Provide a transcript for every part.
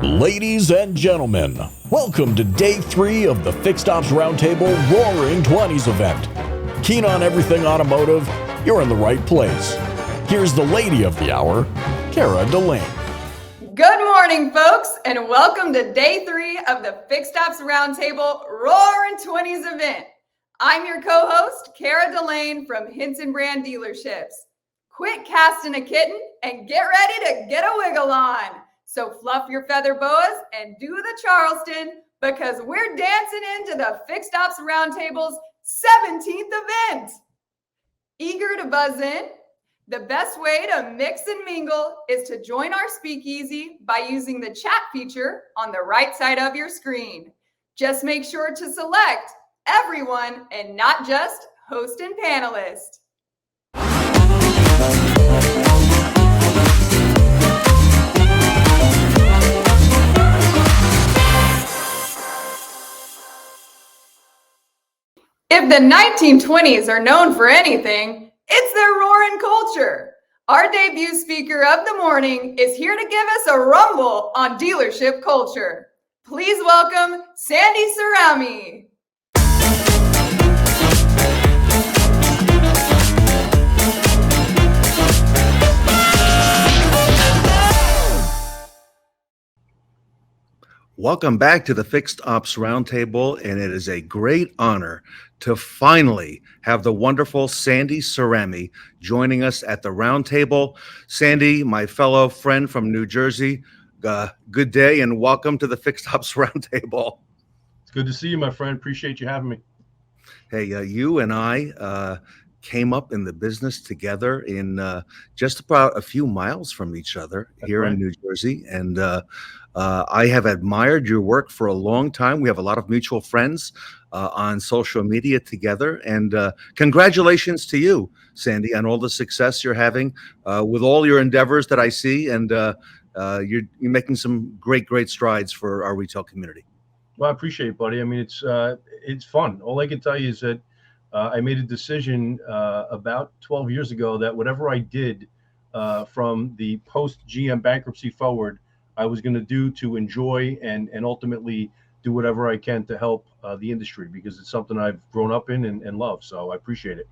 Ladies and gentlemen, welcome to day 3 of the Fixed Ops Roundtable Roaring 20s event. Keen on everything automotive? You're in the right place. Here's the lady of the hour, Cara Delane. Good morning, folks, and welcome to day 3 of the Fixed Ops Roundtable Roaring 20s event. I'm your co-host, Cara Delane from Hinton Brand Dealerships. Quit casting a kitten and get ready to get a wiggle on. So fluff your feather boas and do the Charleston, because we're dancing into the Fixed Ops Roundtable's 17th event. Eager to buzz in? The best way to mix and mingle is to join our speakeasy by using the chat feature on the right side of your screen. Just make sure to select everyone and not just host and panelist. If the 1920s are known for anything, it's their roaring culture. Our debut speaker of the morning is here to give us a rumble on dealership culture. Please welcome Sandy Cerami. Welcome back to the Fixed Ops Roundtable, and it is a great honor to finally have the wonderful Sandy Cerami joining us at the Roundtable. Sandy, my fellow friend from New Jersey, good day and welcome to the Fixed Ops Roundtable. It's good to see you, my friend. Appreciate you having me. Hey, you and I came up in the business together in just about a few miles from each other. That's here right. In New Jersey, and I have admired your work for a long time. We have a lot of mutual friends on social media together, and congratulations to you, Sandy, on all the success you're having with all your endeavors that I see, and you're making some great strides for our retail community. Well, I appreciate it, buddy. I mean, it's fun. All I can tell you is that I made a decision about 12 years ago that whatever I did from the post-GM bankruptcy forward, I was going to do to enjoy and ultimately do whatever I can to help the industry, because it's something I've grown up in and love. So I appreciate it.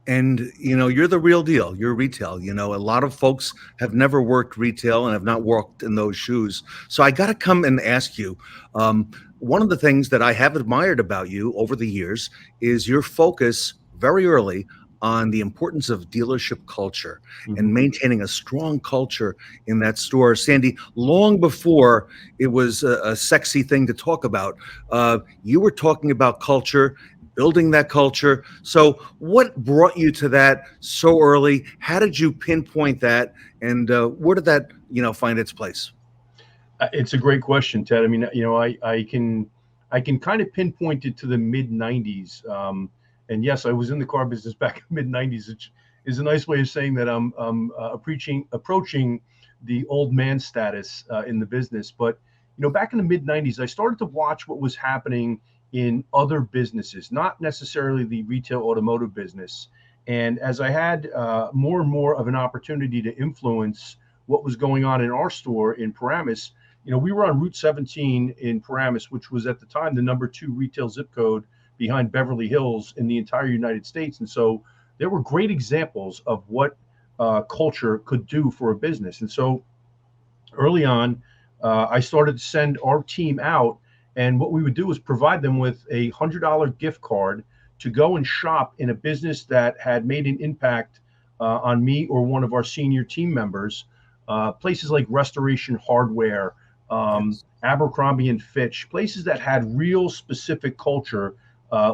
And, you're the real deal. You're retail. A lot of folks have never worked retail and have not walked in those shoes. So I got to come and ask you, one of the things that I have admired about you over the years is your focus very early on the importance of dealership culture and maintaining a strong culture in that store. Sandy, long before it was a sexy thing to talk about, you were talking about culture, building that culture. So what brought you to that so early? How did you pinpoint that? And where did that, find its place? It's a great question, Ted. I mean, I can kind of pinpoint it to the mid 90s. And yes, I was in the car business back in the mid 90s, which is a nice way of saying that I'm approaching the old man status in the business. But, back in the mid 90s, I started to watch what was happening in other businesses, not necessarily the retail automotive business. And as I had more and more of an opportunity to influence what was going on in our store in Paramus, we were on Route 17 in Paramus, which was at the time the #2 retail zip code behind Beverly Hills in the entire United States. And so there were great examples of what culture could do for a business. And so early on, I started to send our team out, and what we would do is provide them with a $100 gift card to go and shop in a business that had made an impact on me or one of our senior team members. Places like Restoration Hardware, Yes. Abercrombie and Fitch, places that had real specific culture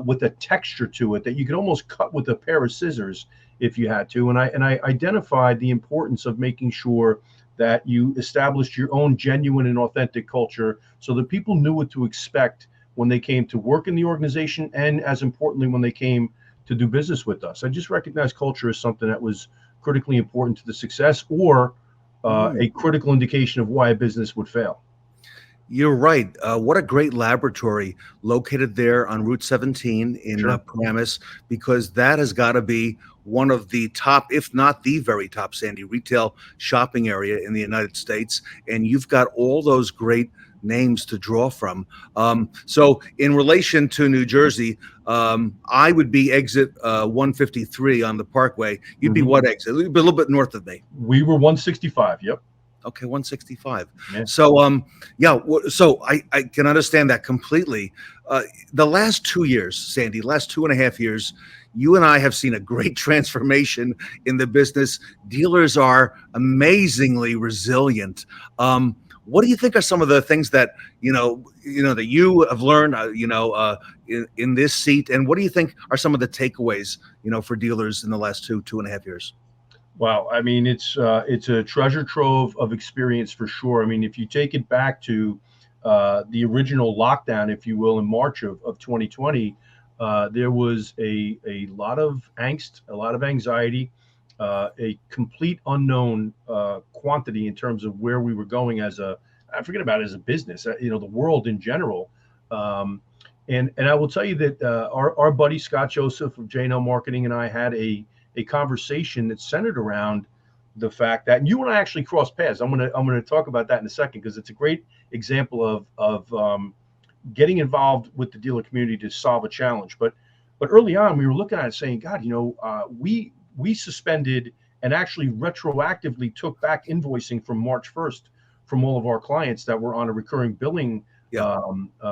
with a texture to it that you could almost cut with a pair of scissors if you had to. And I identified the importance of making sure that you established your own genuine and authentic culture so that people knew what to expect when they came to work in the organization, and as importantly, when they came to do business with us. I just recognized culture as something that was critically important to the success, or a critical indication of why a business would fail. You're right. What a great laboratory located there on Route 17 in Paramus, because that has got to be one of the top, if not the very top, Sandy, retail shopping area in the United States. And you've got all those great names to draw from. So in relation to New Jersey, I would be exit 153 on the Parkway. You'd be what exit? You'd be a little bit north of me. We were 165. Yep. Okay, 165. Yeah. So, so I can understand that completely. The last 2 years, Sandy, last 2.5 years, you and I have seen a great transformation in the business. Dealers are amazingly resilient. What do you think are some of the things that that you have learned, in this seat, and what do you think are some of the takeaways, for dealers in the last 2.5 years? Wow, I mean, it's a treasure trove of experience for sure. I mean, if you take it back to the original lockdown, if you will, in March of 2020, there was a lot of angst, a lot of anxiety, a complete unknown quantity in terms of where we were going as a, I forget about it as a business, the world in general. And I will tell you that our buddy Scott Joseph of J&L Marketing and I had a conversation that centered around the fact that, and you and I actually crossed paths. I'm gonna talk about that in a second, because it's a great example of getting involved with the dealer community to solve a challenge. But early on, we were looking at it saying, God, we suspended and actually retroactively took back invoicing from March 1st from all of our clients that were on a recurring billing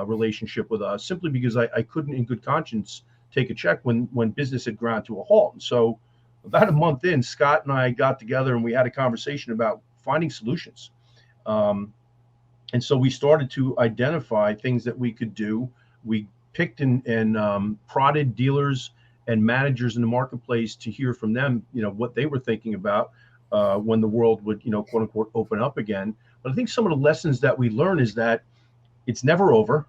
relationship with us, simply because I couldn't in good conscience take a check when business had ground to a halt. And so about a month in, Scott and I got together and we had a conversation about finding solutions. And so we started to identify things that we could do. We picked and prodded dealers and managers in the marketplace to hear from them, what they were thinking about when the world would, quote unquote, open up again. But I think some of the lessons that we learn is that it's never over.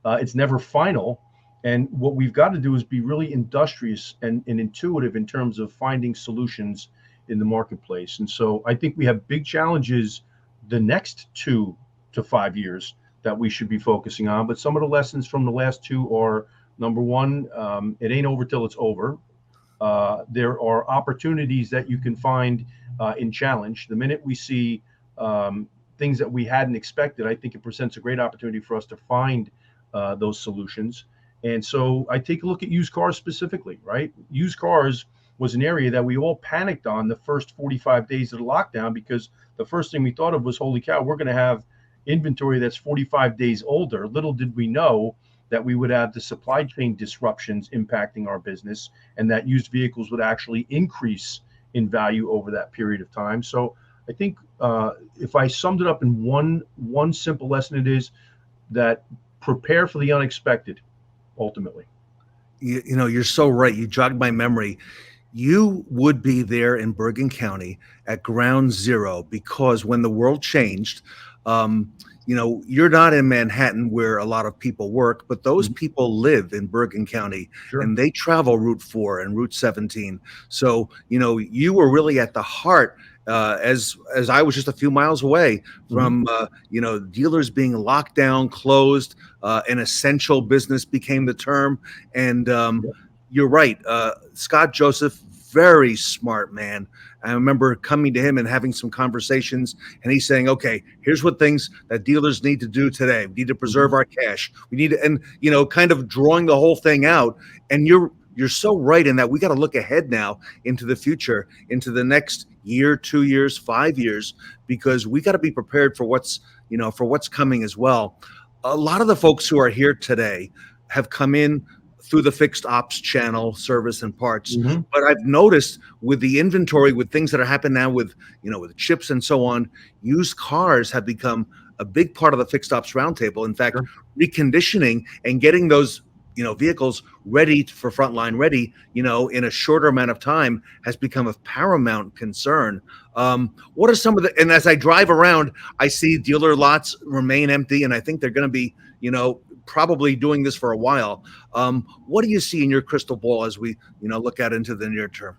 It's never final. And what we've got to do is be really industrious and intuitive in terms of finding solutions in the marketplace. And so I think we have big challenges the next 2 to 5 years that we should be focusing on. But some of the lessons from the last 2 are, number one, it ain't over till it's over. There are opportunities that you can find in challenge. The minute we see things that we hadn't expected, I think it presents a great opportunity for us to find those solutions. And so I take a look at used cars specifically, right? Used cars was an area that we all panicked on the first 45 days of the lockdown, because the first thing we thought of was, holy cow, we're going to have inventory that's 45 days older. Little did we know that we would have the supply chain disruptions impacting our business, and that used vehicles would actually increase in value over that period of time. So I think if I summed it up in one simple lesson, it is that prepare for the unexpected, ultimately. You're so right. You jogged my memory. You would be there in Bergen County at ground zero, because when the world changed, you're not in Manhattan where a lot of people work, but those people live in Bergen County. Sure. And they travel Route 4 and Route 17. So, you were really at the heart, as I was just a few miles away from, dealers being locked down, closed, an essential business became the term. And you're right. Scott Joseph, very smart man. I remember coming to him and having some conversations, and he's saying, okay, here's what things that dealers need to do today. We need to preserve our cash. We need to, and, kind of drawing the whole thing out. And you're so right in that we got to look ahead now into the future, into the next year, 2 years, 5 years, because we got to be prepared for what's coming as well. A lot of the folks who are here today have come in through the fixed ops channel, service and parts. But I've noticed with the inventory, with things that are happening now with chips and so on, used cars have become a big part of the fixed ops roundtable. In fact, reconditioning and getting those vehicles ready for frontline ready, in a shorter amount of time has become of paramount concern. What are some of and as I drive around, I see dealer lots remain empty, and I think they're going to be, probably doing this for a while. What do you see in your crystal ball as we, look out into the near term?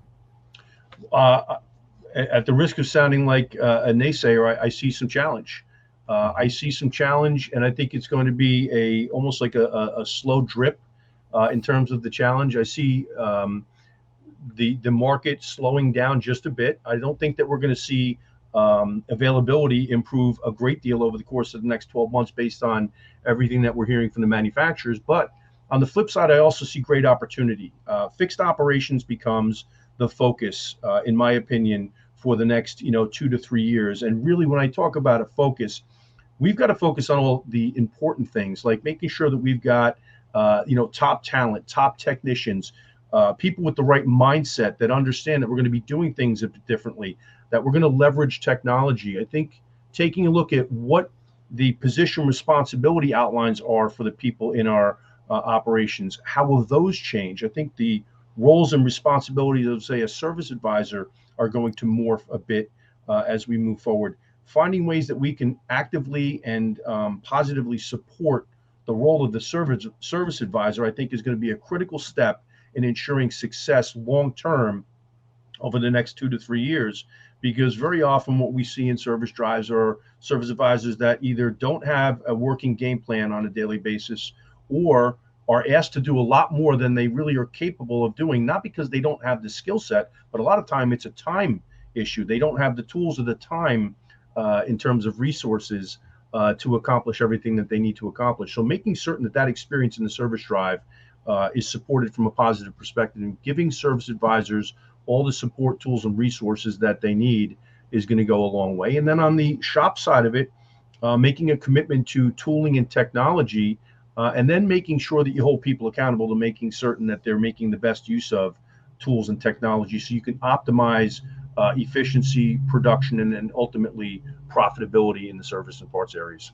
At the risk of sounding like a naysayer, I see some challenge. I see some challenge, and I think it's going to be almost like a slow drip in terms of the challenge. I see the market slowing down just a bit. I don't think that we're going to see availability improve a great deal over the course of the next 12 months based on everything that we're hearing from the manufacturers. But on the flip side, I also see great opportunity. Fixed operations becomes the focus, in my opinion, for the next 2 to 3 years. And really, when I talk about a focus, we've got to focus on all the important things, like making sure that we've got top talent, top technicians, people with the right mindset that understand that we're going to be doing things a bit differently, that we're going to leverage technology. I think taking a look at what the position responsibility outlines are for the people in our operations, how will those change? I think the roles and responsibilities of, say, a service advisor are going to morph a bit as we move forward. Finding ways that we can actively and positively support the role of the service advisor, I think, is going to be a critical step in ensuring success long term over the next 2 to 3 years. Because very often what we see in service drives are service advisors that either don't have a working game plan on a daily basis, or are asked to do a lot more than they really are capable of doing, not because they don't have the skill set, but a lot of time it's a time issue. They don't have the tools or the time in terms of resources to accomplish everything that they need to accomplish. So making certain that that experience in the service drive is supported from a positive perspective, and giving service advisors all the support tools and resources that they need is going to go a long way. And then on the shop side of it, making a commitment to tooling and technology, and then making sure that you hold people accountable to making certain that they're making the best use of tools and technology, so you can optimize efficiency, production, and then ultimately profitability in the service and parts areas.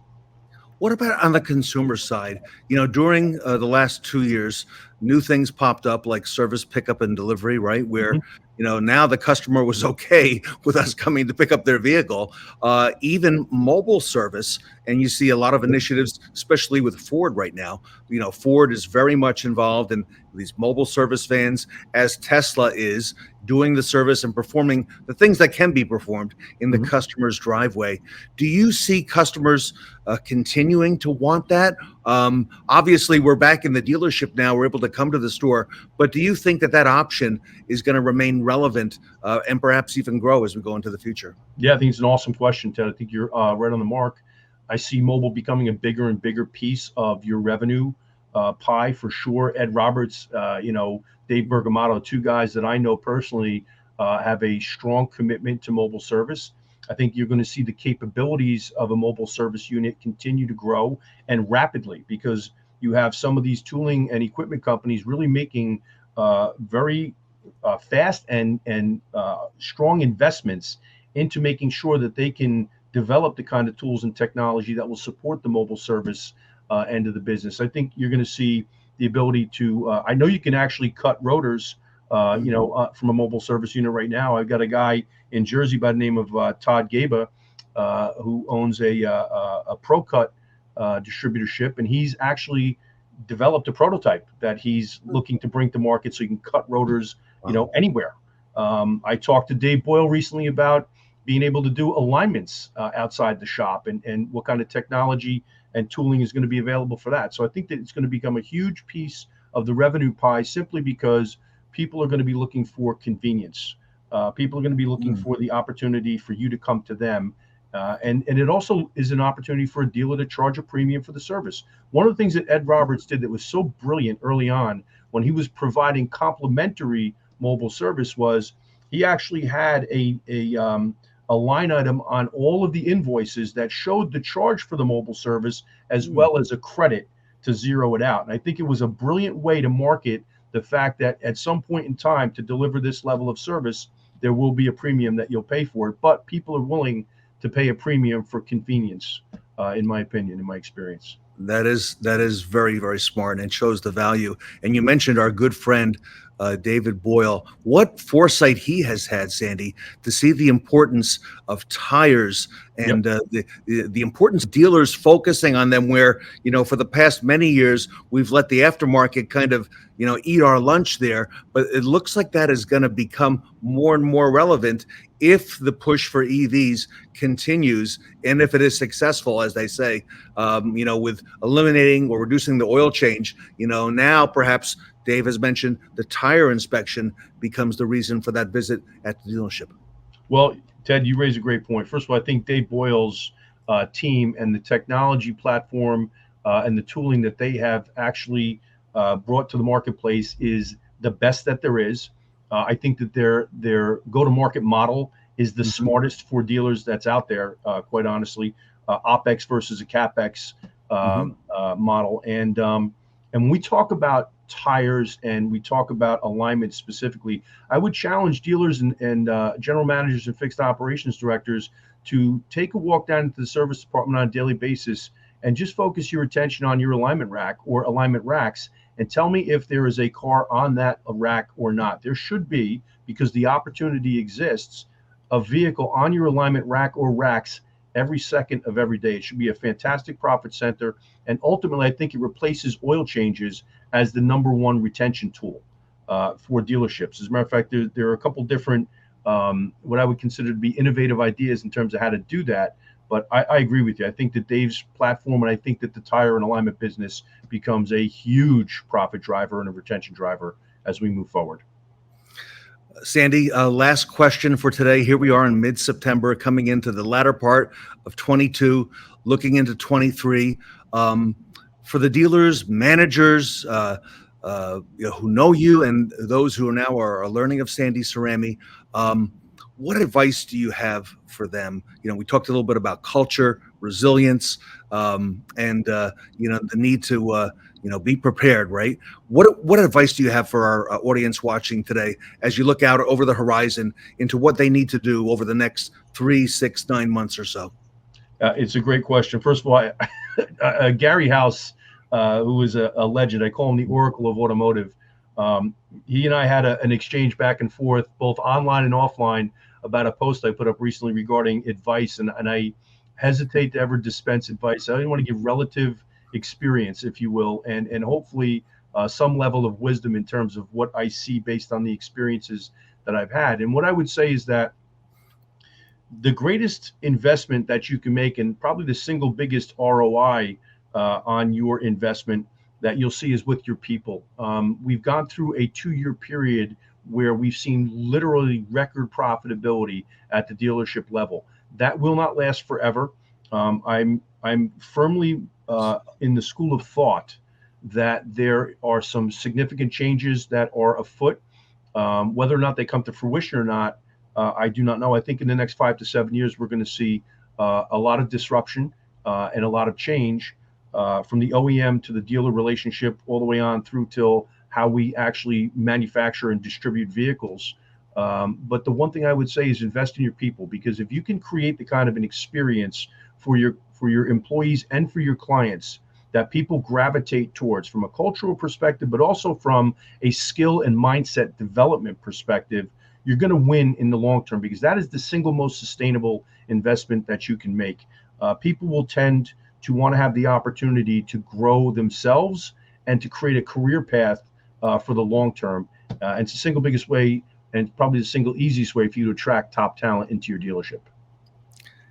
What about on the consumer side? During the last 2 years, new things popped up like service pickup and delivery, right? Where, now the customer was okay with us coming to pick up their vehicle, even mobile service. And you see a lot of initiatives, especially with Ford right now. Ford is very much involved in these mobile service vans, as Tesla is doing the service and performing the things that can be performed in the customer's driveway. Do you see customers continuing to want that? Obviously, we're back in the dealership now. We're able to come to the store. But do you think that that option is going to remain relevant and perhaps even grow as we go into the future? Yeah, I think it's an awesome question, Ted. I think you're right on the mark. I see mobile becoming a bigger and bigger piece of your revenue pie for sure. Ed Roberts, Dave Bergamatto, two guys that I know personally have a strong commitment to mobile service. I think you're going to see the capabilities of a mobile service unit continue to grow, and rapidly, because you have some of these tooling and equipment companies really making very fast and strong investments into making sure that they can develop the kind of tools and technology that will support the mobile service end of the business. I think you're going to see the ability to, I know you can actually cut rotors, from a mobile service unit right now. I've got a guy in Jersey by the name of Todd Gaba, who owns a ProCut distributorship, and he's actually developed a prototype that he's looking to bring to market so you can cut rotors, anywhere. I talked to Dave Boyle recently about being able to do alignments outside the shop, and what kind of technology and tooling is going to be available for that. So I think that it's going to become a huge piece of the revenue pie, simply because people are going to be looking for convenience. People are going to be looking for the opportunity for you to come to them. And it also is an opportunity for a dealer to charge a premium for the service. One of the things that Ed Roberts did that was so brilliant early on when he was providing complimentary mobile service was he actually had a line item on all of the invoices that showed the charge for the mobile service, as well as a credit to zero it out. And I think it was a brilliant way to market the fact that at some point in time, to deliver this level of service, there will be a premium that you'll pay for it. But people are willing to pay a premium for convenience, in my opinion, in my experience. That is very, very smart, and shows the value. And you mentioned our good friend, David Boyle. What foresight he has had, Sandy, to see the importance of tires and the importance of dealers focusing on them, where, for the past many years, we've let the aftermarket kind of, eat our lunch there. But it looks like that is going to become more and more relevant if the push for EVs continues, and if it is successful, as they say, with eliminating or reducing the oil change. Now perhaps Dave has mentioned the tire inspection becomes the reason for that visit at the dealership. Well, Ted, you raise a great point. First of all, I think Dave Boyle's team and the technology platform and the tooling that they have actually brought to the marketplace is the best that there is. I think that their go-to-market model is the smartest for dealers that's out there, quite honestly. OpEx versus a CapEx model. And when we talk about tires and we talk about alignment specifically, I would challenge dealers and general managers and fixed operations directors to take a walk down into the service department on a daily basis and just focus your attention on your alignment rack or alignment racks and tell me if there is a car on that rack or not. There should be, because the opportunity exists, a vehicle on your alignment rack or racks every second of every day. It should be a fantastic profit center. And ultimately, I think it replaces oil changes as the number one retention tool for dealerships. As a matter of fact, there are a couple different, what I would consider to be innovative ideas in terms of how to do that. But I agree with you. I think that Dave's platform, and I think that the tire and alignment business becomes a huge profit driver and a retention driver as we move forward. Sandy, last question for today. Here we are in mid-September, coming into the latter part of 22, looking into 23. For the dealers, managers, who know you, and those who now are learning of Sandy Cerami, what advice do you have for them? We talked a little bit about culture, resilience, and the need to be prepared, right? What advice do you have for our audience watching today as you look out over the horizon into what they need to do over the next 3, 6, 9 months or so? It's a great question. First of all, Gary House, who is a legend, I call him the Oracle of automotive. He and I had an exchange back and forth, both online and offline, about a post I put up recently regarding advice. And I hesitate to ever dispense advice. I only want to give relative experience, if you will, and hopefully some level of wisdom in terms of what I see based on the experiences that I've had. And what I would say is that the greatest investment that you can make, and probably the single biggest ROI on your investment that you'll see, is with your people. We've gone through a 2-year period where we've seen literally record profitability at the dealership level. That will not last forever. I'm firmly in the school of thought that there are some significant changes that are afoot. Whether or not they come to fruition or not, I do not know. I think in the next 5 to 7 years, we're going to see a lot of disruption and a lot of change from the OEM to the dealer relationship, all the way on through till how we actually manufacture and distribute vehicles. But the one thing I would say is invest in your people, because if you can create the kind of an experience for your employees and for your clients that people gravitate towards from a cultural perspective, but also from a skill and mindset development perspective, you're going to win in the long term, because that is the single most sustainable investment that you can make. People will tend to want to have the opportunity to grow themselves and to create a career path for the long term. And it's the single biggest way, and probably the single easiest way for you to attract top talent into your dealership.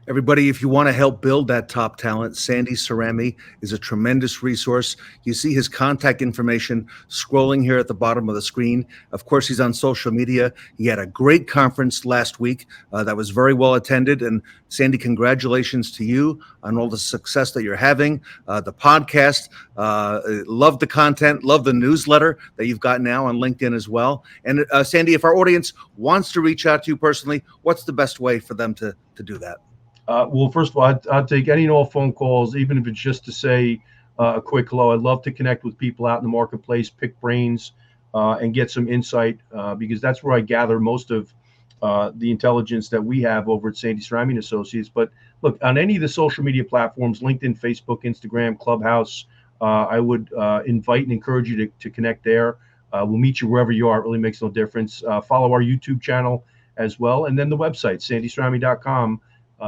Everybody, if you want to help build that top talent, Sandy Cerami is a tremendous resource. You see his contact information scrolling here at the bottom of the screen. Of course, he's on social media. He had a great conference last week that was very well attended. And Sandy, congratulations to you on all the success that you're having. The podcast, love the content, love the newsletter that you've got now on LinkedIn as well. And Sandy, if our audience wants to reach out to you personally, what's the best way for them to do that? Well, first of all, I'd take any and all phone calls, even if it's just to say a quick hello. I'd love to connect with people out in the marketplace, pick brains, and get some insight, because that's where I gather most of the intelligence that we have over at Sandy Cerami and Associates. But look, on any of the social media platforms, LinkedIn, Facebook, Instagram, Clubhouse, I would invite and encourage you to connect there. We'll meet you wherever you are. It really makes no difference. Follow our YouTube channel as well. And then the website, sandycerami.com.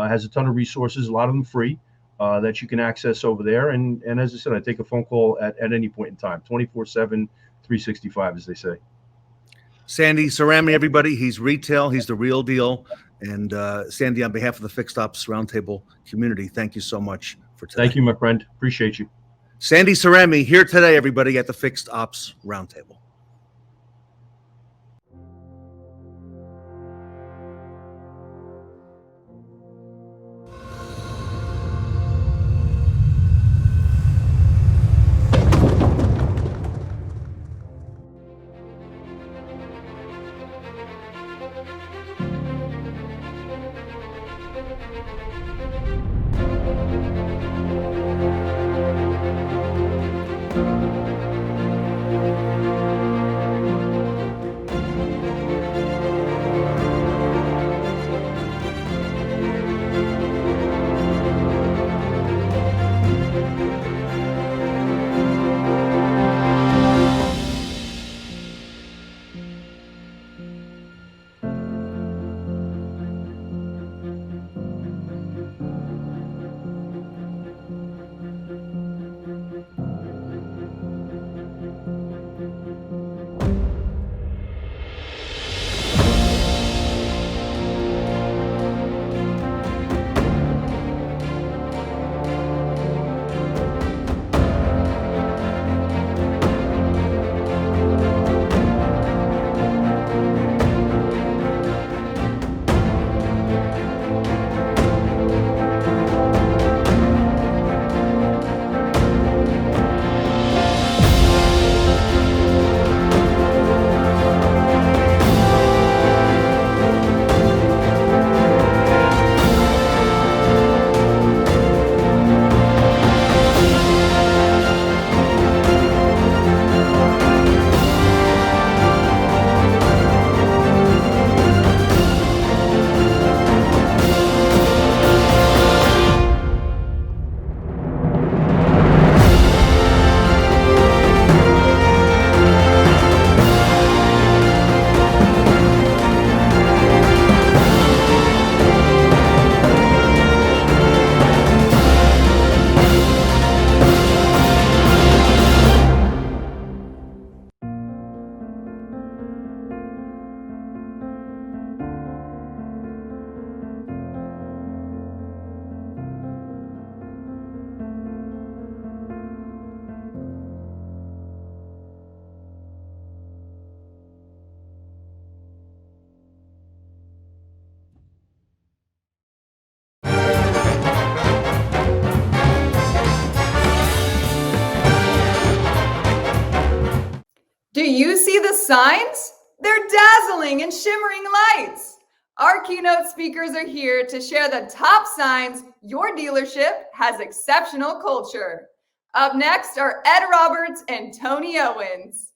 Has a ton of resources, a lot of them free, that you can access over there. And as I said, I take a phone call at any point in time, 24/7, 365, as they say. Sandy Cerami, everybody. He's retail. He's the real deal. And Sandy, on behalf of the Fixed Ops Roundtable community, thank you so much for today. Thank you, my friend. Appreciate you. Sandy Cerami here today, everybody, at the Fixed Ops Roundtable. you see the signs? They're dazzling and shimmering lights. Our keynote speakers are here to share the top signs your dealership has exceptional culture. Up next are Ed Roberts and Tony Owens.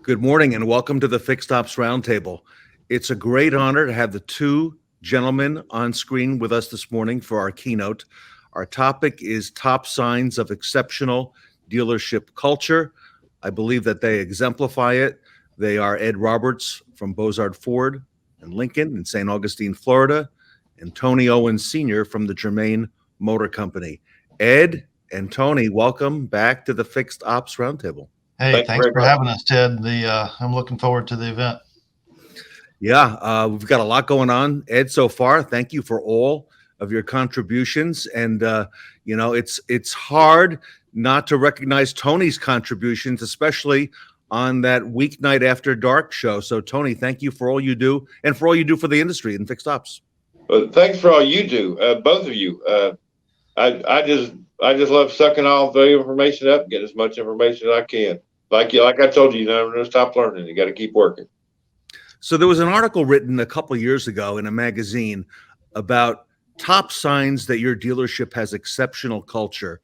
Good morning and welcome to the Fixed Ops Roundtable. It's a great honor to have the two gentlemen on screen with us this morning for our keynote. Our topic is top signs of exceptional dealership culture. I believe that they exemplify it. They are Ed Roberts from Bozard Ford and Lincoln in St. Augustine, Florida, and Tony Owens Sr. from the Germain Motor Company. Ed and Tony, welcome back to the Fixed Ops Roundtable. Hey, thanks for having us, Ted. I'm looking forward to the event. Yeah, we've got a lot going on, Ed, so far. Thank you for all of your contributions. And, it's hard not to recognize Tony's contributions, especially on that weeknight after dark show. So, Tony, thank you for all you do and for all you do for the industry in fixed ops. Well, thanks for all you do, both of you. I just love sucking all the information up, get as much information as I can. Like I told you, never gonna stop learning. You got to keep working. So there was an article written a couple of years ago in a magazine about top signs that your dealership has exceptional culture.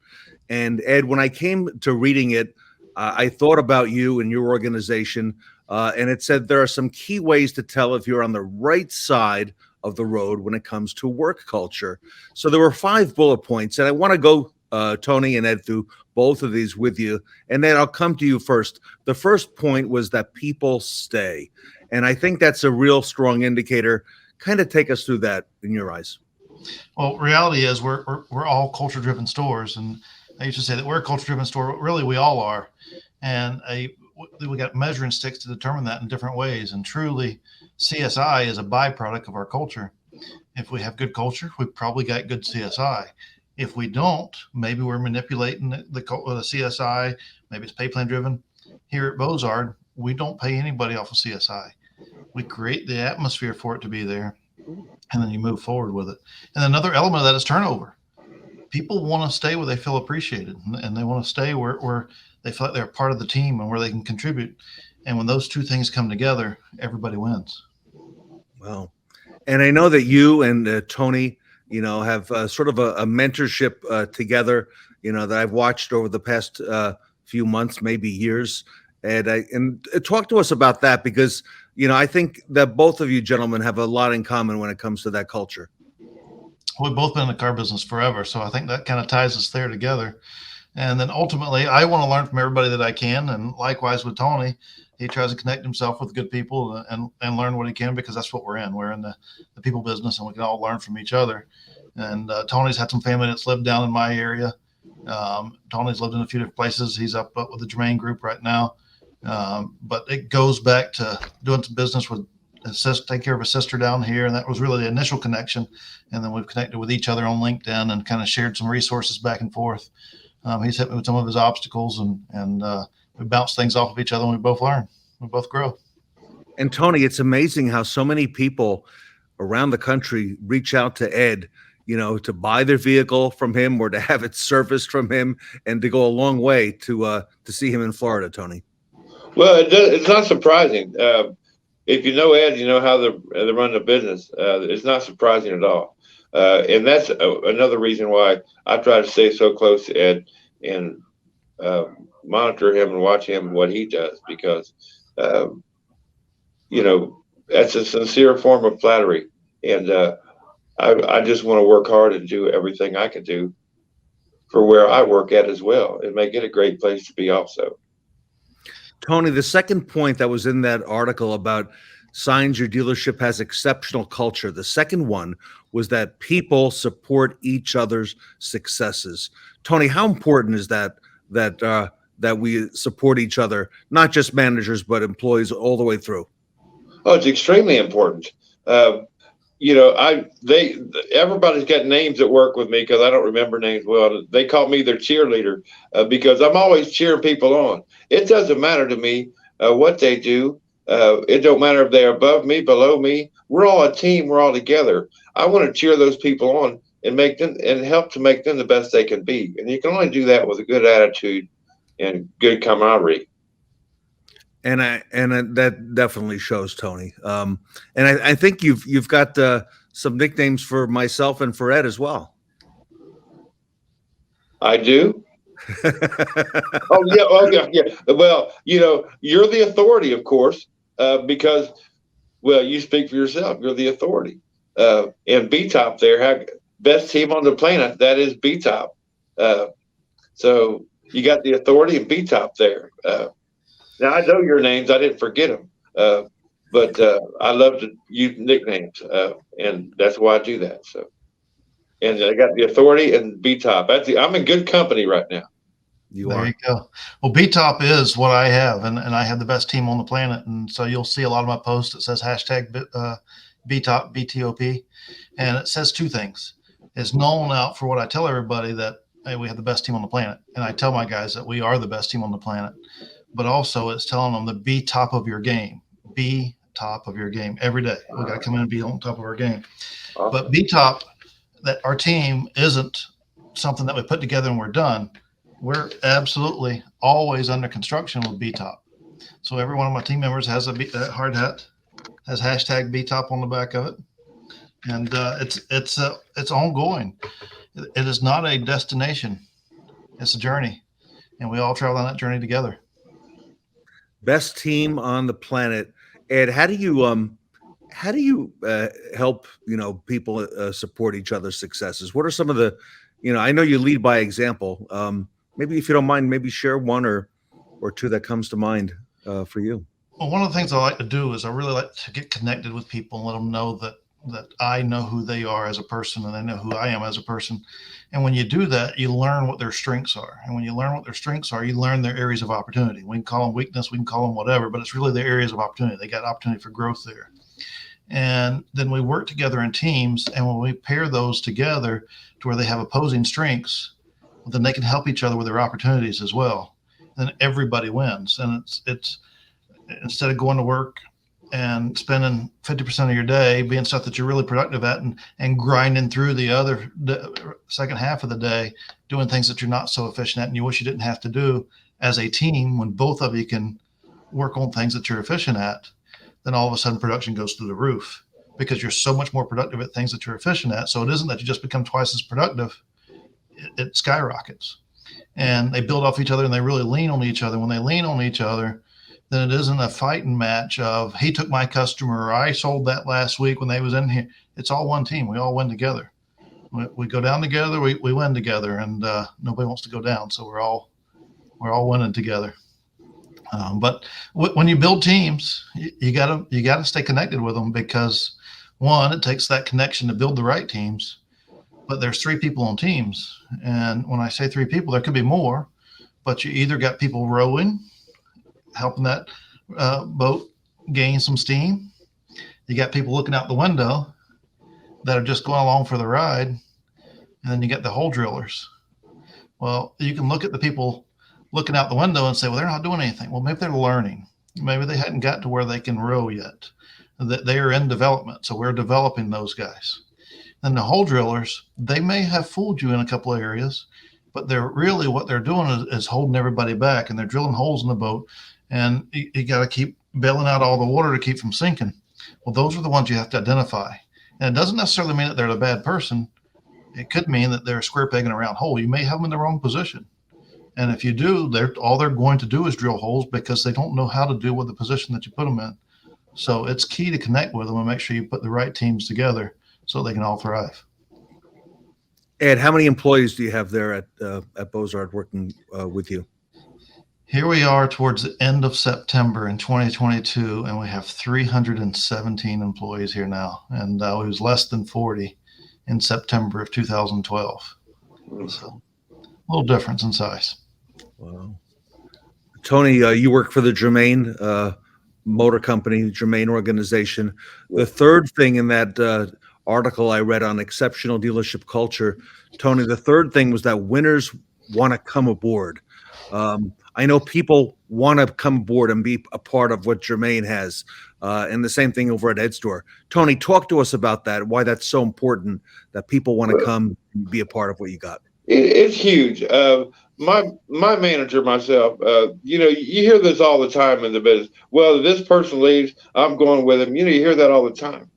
And Ed, when I came to reading it, I thought about you and your organization, and it said there are some key ways to tell if you're on the right side of the road when it comes to work culture. So there were 5 bullet points, and I want to go, Tony and Ed, through both of these with you, and then I'll come to you first. The first point was that people stay, and I think that's a real strong indicator. Kind of take us through that in your eyes. Well, reality is we're all culture-driven stores, and I used to say that we're a culture-driven store, but really we all are, and we got measuring sticks to determine that in different ways. And truly, CSI is a byproduct of our culture. If we have good culture, we've probably got good CSI. If we don't, maybe we're manipulating the CSI. Maybe it's pay plan driven. Here at Bozard, we don't pay anybody off of CSI. We create the atmosphere for it to be there, and then you move forward with it. And another element of that is turnover. People want to stay where they feel appreciated, and they want to stay where they feel like they're part of the team and where they can contribute. And when those two things come together, everybody wins. Well, and I know that you and Tony, have sort of a mentorship together, that I've watched over the past few months, maybe years. And talk to us about that, because, I think that both of you gentlemen have a lot in common when it comes to that culture. We've both been in the car business forever, so I think that kind of ties us there together. And then ultimately, I want to learn from everybody that I can. And likewise with Tony, he tries to connect himself with good people and learn what he can, because that's what we're in. We're in the people business, and we can all learn from each other. And Tony's had some family that's lived down in my area. Tony's lived in a few different places. He's up with the Germain group right now. But it goes back to doing some business with take care of a sister down here. And that was really the initial connection. And then we've connected with each other on LinkedIn and kind of shared some resources back and forth. He's hit me with some of his obstacles, and we bounce things off of each other, and we both learn. We both grow. And Tony, it's amazing how so many people around the country reach out to Ed, to buy their vehicle from him or to have it serviced from him, and to go a long way to see him in Florida, Tony. Well, it's not surprising. If you know Ed, you know how they run the business. It's not surprising at all. And that's another reason why I try to stay so close to Ed and monitor him and watch him, what he does, because, that's a sincere form of flattery. And I just want to work hard and do everything I can do for where I work at as well, and make it a great place to be also. Tony, the second point that was in that article about signs your dealership has exceptional culture, the second one was that people support each other's successes. Tony, how important is that we support each other, not just managers, but employees all the way through? Oh, it's extremely important. Everybody's got names at work with me because I don't remember names well. They call me their cheerleader because I'm always cheering people on. It doesn't matter to me what they do. It don't matter if they're above me, below me. We're all a team. We're all together. I want to cheer those people on and make them and help to make them the best they can be. And you can only do that with a good attitude and good camaraderie. And that definitely shows, Tony. And I think you've got some nicknames for myself and for Ed as well. I do. Oh yeah. Well, you're the authority, of course, because you speak for yourself. You're the authority. And B-Top there, best team on the planet. That is B-Top. So you got the authority and B-Top there. Now I know your names. I didn't forget them. But I love to use nicknames, and that's why I do that. So, and I got the authority and B-Top. I'm in good company right now. There you go. Well, B-Top is what I have, and I have the best team on the planet. And so you'll see a lot of my posts that says hashtag B-Top, BTOP, and it says two things. It's known out for what I tell everybody that, hey, we have the best team on the planet, and I tell my guys that we are the best team on the planet. But also, it's telling them to be top of your game. Be top of your game every day. We got to come in and be on top of our game. Awesome. But be top, that our team isn't something that we put together and we're done. We're absolutely always under construction with be top. So every one of my team members has a hard hat, has hashtag be top on the back of it, and it's ongoing. It is not a destination; it's a journey, and we all travel on that journey together. Best team on the planet. Ed, how do you help people support each other's successes? What are some of the, I know you lead by example. Maybe if you don't mind, maybe share one or two that comes to mind for you. Well, one of the things I like to do is I really like to get connected with people and let them know that I know who they are as a person and they know who I am as a person. And when you do that, you learn what their strengths are. And when you learn what their strengths are, you learn their areas of opportunity. We can call them weakness, we can call them whatever, but it's really their areas of opportunity. They got opportunity for growth there. And then we work together in teams. And when we pair those together to where they have opposing strengths, then they can help each other with their opportunities as well. Then everybody wins. And it's instead of going to work and spending 50% of your day being stuff that you're really productive at and grinding through the second half of the day, doing things that you're not so efficient at and you wish you didn't have to do as a team, when both of you can work on things that you're efficient at, then all of a sudden production goes through the roof because you're so much more productive at things that you're efficient at. So it isn't that you just become twice as productive. It skyrockets. And they build off each other and they really lean on each other. When they lean on each other, then it isn't a fighting match of he took my customer or I sold that last week when they was in here. It's all one team. We all win together. We go down together. We win together, and nobody wants to go down. So we're all winning together. But when you build teams, you gotta stay connected with them because one, it takes that connection to build the right teams. But there's 3 people on teams, and when I say 3 people, there could be more. But you either got people rowing, helping that boat gain some steam. You got people looking out the window that are just going along for the ride. And then you get the hole drillers. Well, you can look at the people looking out the window and say, well, they're not doing anything. Well, maybe they're learning. Maybe they hadn't got to where they can row yet. That they are in development. So we're developing those guys. And the hole drillers, they may have fooled you in a couple of areas, but they're really what they're doing is holding everybody back, and they're drilling holes in the boat. And you got to keep bailing out all the water to keep from sinking. Well, those are the ones you have to identify. And it doesn't necessarily mean that they're a bad person. It could mean that they're a square peg in a round hole. You may have them in the wrong position. And if you do, all they're going to do is drill holes because they don't know how to do with the position that you put them in. So it's key to connect with them and make sure you put the right teams together so they can all thrive. Ed, how many employees do you have there at Bozard working with you? Here we are towards the end of September in 2022, and we have 317 employees here now. And it was less than 40 in September of 2012. So a little difference in size. Wow. Tony, you work for the Germain Motor Company, Germain organization. The third thing in that article I read on exceptional dealership culture, Tony, the third thing was that winners want to come aboard. I know people want to come aboard and be a part of what Jermaine has, and the same thing over at Ed Store. Tony, talk to us about that, why that's so important that people want to come and be a part of what you got. It's huge. My manager, myself, you hear this all the time in the business. Well, if this person leaves, I'm going with him. You hear that all the time.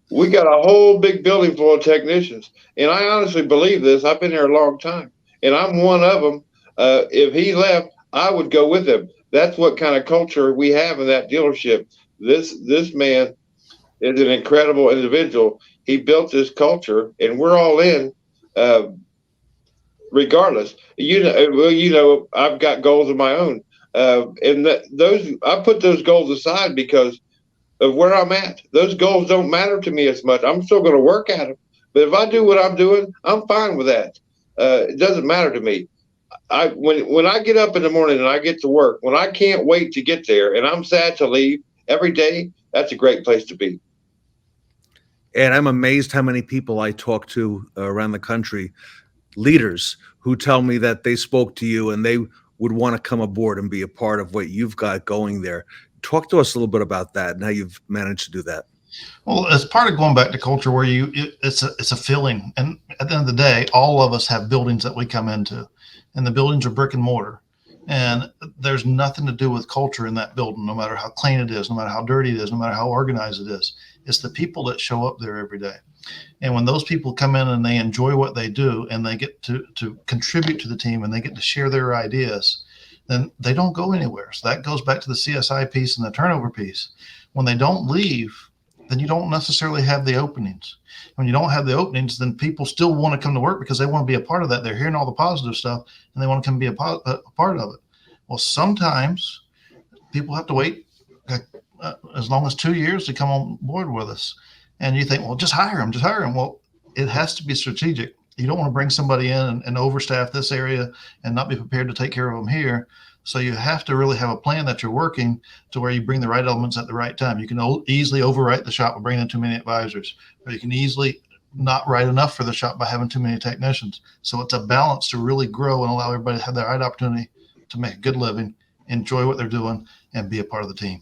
We got a whole big building full of technicians, and I honestly believe this. I've been here a long time, and I'm one of them. If he left, I would go with him. That's what kind of culture we have in that dealership. This man is an incredible individual. He built this culture, and we're all in. Regardless, I've got goals of my own, and I put those goals aside because of where I'm at. Those goals don't matter to me as much. I'm still going to work at them, but if I do what I'm doing, I'm fine with that. It doesn't matter to me. When I get up in the morning and I get to work, when I can't wait to get there, and I'm sad to leave every day, that's a great place to be. And I'm amazed how many people I talk to around the country, leaders who tell me that they spoke to you and they would want to come aboard and be a part of what you've got going there. Talk to us a little bit about that and how you've managed to do that. Well, as part of going back to culture where it's a feeling. And at the end of the day, all of us have buildings that we come into, and the buildings are brick and mortar. And there's nothing to do with culture in that building, no matter how clean it is, no matter how dirty it is, no matter how organized it is. It's the people that show up there every day. And when those people come in and they enjoy what they do and they get to contribute to the team and they get to share their ideas, then they don't go anywhere. So that goes back to the CSI piece and the turnover piece. When they don't leave, then you don't necessarily have the openings. When you don't have the openings, then people still want to come to work because they want to be a part of that. They're hearing all the positive stuff and they want to come be a part of it. Well, sometimes people have to wait as long as 2 years to come on board with us. And you think, well, just hire them. Well, it has to be strategic. You don't want to bring somebody in and overstaff this area and not be prepared to take care of them here. So you have to really have a plan that you're working to where you bring the right elements at the right time. You can easily overwrite the shop by bringing in too many advisors, or you can easily not write enough for the shop by having too many technicians. So it's a balance to really grow and allow everybody to have the right opportunity to make a good living, enjoy what they're doing, and be a part of the team.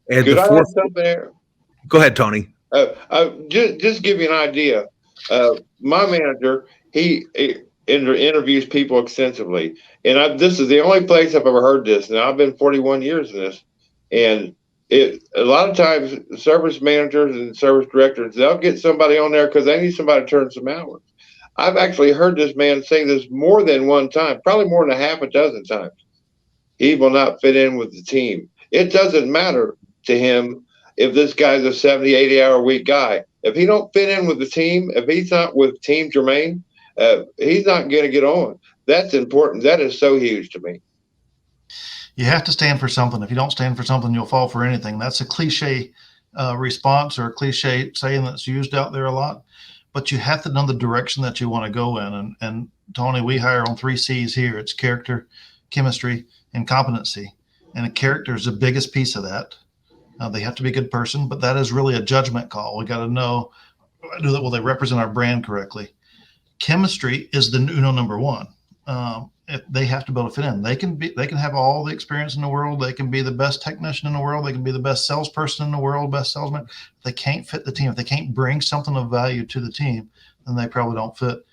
And Could I add something there? Go ahead, Tony. Just give you an idea. My manager, he interviews people extensively, and this is the only place I've ever heard this. Now I've been 41 years in this, and a lot of times service managers and service directors, they'll get somebody on there because they need somebody to turn some hours. I've actually heard this man say this more than one time, probably more than a half a dozen times. He will not fit in with the team. It doesn't matter to him if this guy's a 70, 80-hour week guy. If he don't fit in with the team, if he's not with Team Jermaine, he's not going to get on. That's important. That is so huge to me. You have to stand for something. If you don't stand for something, you'll fall for anything. That's a cliche response or a cliche saying that's used out there a lot. But you have to know the direction that you want to go in. And Tony, we hire on 3 C's here. It's character, chemistry, and competency. And the character is the biggest piece of that. They have to be a good person, but that is really a judgment call. We got to know, will they represent our brand correctly? Chemistry is the number one. If they have to be able to fit in. They can have all the experience in the world. They can be the best technician in the world. They can be the best salesperson in the world, best salesman. If they can't fit the team, if they can't bring something of value to the team, then they probably don't fit.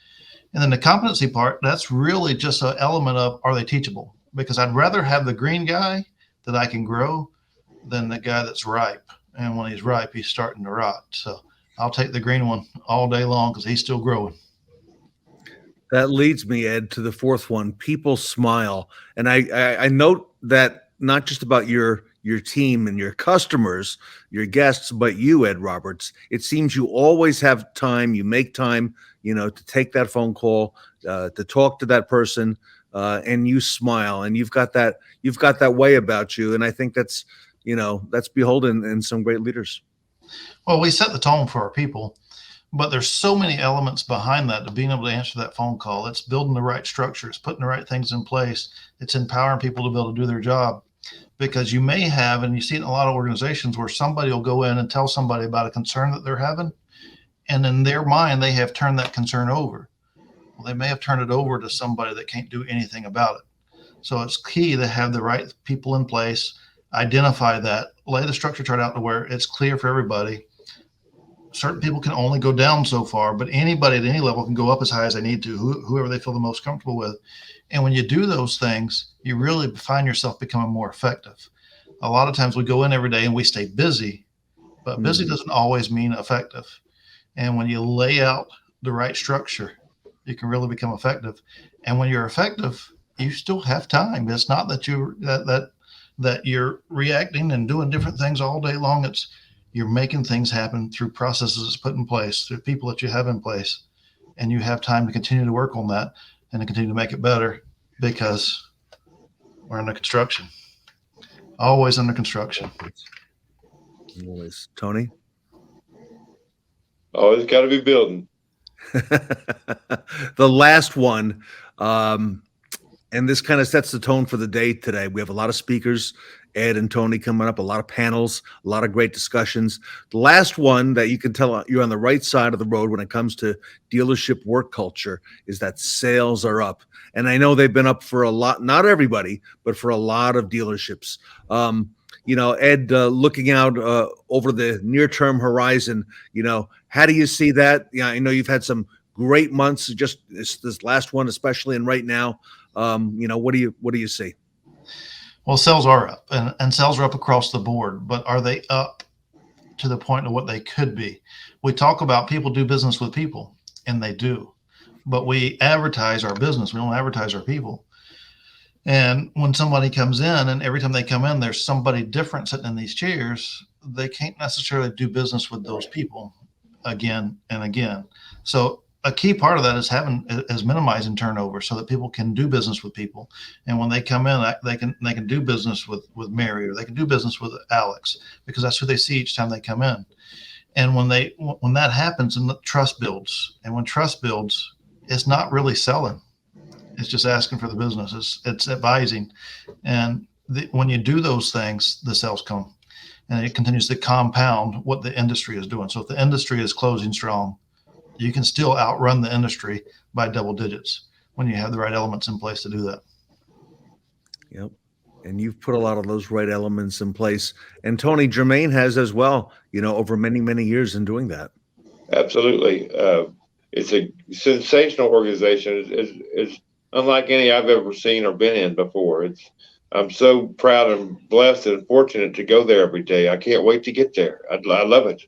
And then the competency part, that's really just an element of, are they teachable? Because I'd rather have the green guy that I can grow than the guy that's ripe. And when he's ripe, he's starting to rot. So I'll take the green one all day long because he's still growing. That leads me, Ed, to the fourth one. People smile. And I note that not just about your team and your customers, your guests, but you, Ed Roberts. It seems you always have time. You make time, to take that phone call, to talk to that person, and you smile. And you've got that way about you. And I think that's beholden in some great leaders. Well, we set the tone for our people. But there's so many elements behind that to being able to answer that phone call. It's building the right structures, putting the right things in place. It's empowering people to be able to do their job. Because you may have, and you see it in a lot of organizations, where somebody will go in and tell somebody about a concern that they're having. And in their mind, they have turned that concern over. Well, they may have turned it over to somebody that can't do anything about it. So it's key to have the right people in place, identify that, lay the structure chart out to where it's clear for everybody. Certain people can only go down so far, but anybody at any level can go up as high as they need to, whoever they feel the most comfortable with. And when you do those things, you really find yourself becoming more effective. A lot of times we go in every day and we stay busy, but busy doesn't always mean effective. And when you lay out the right structure, you can really become effective. And when you're effective, you still have time. It's not that you're reacting and doing different things all day long. It's you're making things happen through processes that's put in place, through people that you have in place, and you have time to continue to work on that and to continue to make it better because we're under construction. Always under construction. Always. Tony? Always got to be building. The last one, and this kind of sets the tone for the day today. We have a lot of speakers, Ed and Tony coming up, a lot of panels, a lot of great discussions. The last one that you can tell you're on the right side of the road when it comes to dealership work culture is that sales are up. And I know they've been up for a lot, not everybody, but for a lot of dealerships. Ed, looking out over the near-term horizon, how do you see that? Yeah, I know you've had some great months, just this last one especially, and right now, what do you see? Well, sales are up, and sales are up across the board, but are they up to the point of what they could be? We talk about people do business with people, and they do, but we advertise our business. We don't advertise our people. And when somebody comes in, and every time they come in, there's somebody different sitting in these chairs, they can't necessarily do business with those people again and again. So a key part of that is minimizing turnover so that people can do business with people. And when they come in, they can do business with Mary, or they can do business with Alex, because that's who they see each time they come in. And when that happens, and the trust builds, and when trust builds, it's not really selling. It's just asking for the business. It's advising. And when you do those things, the sales come, and it continues to compound what the industry is doing. So if the industry is closing strong, you can still outrun the industry by double digits when you have the right elements in place to do that. Yep. And you've put a lot of those right elements in place. And Tony, Jermaine has as well, over many, many years in doing that. Absolutely. It's a sensational organization. It's unlike any I've ever seen or been in before. I'm so proud and blessed and fortunate to go there every day. I can't wait to get there. I love it.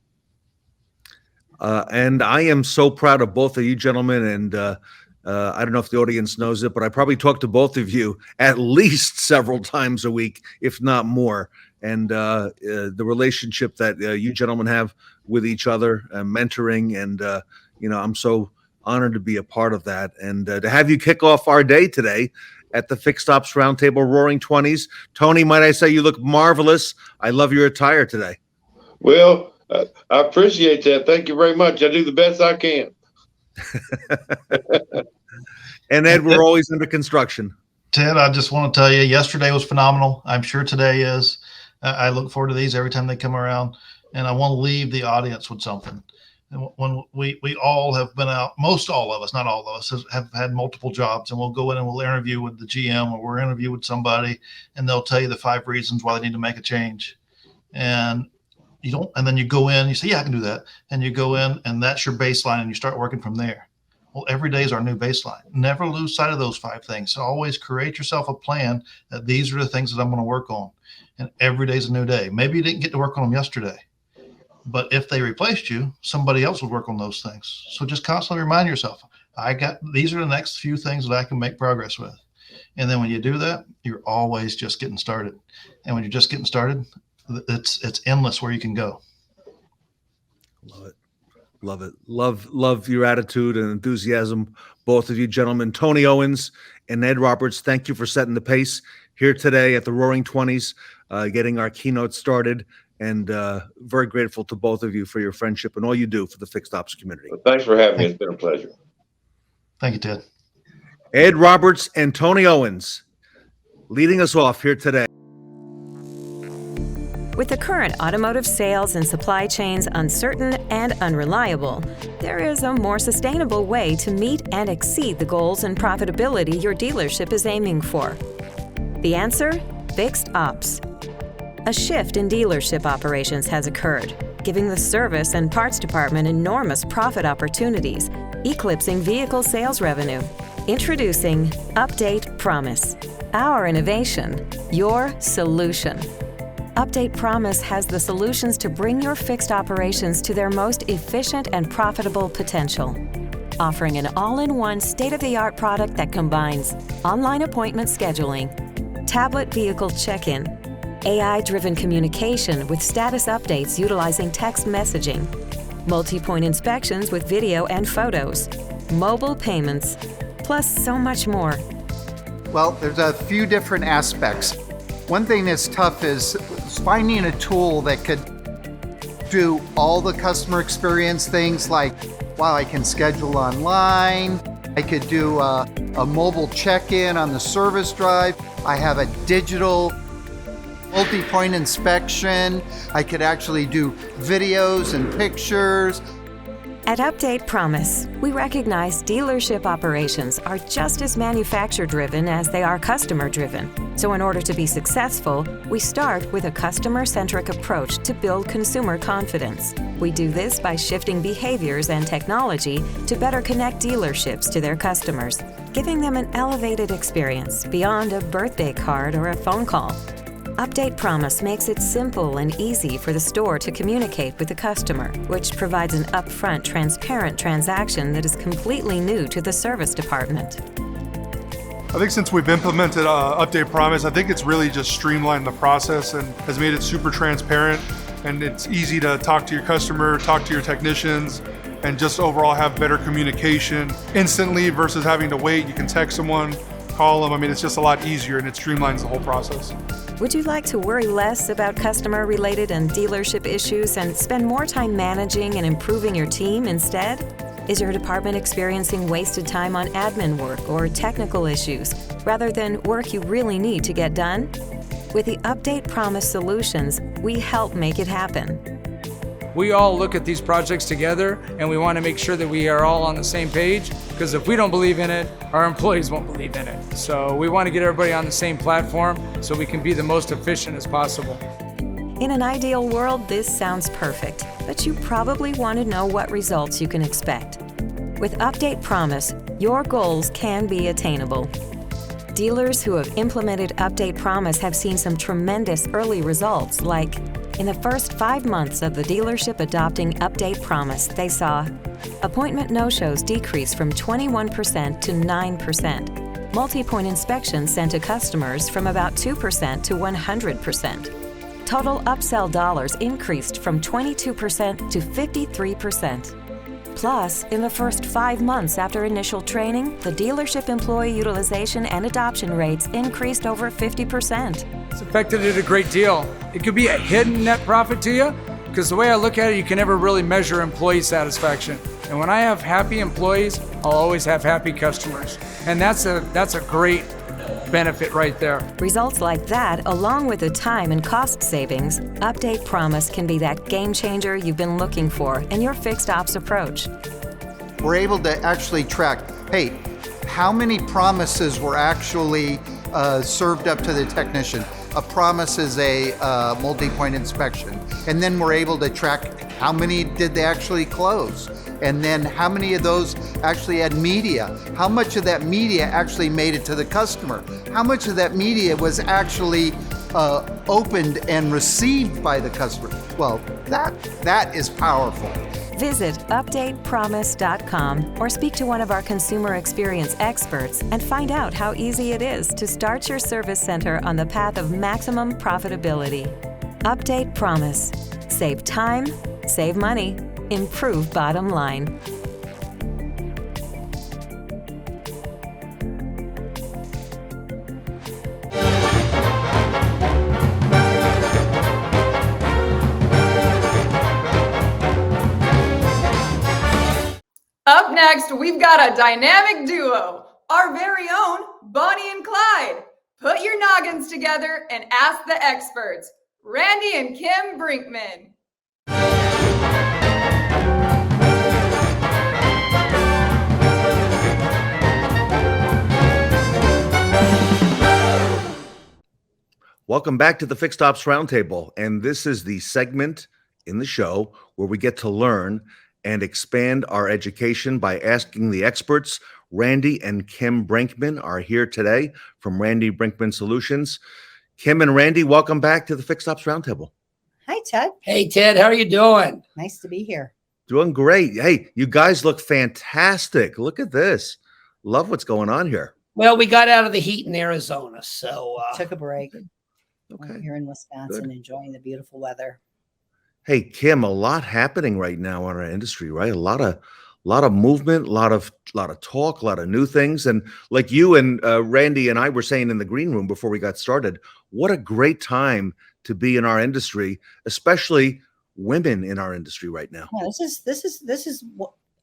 And I am so proud of both of you gentlemen. And I don't know if the audience knows it, but I probably talk to both of you at least several times a week, if not more. And the relationship that you gentlemen have with each other, mentoring, and I'm so honored to be a part of that, and to have you kick off our day today at the Fixed Ops Roundtable Roaring 20s. Tony, might I say you look marvelous. I love your attire today. Well, I appreciate that. Thank you very much. I do the best I can. And Ed, we're always under construction. Ted, I just want to tell you, yesterday was phenomenal. I'm sure today is. I look forward to these every time they come around, and I want to leave the audience with something. And when we all have been out, most all of us, not all of us, have had multiple jobs, and we'll go in and we'll interview with the GM, or we'll interview with somebody, and they'll tell you the 5 reasons why they need to make a change. And then you go in, you say, yeah, I can do that. And you go in, and that's your baseline, and you start working from there. Well, every day is our new baseline. Never lose sight of those 5 things. So always create yourself a plan that these are the things that I'm going to work on. And every day is a new day. Maybe you didn't get to work on them yesterday, but if they replaced you, somebody else would work on those things. So just constantly remind yourself, these are the next few things that I can make progress with. And then when you do that, you're always just getting started. And when you're just getting started, it's endless where you can go. Love it. Love it. Love your attitude and enthusiasm, both of you gentlemen. Tony Owens and Ed Roberts, thank you for setting the pace here today at the Roaring 20s, getting our keynote started. And very grateful to both of you for your friendship and all you do for the fixed ops community. Well, thanks for having me. It's been a pleasure. Thank you, Ted. Ed Roberts and Tony Owens leading us off here today. With the current automotive sales and supply chains uncertain and unreliable, there is a more sustainable way to meet and exceed the goals and profitability your dealership is aiming for. The answer? Fixed ops. A shift in dealership operations has occurred, giving the service and parts department enormous profit opportunities, eclipsing vehicle sales revenue. Introducing Update Promise. Our innovation, your solution. Update Promise has the solutions to bring your fixed operations to their most efficient and profitable potential. Offering an all-in-one state-of-the-art product that combines online appointment scheduling, tablet vehicle check-in, AI-driven communication with status updates utilizing text messaging, multi-point inspections with video and photos, mobile payments, plus so much more. Well, there's a few different aspects. One thing that's tough is finding a tool that could do all the customer experience things like, wow, I can schedule online, I could do a mobile check-in on the service drive, I have a digital multi-point inspection, I could actually do videos and pictures. At Update Promise, we recognize dealership operations are just as manufacturer-driven as they are customer-driven. So in order to be successful, we start with a customer-centric approach to build consumer confidence. We do this by shifting behaviors and technology to better connect dealerships to their customers, giving them an elevated experience beyond a birthday card or a phone call. Update Promise makes it simple and easy for the store to communicate with the customer, which provides an upfront, transparent transaction that is completely new to the service department. I think since we've implemented Update Promise, I think it's really just streamlined the process and has made it super transparent, and it's easy to talk to your customer, talk to your technicians, and just overall have better communication instantly versus having to wait. You can text someone, call them. I mean, it's just a lot easier and it streamlines the whole process. Would you like to worry less about customer-related and dealership issues and spend more time managing and improving your team instead? Is your department experiencing wasted time on admin work or technical issues rather than work you really need to get done? With the Update Promise solutions, we help make it happen. We all look at these projects together and we want to make sure that we are all on the same page, because if we don't believe in it, our employees won't believe in it. So we want to get everybody on the same platform so we can be the most efficient as possible. In an ideal world, this sounds perfect, but you probably want to know what results you can expect. With Update Promise, your goals can be attainable. Dealers who have implemented Update Promise have seen some tremendous early results, like in the first 5 months of the dealership adopting Update Promise, they saw appointment no-shows decrease from 21% to 9%, multi-point inspections sent to customers from about 2% to 100%. Total upsell dollars increased from 22% to 53%. Plus, in the first 5 months after initial training, the dealership employee utilization and adoption rates increased over 50%. It's affected it a great deal. It could be a hidden net profit to you, because the way I look at it, you can never really measure employee satisfaction. And when I have happy employees, I'll always have happy customers. And that's a great benefit right there. Results like that, along with the time and cost savings, Update Promise can be that game changer you've been looking for in your fixed ops approach. We're able to actually track, hey, how many promises were actually served up to the technician? A promise is a multi-point inspection. And then we're able to track how many did they actually close? And then how many of those actually had media? How much of that media actually made it to the customer? How much of that media was actually opened and received by the customer? Well, that is powerful. Visit updatepromise.com or speak to one of our consumer experience experts and find out how easy it is to start your service center on the path of maximum profitability. Update Promise. Save time, save money, improve bottom line. Up next, we've got a dynamic duo, our very own Bonnie and Clyde. Put your noggins together and ask the experts. Randy and Kim Brenckman. Welcome back to the Fixed Ops Roundtable, and this is the segment in the show where we get to learn and expand our education by asking the experts. Randy and Kim Brenckman are here today from Randy Brenckman Solutions. Kim and Randy, welcome back to the Fixed Ops Roundtable. Hi, Ted. Hey, Ted, how are you doing? Nice to be here. Doing great. Hey, you guys look fantastic. Look at this. Love what's going on here. Well, we got out of the heat in Arizona, so took a break. Okay. I'm here in Wisconsin, enjoying the beautiful weather. Hey, Kim, a lot happening right now in our industry, right? A lot of movement, a lot of talk, a lot of new things. And like you and Randy and I were saying in the green room before we got started, what a great time to be in our industry, especially women in our industry right now. Yeah, this is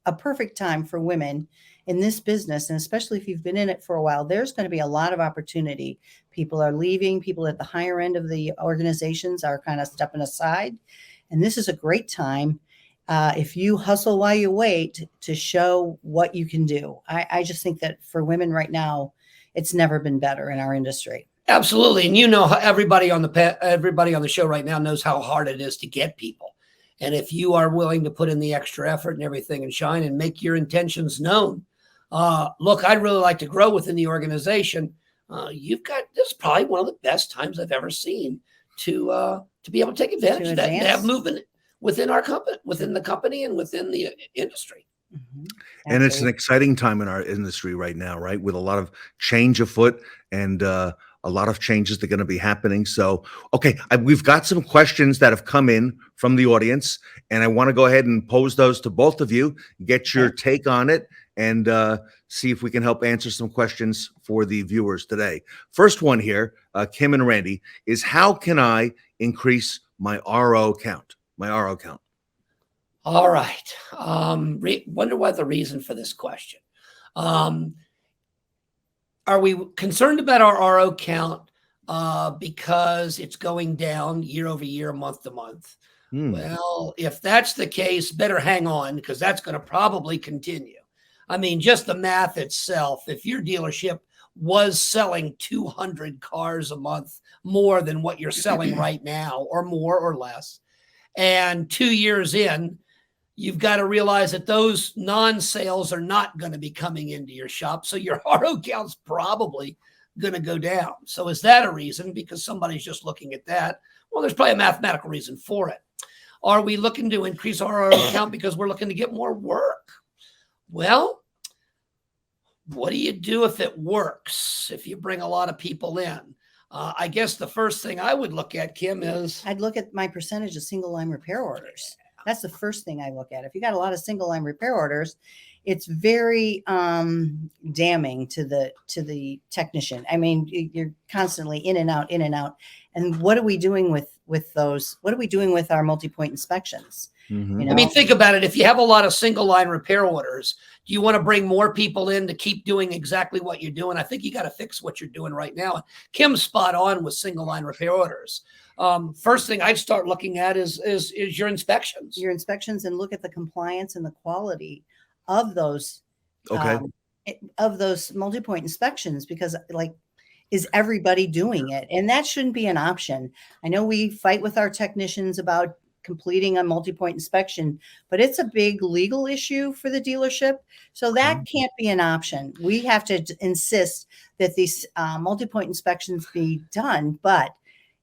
a perfect time for women in this business, and especially if you've been in it for a while. There's going to be a lot of opportunity. People are leaving. People at the higher end of the organizations are kind of stepping aside, and this is a great time. If you hustle while you wait to show what you can do. I just think that for women right now, it's never been better in our industry. Absolutely. And you know, everybody on the show right now knows how hard it is to get people. And if you are willing to put in the extra effort and everything and shine and make your intentions known, look, I'd really like to grow within the organization. This is probably one of the best times I've ever seen to be able to take advantage of that and have movement within our company, within the company and within the industry. Mm-hmm. And it's an exciting time in our industry right now, right? With a lot of change afoot and a lot of changes that are going to be happening. So, okay, we've got some questions that have come in from the audience, and I want to go ahead and pose those to both of you, get your take on it, and see if we can help answer some questions for the viewers today. First one here, Kim and Randy, is how can I increase my RO count? All right. Wonder what the reason for this question. Are we concerned about our RO count because it's going down year over year, month to month? Well, if that's the case, better hang on, because that's going to probably continue. I mean, just the math itself, if your dealership was selling 200 cars a month more than what you're selling right now, or more or less, and 2 years in, you've got to realize that those non-sales are not going to be coming into your shop. So your RO count's probably going to go down. So is that a reason? Because somebody's just looking at that. Well, there's probably a mathematical reason for it. Are we looking to increase our RO count because we're looking to get more work? Well, what do you do if it works? If you bring a lot of people in? I guess the first thing I would look at, Kim, is I'd look at my percentage of single line repair orders. That's the first thing I look at. If you got a lot of single line repair orders, it's very damning to the technician. I mean, you're constantly in and out. And what are we doing with those? What are we doing with our multi-point inspections? Mm-hmm. You know? I mean, think about it. If you have a lot of single line repair orders, do you want to bring more people in to keep doing exactly what you're doing? I think you got to fix what you're doing right now. Kim's spot on with single line repair orders. First thing I'd start looking at is your inspections. Your inspections, and look at the compliance and the quality of those. Okay. Of those multi-point inspections, because is everybody doing it? And that shouldn't be an option. I know we fight with our technicians about completing a multi-point inspection, but it's a big legal issue for the dealership. So that can't be an option. We have to insist that these multi-point inspections be done, but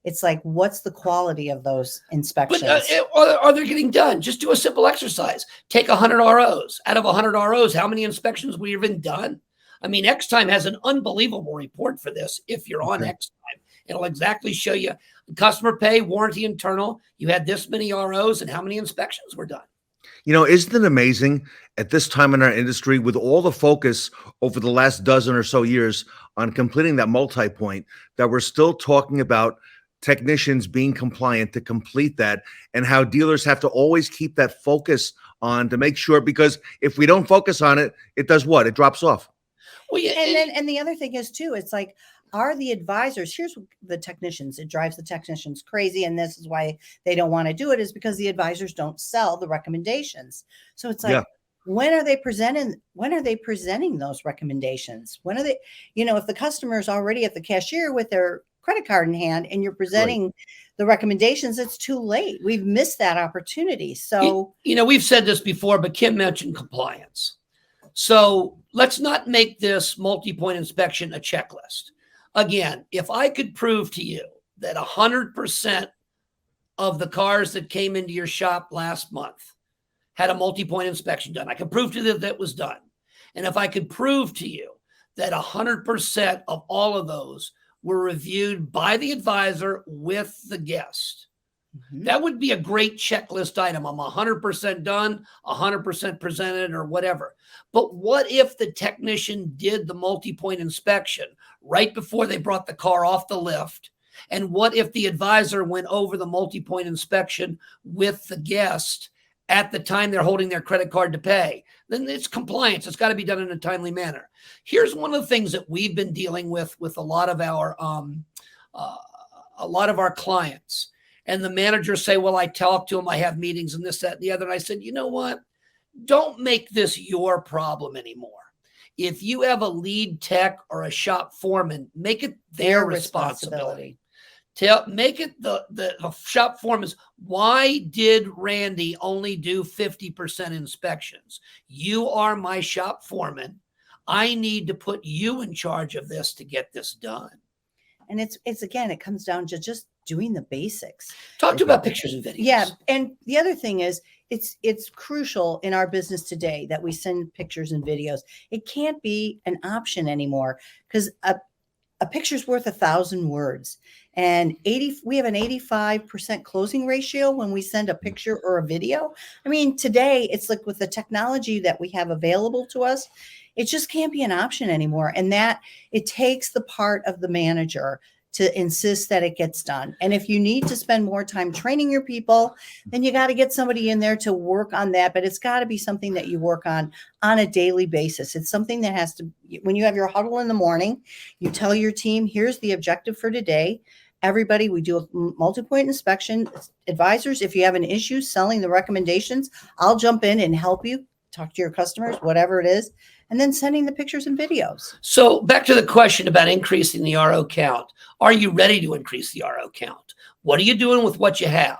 it's like, what's the quality of those inspections? But are they getting done? Just do a simple exercise. Take 100 ROs. Out of 100 ROs, how many inspections were even done? I mean, X-Time has an unbelievable report for this. If you're on X-Time, it'll exactly show you customer pay, warranty, internal. You had this many ROs and how many inspections were done. You know, isn't it amazing at this time in our industry, with all the focus over the last dozen or so years on completing that multi-point, that we're still talking about technicians being compliant to complete that, and how dealers have to always keep that focus on to make sure, because if we don't focus on it, it does what? It drops off. Well, yeah, and the other thing is too, it's like, are the advisors. Here's the technicians. It drives the technicians crazy. And this is why they don't want to do it, is because the advisors don't sell the recommendations. So it's like, when are they presenting those recommendations? When are they, if the customer is already at the cashier with their credit card in hand and you're presenting the recommendations, it's too late. We've missed that opportunity. So, we've said this before, but Kim mentioned compliance. So let's not make this multi-point inspection a checklist. Again, if I could prove to you that 100% of the cars that came into your shop last month had a multi-point inspection done, I could prove to you that was done. And if I could prove to you that 100% of all of those were reviewed by the advisor with the guest, that would be a great checklist item. I'm 100% done, 100% presented, or whatever. But what if the technician did the multi-point inspection right before they brought the car off the lift? And what if the advisor went over the multi-point inspection with the guest at the time they're holding their credit card to pay? Then it's compliance. It's got to be done in a timely manner. Here's one of the things that we've been dealing with a lot of our clients. And the managers say, well, I talk to them, I have meetings and this, that, and the other. And I said, you know what? Don't make this your problem anymore. If you have a lead tech or a shop foreman, make it their responsibility. Make it the shop foreman's. Why did Randy only do 50% inspections? You are my shop foreman. I need to put you in charge of this to get this done. And it's again, it comes down to just doing the basics. Talk to about pictures and videos. Yeah. And the other thing is it's crucial in our business today that we send pictures and videos. It can't be an option anymore because a picture's worth 1,000 words. And we have an 85% closing ratio when we send a picture or a video. I mean, today it's like with the technology that we have available to us, it just can't be an option anymore. And that it takes the part of the manager to insist that it gets done. And if you need to spend more time training your people, then you got to get somebody in there to work on that. But it's got to be something that you work on a daily basis. It's something that has to, when you have your huddle in the morning, you tell your team, here's the objective for today. Everybody, we do a multi-point inspection. Advisors, if you have an issue selling the recommendations, I'll jump in and help you talk to your customers, whatever it is, and then sending the pictures and videos. So back to the question about increasing the RO count. Are you ready to increase the RO count? What are you doing with what you have?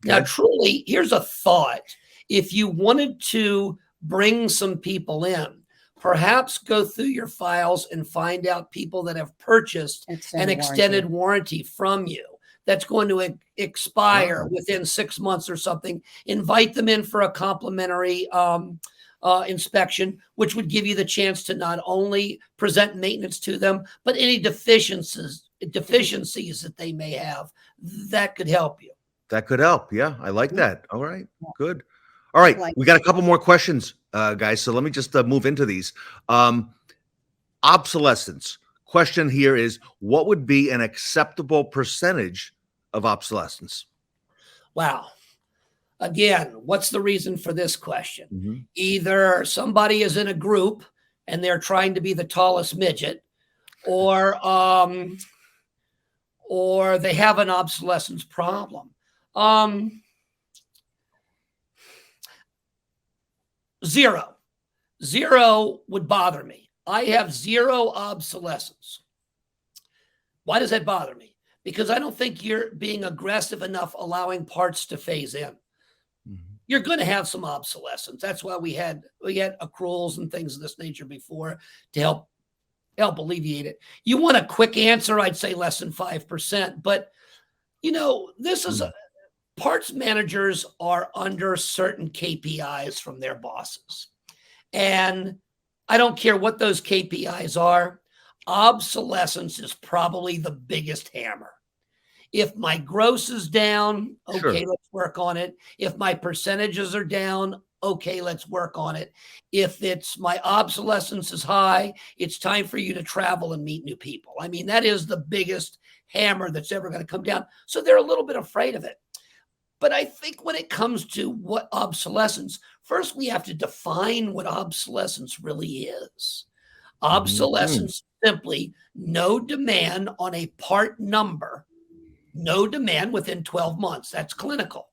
Okay. Now, truly, here's a thought. If you wanted to bring some people in, perhaps go through your files and find out people that have purchased an extended warranty from you that's going to expire within 6 months or something. Invite them in for a complimentary inspection, which would give you the chance to not only present maintenance to them, but any deficiencies that they may have. That could help you. That could help. Yeah, I like that. All right, good. All right, we got a couple more questions, guys. So let me just move into these. Obsolescence. Question here is, what would be an acceptable percentage of obsolescence? Wow. Again, what's the reason for this question? Either somebody is in a group and they're trying to be the tallest midget, or they have an obsolescence problem. Zero would bother me. I have zero obsolescence. Why does that bother me? Because I don't think you're being aggressive enough allowing parts to phase in. You're going to have some obsolescence. That's why we had accruals and things of this nature before to help alleviate it. You want a quick answer, I'd say less than 5%. But, this is parts managers are under certain KPIs from their bosses. And I don't care what those KPIs are. Obsolescence is probably the biggest hammer. If my gross is down, okay, let's work on it. If my percentages are down, okay, let's work on it. If it's my obsolescence is high, it's time for you to travel and meet new people. I mean, that is the biggest hammer that's ever going to come down. So they're a little bit afraid of it. But I think when it comes to what obsolescence, first we have to define what obsolescence really is. Obsolescence simply no demand on a part number, no demand within 12 months. That's clinical.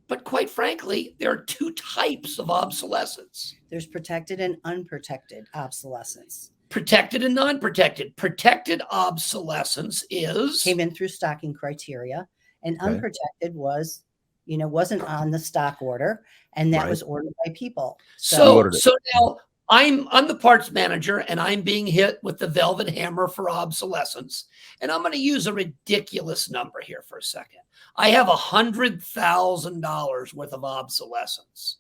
But quite frankly, there are two types of obsolescence. There's protected and unprotected obsolescence. Protected and non-protected. Protected obsolescence came in through stocking criteria, and unprotected was, wasn't on the stock order, and that was ordered by people. So now I'm the parts manager, and I'm being hit with the velvet hammer for obsolescence. And I'm going to use a ridiculous number here for a second. I have $100,000 worth of obsolescence.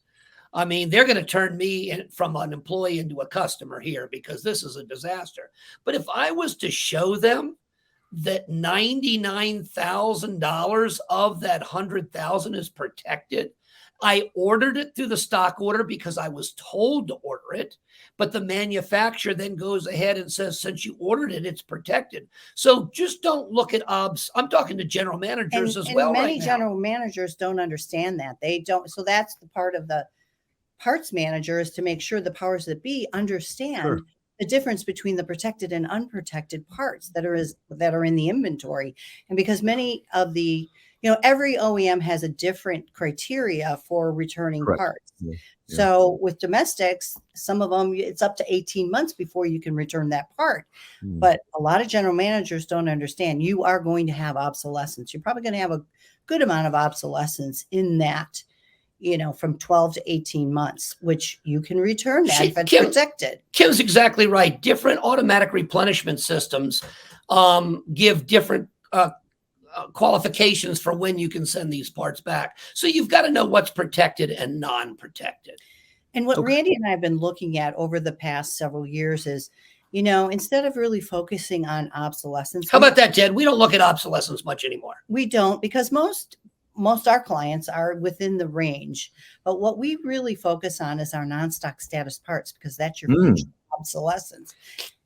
I mean, they're going to turn me from an employee into a customer here because this is a disaster. But if I was to show them that $99,000 of that $100,000 is protected, I ordered it through the stock order because I was told to order it, but the manufacturer then goes ahead and says, since you ordered it, it's protected. So just don't look at obs. I'm talking to general managers as well. Many general managers don't understand that. They don't. So that's the part of the parts manager, is to make sure the powers that be understand the difference between the protected and unprotected parts that are in the inventory. And because many of the, every OEM has a different criteria for returning parts. So with domestics, some of them, it's up to 18 months before you can return that part. But a lot of general managers don't understand you are going to have obsolescence. You're probably going to have a good amount of obsolescence in that, from 12 to 18 months, which you can return that if it's protected. Kim's exactly right. Different automatic replenishment systems give different qualifications for when you can send these parts back. So you've got to know what's protected and non-protected. And what Randy and I have been looking at over the past several years is, instead of really focusing on obsolescence. How about that, Ted? We don't look at obsolescence much anymore. We don't, because most our clients are within the range. But what we really focus on is our non-stock status parts, because that's your obsolescence.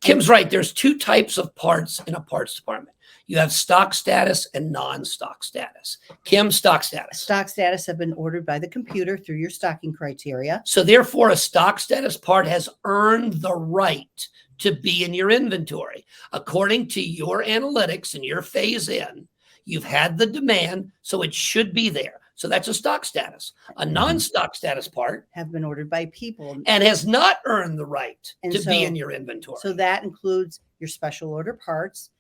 Kim's right. There's two types of parts in a parts department. You have stock status and non-stock status. Kim, stock status. Stock status have been ordered by the computer through your stocking criteria. So therefore, a stock status part has earned the right to be in your inventory. According to your analytics and your phase in, you've had the demand, so it should be there. So that's a stock status. A non-stock status part have been ordered by people and has not earned the right to be in your inventory. So that includes your special order parts.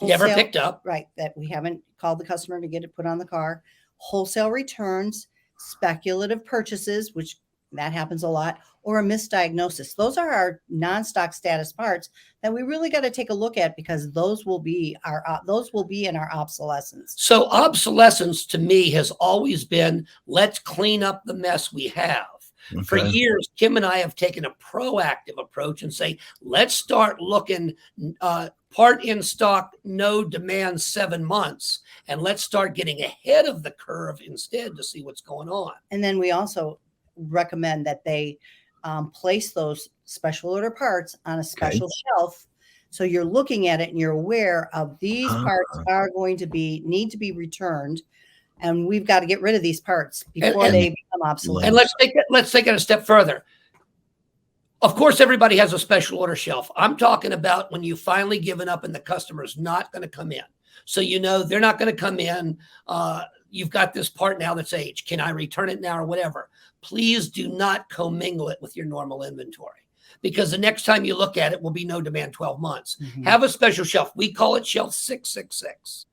Never picked up. Right, that we haven't called the customer to get it put on the car. Wholesale returns, speculative purchases, which that happens a lot, or a misdiagnosis. Those are our non-stock status parts that we really got to take a look at, because those will be in our obsolescence. So obsolescence to me has always been, let's clean up the mess we have. Okay. For years, Kim and I have taken a proactive approach and say, let's start looking part in stock, no demand 7 months, and let's start getting ahead of the curve instead to see what's going on. And then we also recommend that they place those special order parts on a special shelf. So you're looking at it and you're aware of these parts are going to need to be returned. And we've got to get rid of these parts before they become obsolete. And let's take it a step further. Of course, everybody has a special order shelf. I'm talking about when you've finally given up and the customer's not going to come in. So they're not going to come in. You've got this part now that's aged. Can I return it now or whatever? Please do not commingle it with your normal inventory, because the next time you look at it will be no demand 12 months. Have a special shelf. We call it shelf 666.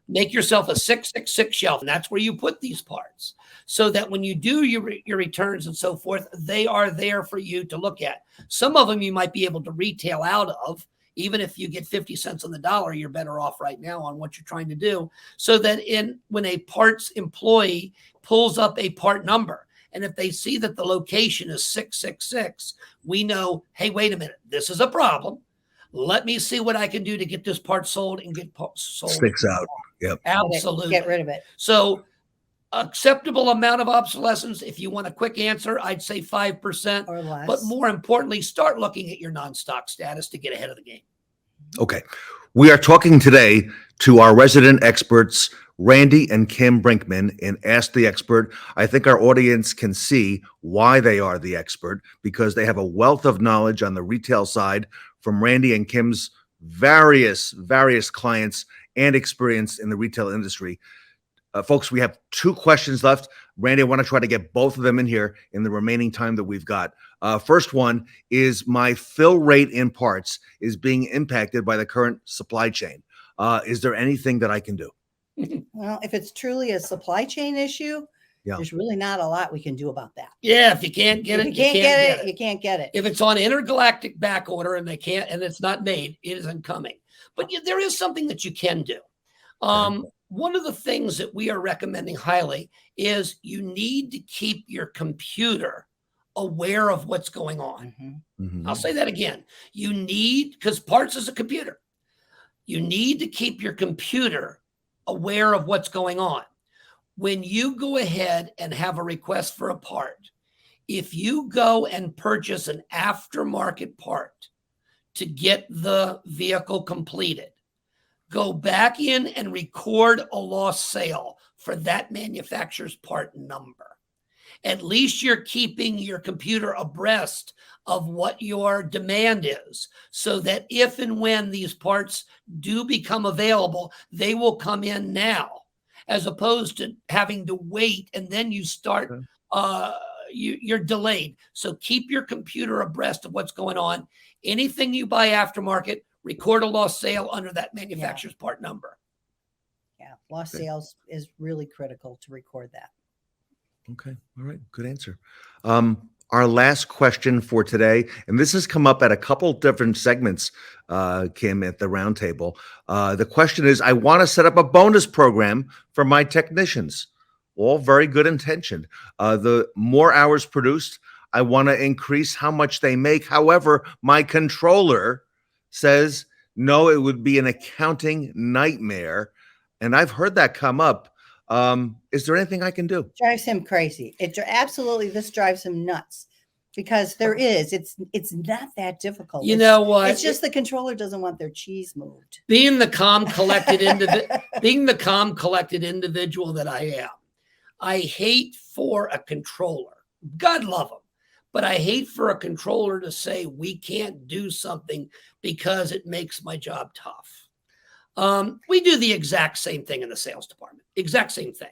Make yourself a 666 shelf, and that's where you put these parts, so that when you do your returns and so forth, they are there for you to look at. Some of them you might be able to retail out of. Even if you get 50 cents on the dollar, you're better off right now on what you're trying to do, so that when a parts employee pulls up a part number, and if they see that the location is 666, we know, hey, wait a minute, this is a problem. Let me see what I can do to get this part sold and get sold. Sticks out. Yep. Absolutely. Get rid of it. So acceptable amount of obsolescence. If you want a quick answer, I'd say 5% or less. But more importantly, start looking at your non-stock status to get ahead of the game. Okay. We are talking today to our resident experts, Randy and Kim Brenckman, in Ask the Expert. I think our audience can see why they are the expert, because they have a wealth of knowledge on the retail side from Randy and Kim's various clients and experience in the retail industry. Folks, we have 2 questions left. Randy, I want to try to get both of them in here in the remaining time that we've got. First one is, my fill rate in parts is being impacted by the current supply chain. Is there anything that I can do? Well, if it's truly a supply chain issue, there's really not a lot we can do about that. Yeah, if you can't get it, you can't get it. You can't get it. If it's on intergalactic back order and it's not made, it isn't coming. But there is something that you can do. One of the things that we are recommending highly is you need to keep your computer aware of what's going on. I'll say that again. You need, because parts is a computer. You need to keep your computer aware of what's going on. When you go ahead and have a request for a part, if you go and purchase an aftermarket part to get the vehicle completed, go back in and record a lost sale for that manufacturer's part number. At least you're keeping your computer abreast of what your demand is, so that if and when these parts do become available, they will come in now, as opposed to having to wait and then you start, you're delayed. So keep your computer abreast of what's going on. Anything you buy aftermarket, record a lost sale under that manufacturer's part number. Yeah, lost sales is really critical to record that. Okay. All right. Good answer. Our last question for today, and this has come up at a couple different segments, Kim, at the roundtable. The question is, I want to set up a bonus program for my technicians. All very good intention. The more hours produced, I want to increase how much they make. However, my controller says, no, it would be an accounting nightmare. And I've heard that come up. Is there anything I can do? Drives him crazy. Absolutely, this drives him nuts, because it's not that difficult. You know what? It's just the controller doesn't want their cheese moved. Being the calm, collected individual that I am, I hate for a controller. God love them. But I hate for a controller to say we can't do something because it makes my job tough. We do the exact same thing in the sales department. Exact same thing.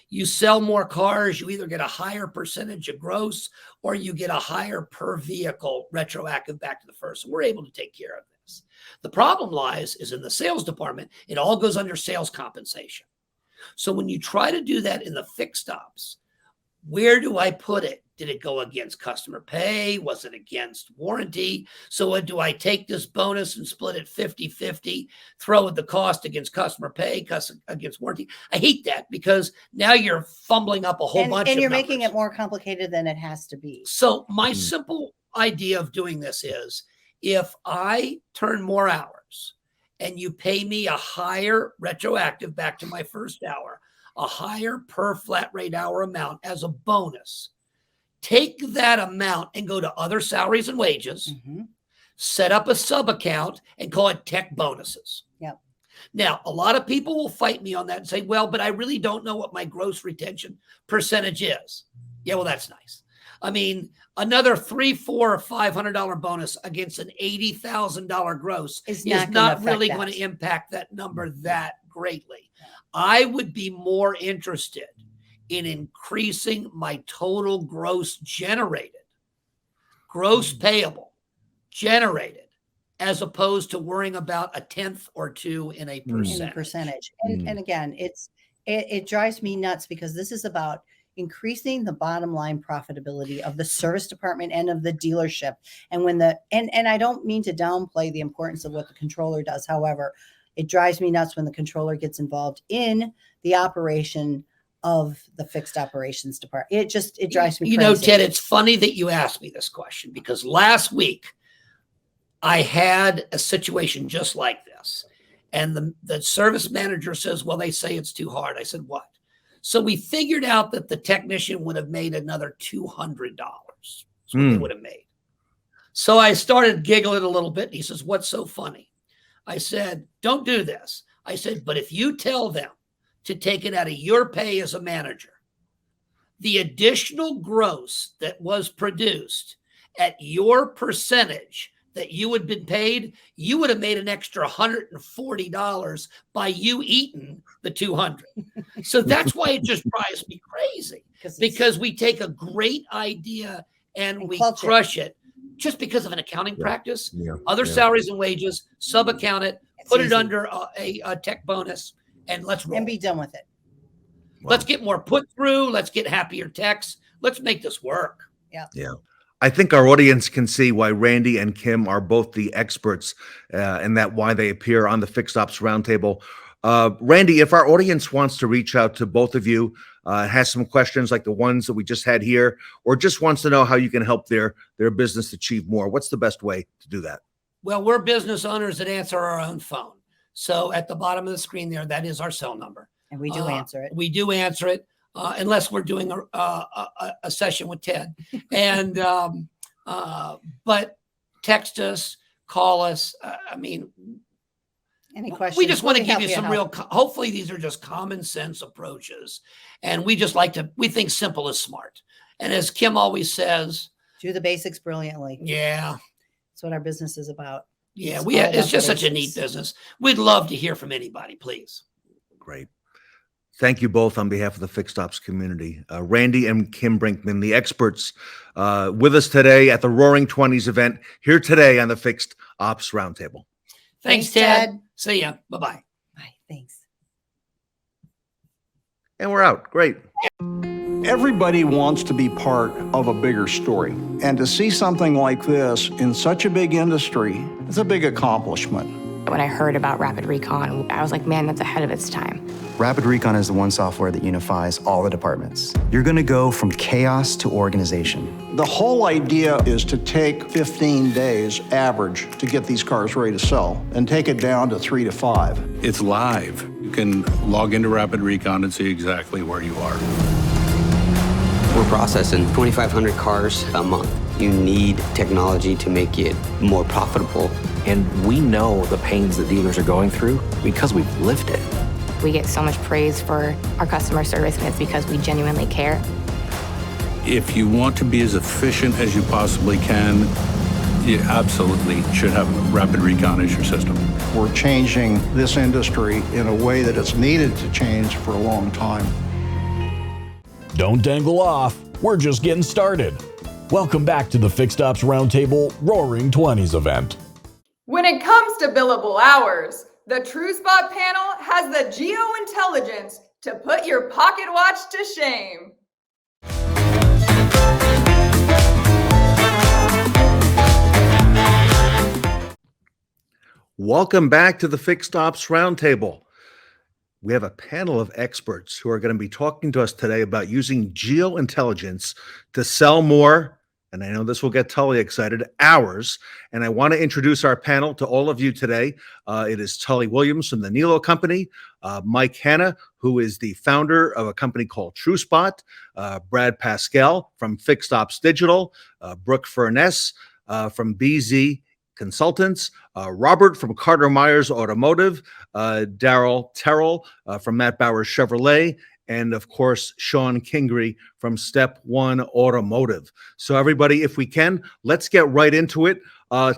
You sell more cars, you either get a higher percentage of gross or you get a higher per vehicle retroactive back to the first. So we're able to take care of this. The problem lies is in the sales department. It all goes under sales compensation. So when you try to do that in the fixed ops, where do I put it? Did it go against customer pay? Was it against warranty? So do I take this bonus and split it 50-50, throw the cost against customer pay, against warranty? I hate that, because now you're fumbling up a whole bunch of and you're numbers. making it more complicated than it has to be. So my simple idea of doing this is, if I turn more hours and you pay me a higher retroactive back to my first hour, a higher per flat rate hour amount as a bonus, take that amount and go to other salaries and wages, set up a sub account and call it tech bonuses. Yep. Now, a lot of people will fight me on that and say, well, but I really don't know what my gross retention percentage is. Yeah, well, that's nice. I mean, another $300, $400, or $500 bonus against an $80,000 gross is not really going to impact that number that greatly. I would be more interested in increasing my total gross generated, gross payable generated, as opposed to worrying about a tenth or two in a percentage. And again, it drives me nuts, because this is about increasing the bottom line profitability of the service department and of the dealership. And when and I don't mean to downplay the importance of what the controller does. However, it drives me nuts when the controller gets involved in the operation of the fixed operations department. It drives me crazy. You know, Ted, it's funny that you asked me this question, because last week I had a situation just like this. And the service manager says, well, they say it's too hard. I said, what? So we figured out that the technician would have made another $200. That's what they would have made. So I started giggling a little bit. And he says, what's so funny? I said, don't do this. I said, but if you tell them to take it out of your pay as a manager, the additional gross that was produced at your percentage that you had been paid, you would have made an extra $140 by you eating the 200. So that's why it just drives me crazy, because we take a great idea and we crush it just because of an accounting practice. Other salaries and wages, sub-account it, put it under a tech bonus, and let's roll. And be done with it. Wow. Let's get more put through. Let's get happier techs. Let's make this work. Yeah. I think our audience can see why Randy and Kim are both the experts and that why they appear on the Fixed Ops Roundtable. Randy, if our audience wants to reach out to both of you, has some questions like the ones that we just had here, or just wants to know how you can help their business achieve more, what's the best way to do that? Well, we're business owners that answer our own phone. So at the bottom of the screen there, that is our cell number. And we do answer it. We do answer it. Unless we're doing a session with Ted, and but text us, call us. I mean, any questions? We just want to give you some real. Hopefully, these are just common sense approaches, and we just like to. We think simple is smart, and as Kim always says, do the basics brilliantly. Yeah, that's what our business is about. Yeah, it's just such a neat business. We'd love to hear from anybody, please. Great. Thank you both on behalf of the Fixed Ops community. Randy and Kim Brenckman, the experts with us today at the Roaring Twenties event, here today on the Fixed Ops Roundtable. Thanks, Ted. See ya. Bye-bye. Bye. Thanks. And we're out. Great. Everybody wants to be part of a bigger story. And to see something like this in such a big industry is a big accomplishment. When I heard about Rapid Recon, I was like, man, that's ahead of its time. Rapid Recon is the one software that unifies all the departments. You're going to go from chaos to organization. The whole idea is to take 15 days average to get these cars ready to sell and take it down to 3 to 5. It's live. You can log into Rapid Recon and see exactly where you are. We're processing 2,500 cars a month. You need technology to make it more profitable. And we know the pains that dealers are going through because we've lived it. We get so much praise for our customer service, and it's because we genuinely care. If you want to be as efficient as you possibly can, you absolutely should have Rapid Recon as your system. We're changing this industry in a way that it's needed to change for a long time. Don't dangle off. We're just getting started. Welcome back to the Fixed Ops Roundtable Roaring Twenties event. When it comes to billable hours, the TrueSpot panel has the geo-intelligence to put your pocket watch to shame. Welcome back to the Fixed Ops Roundtable. We have a panel of experts who are going to be talking to us today about using geointelligence to sell more, and I know this will get Tully excited, hours. And I want to introduce our panel to all of you today. It is Tully Williams from the Nilo Company, Hanna, who is the founder of a company called TrueSpot, Brad Paschal from Fixed Ops Digital, Brooke Furniss from BZ Consultants, Robert from Carter Myers Automotive, Darryl Terrell from Matt Bauer Chevrolet, and of course, Shon Kingrey from Step One Automotive. So everybody, if we can, let's get right into it.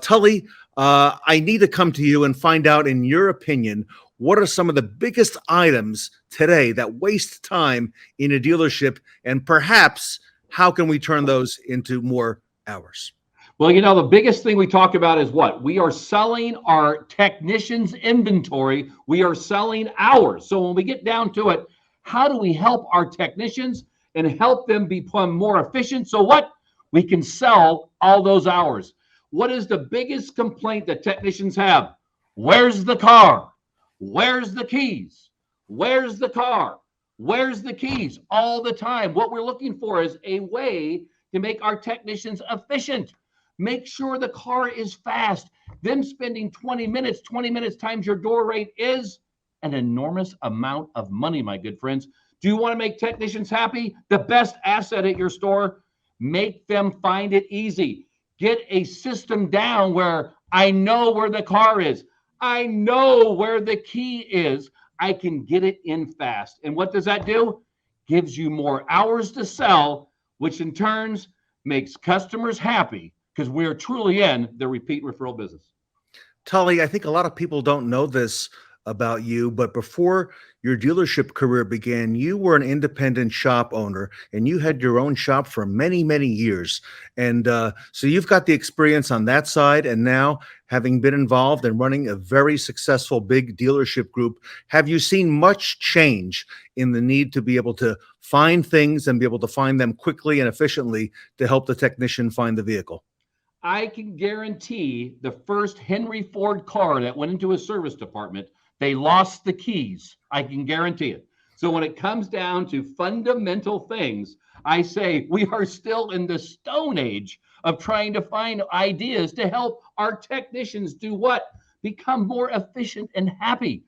Tully, I need to come to you and find out, in your opinion, what are some of the biggest items today that waste time in a dealership, and perhaps how can we turn those into more hours? Well, you know, the biggest thing we talk about is what? We are selling our technicians' inventory. We are selling hours. So when we get down to it, how do we help our technicians and help them become more efficient? So what? We can sell all those hours. What is the biggest complaint that technicians have? Where's the car? Where's the keys? Where's the car? Where's the keys? All the time. What we're looking for is a way to make our technicians efficient. Make sure the car is fast. Them spending 20 minutes times your door rate is an enormous amount of money, my good friends. Do you want to make technicians happy? The best asset at your store, make them find it easy. Get a system down where I know where the car is. I know where the key is. I can get it in fast. And what does that do? Gives you more hours to sell, which in turn makes customers happy, because we're truly in the repeat referral business. Tully, I think a lot of people don't know this about you, but before your dealership career began, you were an independent shop owner and you had your own shop for many, many years. And so you've got the experience on that side. And now, having been involved in running a very successful big dealership group, have you seen much change in the need to be able to find things and be able to find them quickly and efficiently to help the technician find the vehicle? I can guarantee the first Henry Ford car that went into a service department, they lost the keys. I can guarantee it. So when it comes down to fundamental things, I say we are still in the Stone Age of trying to find ideas to help our technicians do what? Become more efficient and happy.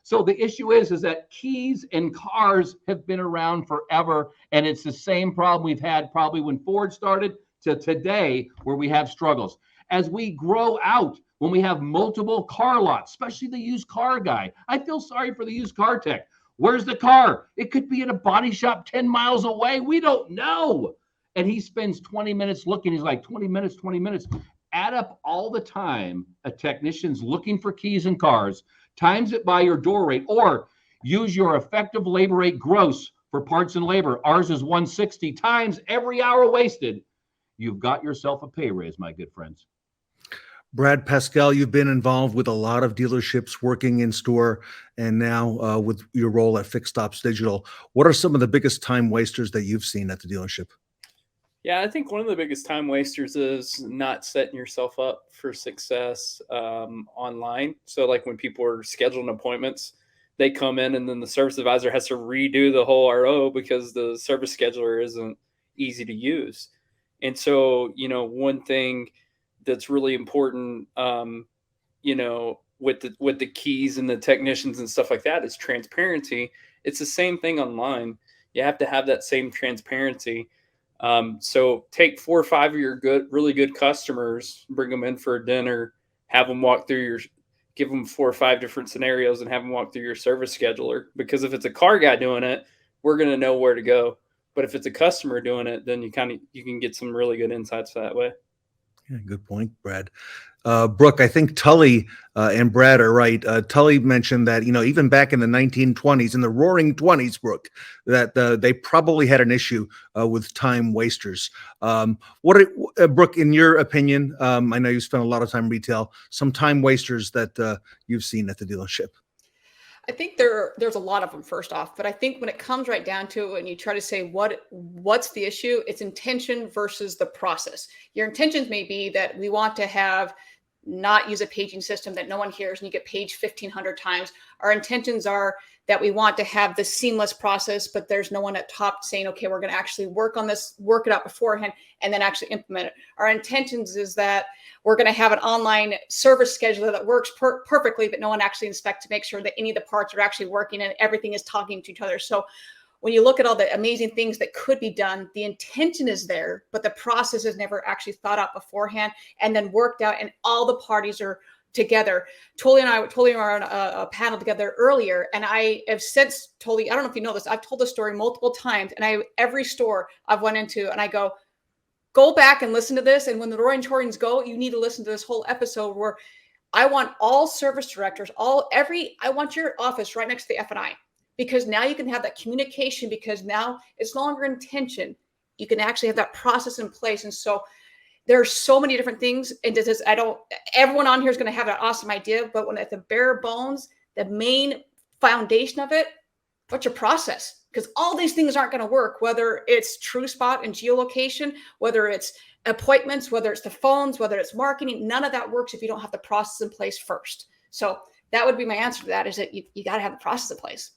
So the issue is that keys in cars have been around forever, and it's the same problem we've had probably when Ford started to today, where we have struggles. As we grow out, when we have multiple car lots, especially the used car guy, I feel sorry for the used car tech. Where's the car? It could be in a body shop 10 miles away. We don't know. And he spends 20 minutes looking. He's like, 20 minutes, 20 minutes. Add up all the time a technician's looking for keys in cars, times it by your door rate, or use your effective labor rate gross for parts and labor. Ours is 160 times every hour wasted. You've got yourself a pay raise, my good friends. Brad Paschal, you've been involved with a lot of dealerships working in store and now with your role at Fixed Ops Digital. What are some of the biggest time wasters that you've seen at the dealership? Yeah, I think one of the biggest time wasters is not setting yourself up for success online. So like when people are scheduling appointments, they come in and then the service advisor has to redo the whole RO because the service scheduler isn't easy to use. And so, one thing that's really important, with the keys and the technicians and stuff like that is transparency. It's the same thing online. You have to have that same transparency. So take 4 or 5 of your really good customers, bring them in for a dinner, have them walk through give them 4 or 5 different scenarios and have them walk through your service scheduler. Because if it's a car guy doing it, we're going to know where to go. But if it's a customer doing it, then you can get some really good insights that way. Yeah, good point, Brad. Brooke, I think Tully and Brad are right. Tully mentioned that, even back in the 1920s, in the roaring 20s, Brooke, that they probably had an issue with time wasters. Brooke, in your opinion, I know you spent a lot of time retail, some time wasters that you've seen at the dealership. I think there's a lot of them, first off, but I think when it comes right down to it and you try to say what's the issue, it's intention versus the process. Your intentions may be that we want to not use a paging system that no one hears and you get paged 1,500 times. Our intentions are that we want to have the seamless process, but there's no one at top saying, okay, we're going to actually work on this, work it out beforehand, and then actually implement it. Our intentions is that we're going to have an online service scheduler that works perfectly, but no one actually inspects to make sure that any of the parts are actually working and everything is talking to each other. So when you look at all the amazing things that could be done, the intention is there, but the process is never actually thought out beforehand and then worked out, and all the parties are together. Tully and I were on a panel together earlier, and I have since Tully, I don't know if you know this, I've told the story multiple times, and every store I've went into, and I go back and listen to this. And when the Roaring Twenties go, you need to listen to this whole episode where I want all service directors, I want your office right next to the F&I, because now you can have that communication, because now it's no longer intention. You can actually have that process in place. And so there are so many different things. And everyone on here is going to have an awesome idea, but when at the bare bones, the main foundation of it, what's your process? Because all these things aren't going to work, whether it's TrueSpot and geolocation, whether it's appointments, whether it's the phones, whether it's marketing, none of that works if you don't have the process in place first. So that would be my answer to that, is that you got to have the process in place.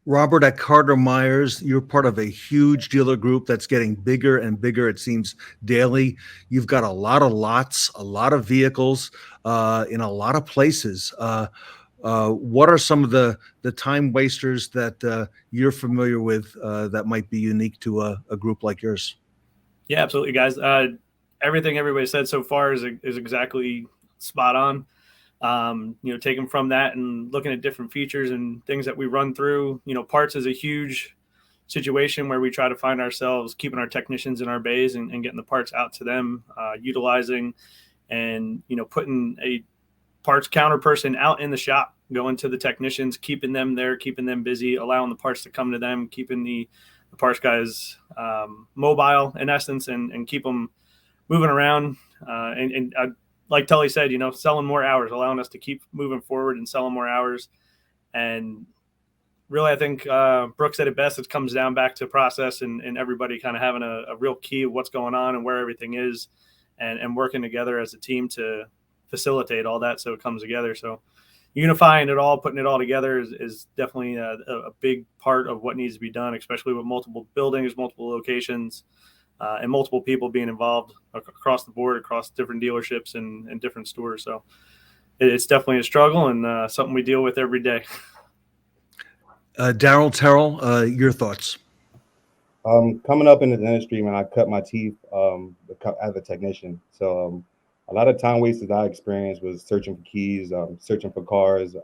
Robert, at Carter Myers, you're part of a huge dealer group that's getting bigger and bigger, it seems, daily. You've got a lot of lots, a lot of vehicles in a lot of places. What are some of the time wasters that you're familiar with that might be unique to a group like yours? Yeah, absolutely, guys. Everything everybody said so far is exactly spot on. Taking from that and looking at different features and things that we run through, parts is a huge situation where we try to find ourselves keeping our technicians in our bays and getting the parts out to them, utilizing and, putting a parts counter person out in the shop, going to the technicians, keeping them there, keeping them busy, allowing the parts to come to them, keeping the parts guys mobile in essence, and keep them moving around. And like Tully said, selling more hours, allowing us to keep moving forward and selling more hours. And really, I think Brooke said it best. It comes down back to process and everybody kind of having a real key of what's going on and where everything is, and working together as a team to facilitate all that so it comes together. So unifying it all, putting it all together is definitely a big part of what needs to be done, especially with multiple buildings, multiple locations, and multiple people being involved across the board, across different dealerships and different stores. So it's definitely a struggle and something we deal with every day. Darryl, Terrell, your thoughts? Coming up in the industry, man, I cut my teeth as a technician. So a lot of time wasted I experienced was searching for keys, searching for cars.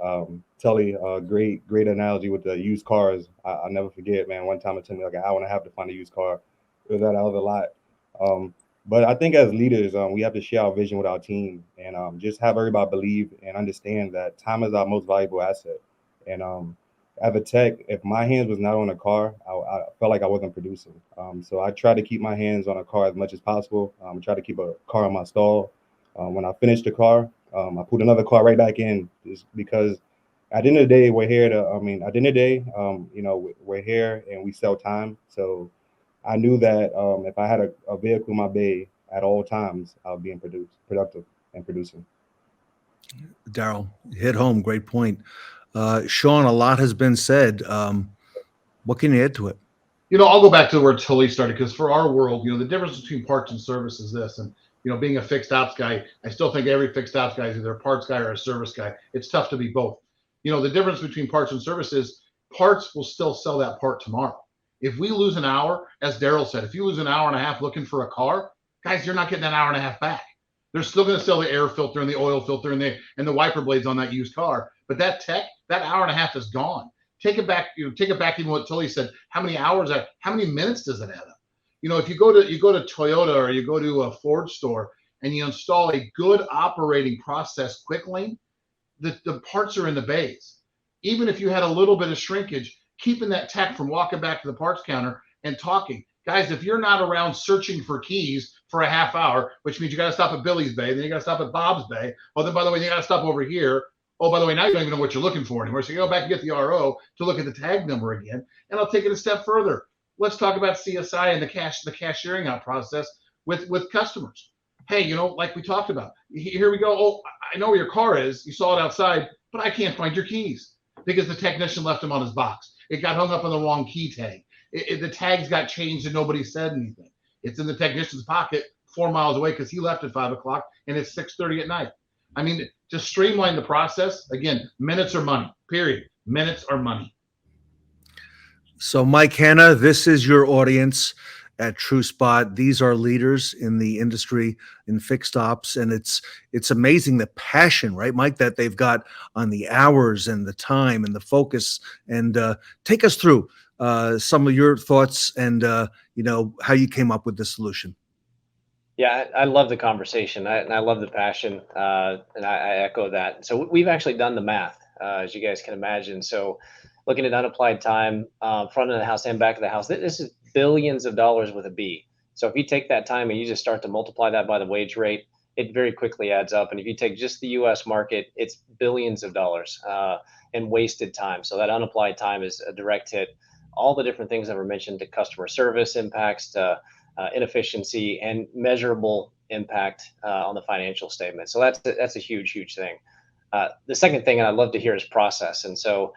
Tully, great analogy with the used cars. I'll never forget, man. One time it took me like an hour and a half to find a used car. It was a lot. But I think as leaders, we have to share our vision with our team and just have everybody believe and understand that time is our most valuable asset. And as a tech, if my hands was not on a car, I felt like I wasn't producing. So I try to keep my hands on a car as much as possible. Try to keep a car in my stall. When I finish the car, I put another car right back in, just because at the end of the day, we're here we're here and we sell time. So I knew that if I had a vehicle in my bay at all times, I was being productive and producing. Darryl, hit home. Great point. Shon, a lot has been said. What can you add to it? I'll go back to where Tully started, because for our world, the difference between parts and service is this. And, being a fixed ops guy, I still think every fixed ops guy is either a parts guy or a service guy. It's tough to be both. The difference between parts and service is parts will still sell that part tomorrow. If we lose an hour, as Darryl said, if you lose an hour and a half looking for a car, guys, you're not getting an hour and a half back. They're still going to sell the air filter and the oil filter and the wiper blades on that used car. But that hour and a half is gone. Take it back, even what Tully said. How many hours, how many minutes does it add up? If you go to Toyota or you go to a Ford store and you install a good operating process quick lane, the parts are in the bays. Even if you had a little bit of shrinkage, keeping that tech from walking back to the parts counter and talking. Guys, if you're not around searching for keys for a half hour, which means you got to stop at Billy's bay, then you got to stop at Bob's bay. Oh, then by the way, you got to stop over here. Oh, by the way, now you don't even know what you're looking for anymore. So you go back and get the RO to look at the tag number again. And I'll take it a step further. Let's talk about CSI and the cashiering out process with customers. Hey, like we talked about, here we go. Oh, I know where your car is. You saw it outside, but I can't find your keys because the technician left them on his box. It got hung up on the wrong key tag. The tags got changed and nobody said anything. It's in the technician's pocket 4 miles away because he left at 5 o'clock and it's 6:30 at night. I mean, to streamline the process, again, minutes are money, period. Minutes are money. So, Hanna, this is your audience at TrueSpot. These are leaders in the industry in fixed ops, and it's amazing the passion, right, Mike, that they've got on the hours and the time and the focus. And take us through some of your thoughts and how you came up with the solution. Yeah, I love the conversation, and I love the passion, and I echo that. So we've actually done the math, as you guys can imagine. So looking at unapplied time, front of the house and back of the house, this is billions of dollars with a B. So if you take that time and you just start to multiply that by the wage rate, it very quickly adds up. And if you take just the U.S. market, it's billions of dollars in wasted time. So that unapplied time is a direct hit. All the different things that were mentioned, to customer service impacts, to inefficiency, and measurable impact on the financial statement. So that's a huge thing. The second thing, and I'd love to hear, is process. And so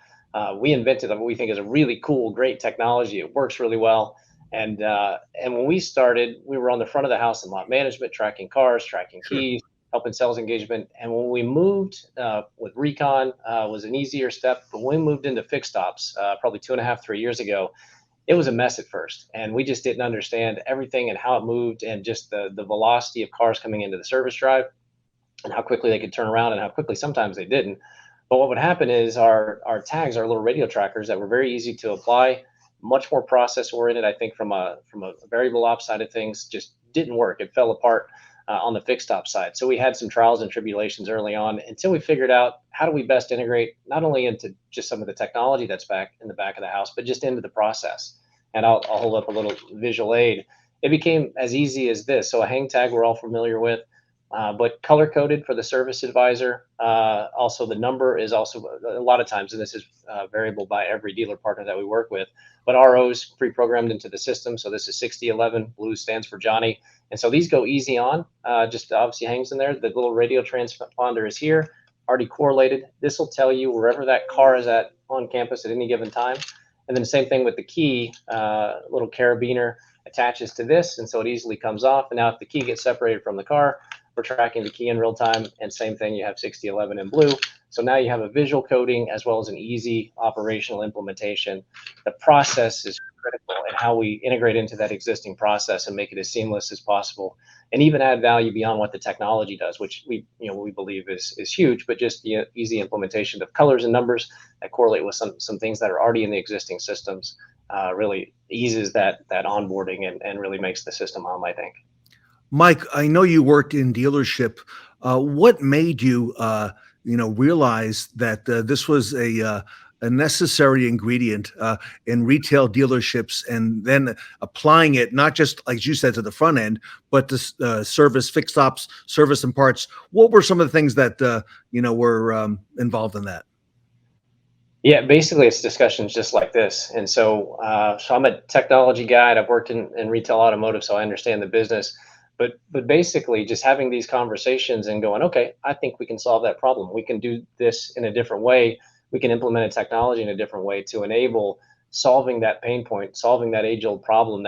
we invented what we think is a really cool, great technology. It works really well. And when we started, we were on the front of the house in lot management, tracking cars, tracking keys, helping sales engagement. And when we moved with Recon, was an easier step. But when we moved into fixed ops, probably 2.5, 3 years ago, it was a mess at first. And we just didn't understand everything and how it moved, and just the velocity of cars coming into the service drive and how quickly they could turn around and how quickly sometimes they didn't. But what would happen is our tags, our little radio trackers that were very easy to apply, much more process oriented. I think from a variable ops side of things, just didn't work. It fell apart on the fixed ops side. So we had some trials and tribulations early on until we figured out how do we best integrate not only into just some of the technology that's back in the back of the house, but just into the process. And I'll hold up a little visual aid. It became as easy as this. So a hang tag we're all familiar with, but color coded for the service advisor. Also, the number is also a lot of times, and this is variable by every dealer partner that we work with, but ROs pre-programmed into the system. So this is 6011, blue stands for Johnny. And so these go easy on, just obviously hangs in there. The little radio transponder is here, already correlated. This will tell you wherever that car is at on campus at any given time. And then the same thing with the key, little carabiner attaches to this, and so it easily comes off. And now if the key gets separated from the car, we're tracking the key in real time, and same thing, you have 6011 in blue. So now you have a visual coding as well as an easy operational implementation. The process is critical and how we integrate into that existing process and make it as seamless as possible, and even add value beyond what the technology does, which we believe is huge, but just the easy implementation of colors and numbers that correlate with some things that are already in the existing systems really eases that onboarding and really makes the system hum, I think. Mike, I know you worked in dealership. What made you, realize that this was a necessary ingredient in retail dealerships, and then applying it not just like you said to the front end, but to service, fixed ops, service and parts? What were some of the things that were involved in that? Yeah, basically it's discussions just like this. And so I'm a technology guy, and I've worked in retail automotive, so I understand the business. But basically just having these conversations and going, okay, I think we can solve that problem. We can do this in a different way. We can implement a technology in a different way to enable solving that pain point, solving that age-old problem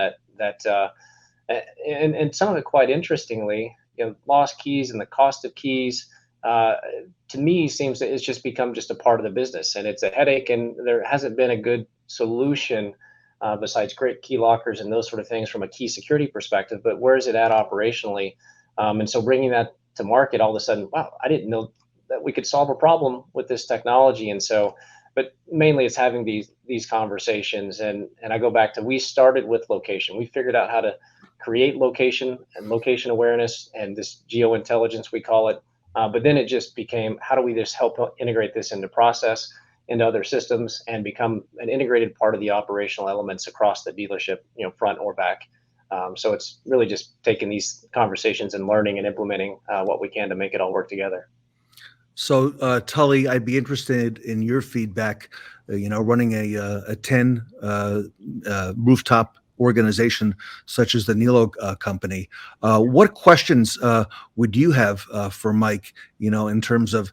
and some of it, quite interestingly, lost keys and the cost of keys, to me seems that it's just become just a part of the business, and it's a headache, and there hasn't been a good solution besides great key lockers and those sort of things from a key security perspective. But where is it at operationally? And so bringing that to market, all of a sudden, wow, I didn't know that we could solve a problem with this technology. And so, but mainly it's having these conversations. And I go back to, we started with location. We figured out how to create location and location awareness and this geo-intelligence, we call it. But then it just became, how do we just help integrate this into process, into other systems, and become an integrated part of the operational elements across the dealership, front or back. So it's really just taking these conversations and learning and implementing what we can to make it all work together. So Tully, I'd be interested in your feedback, running a 10 rooftop organization such as the Nilo company. What questions would you have for Mike, in terms of,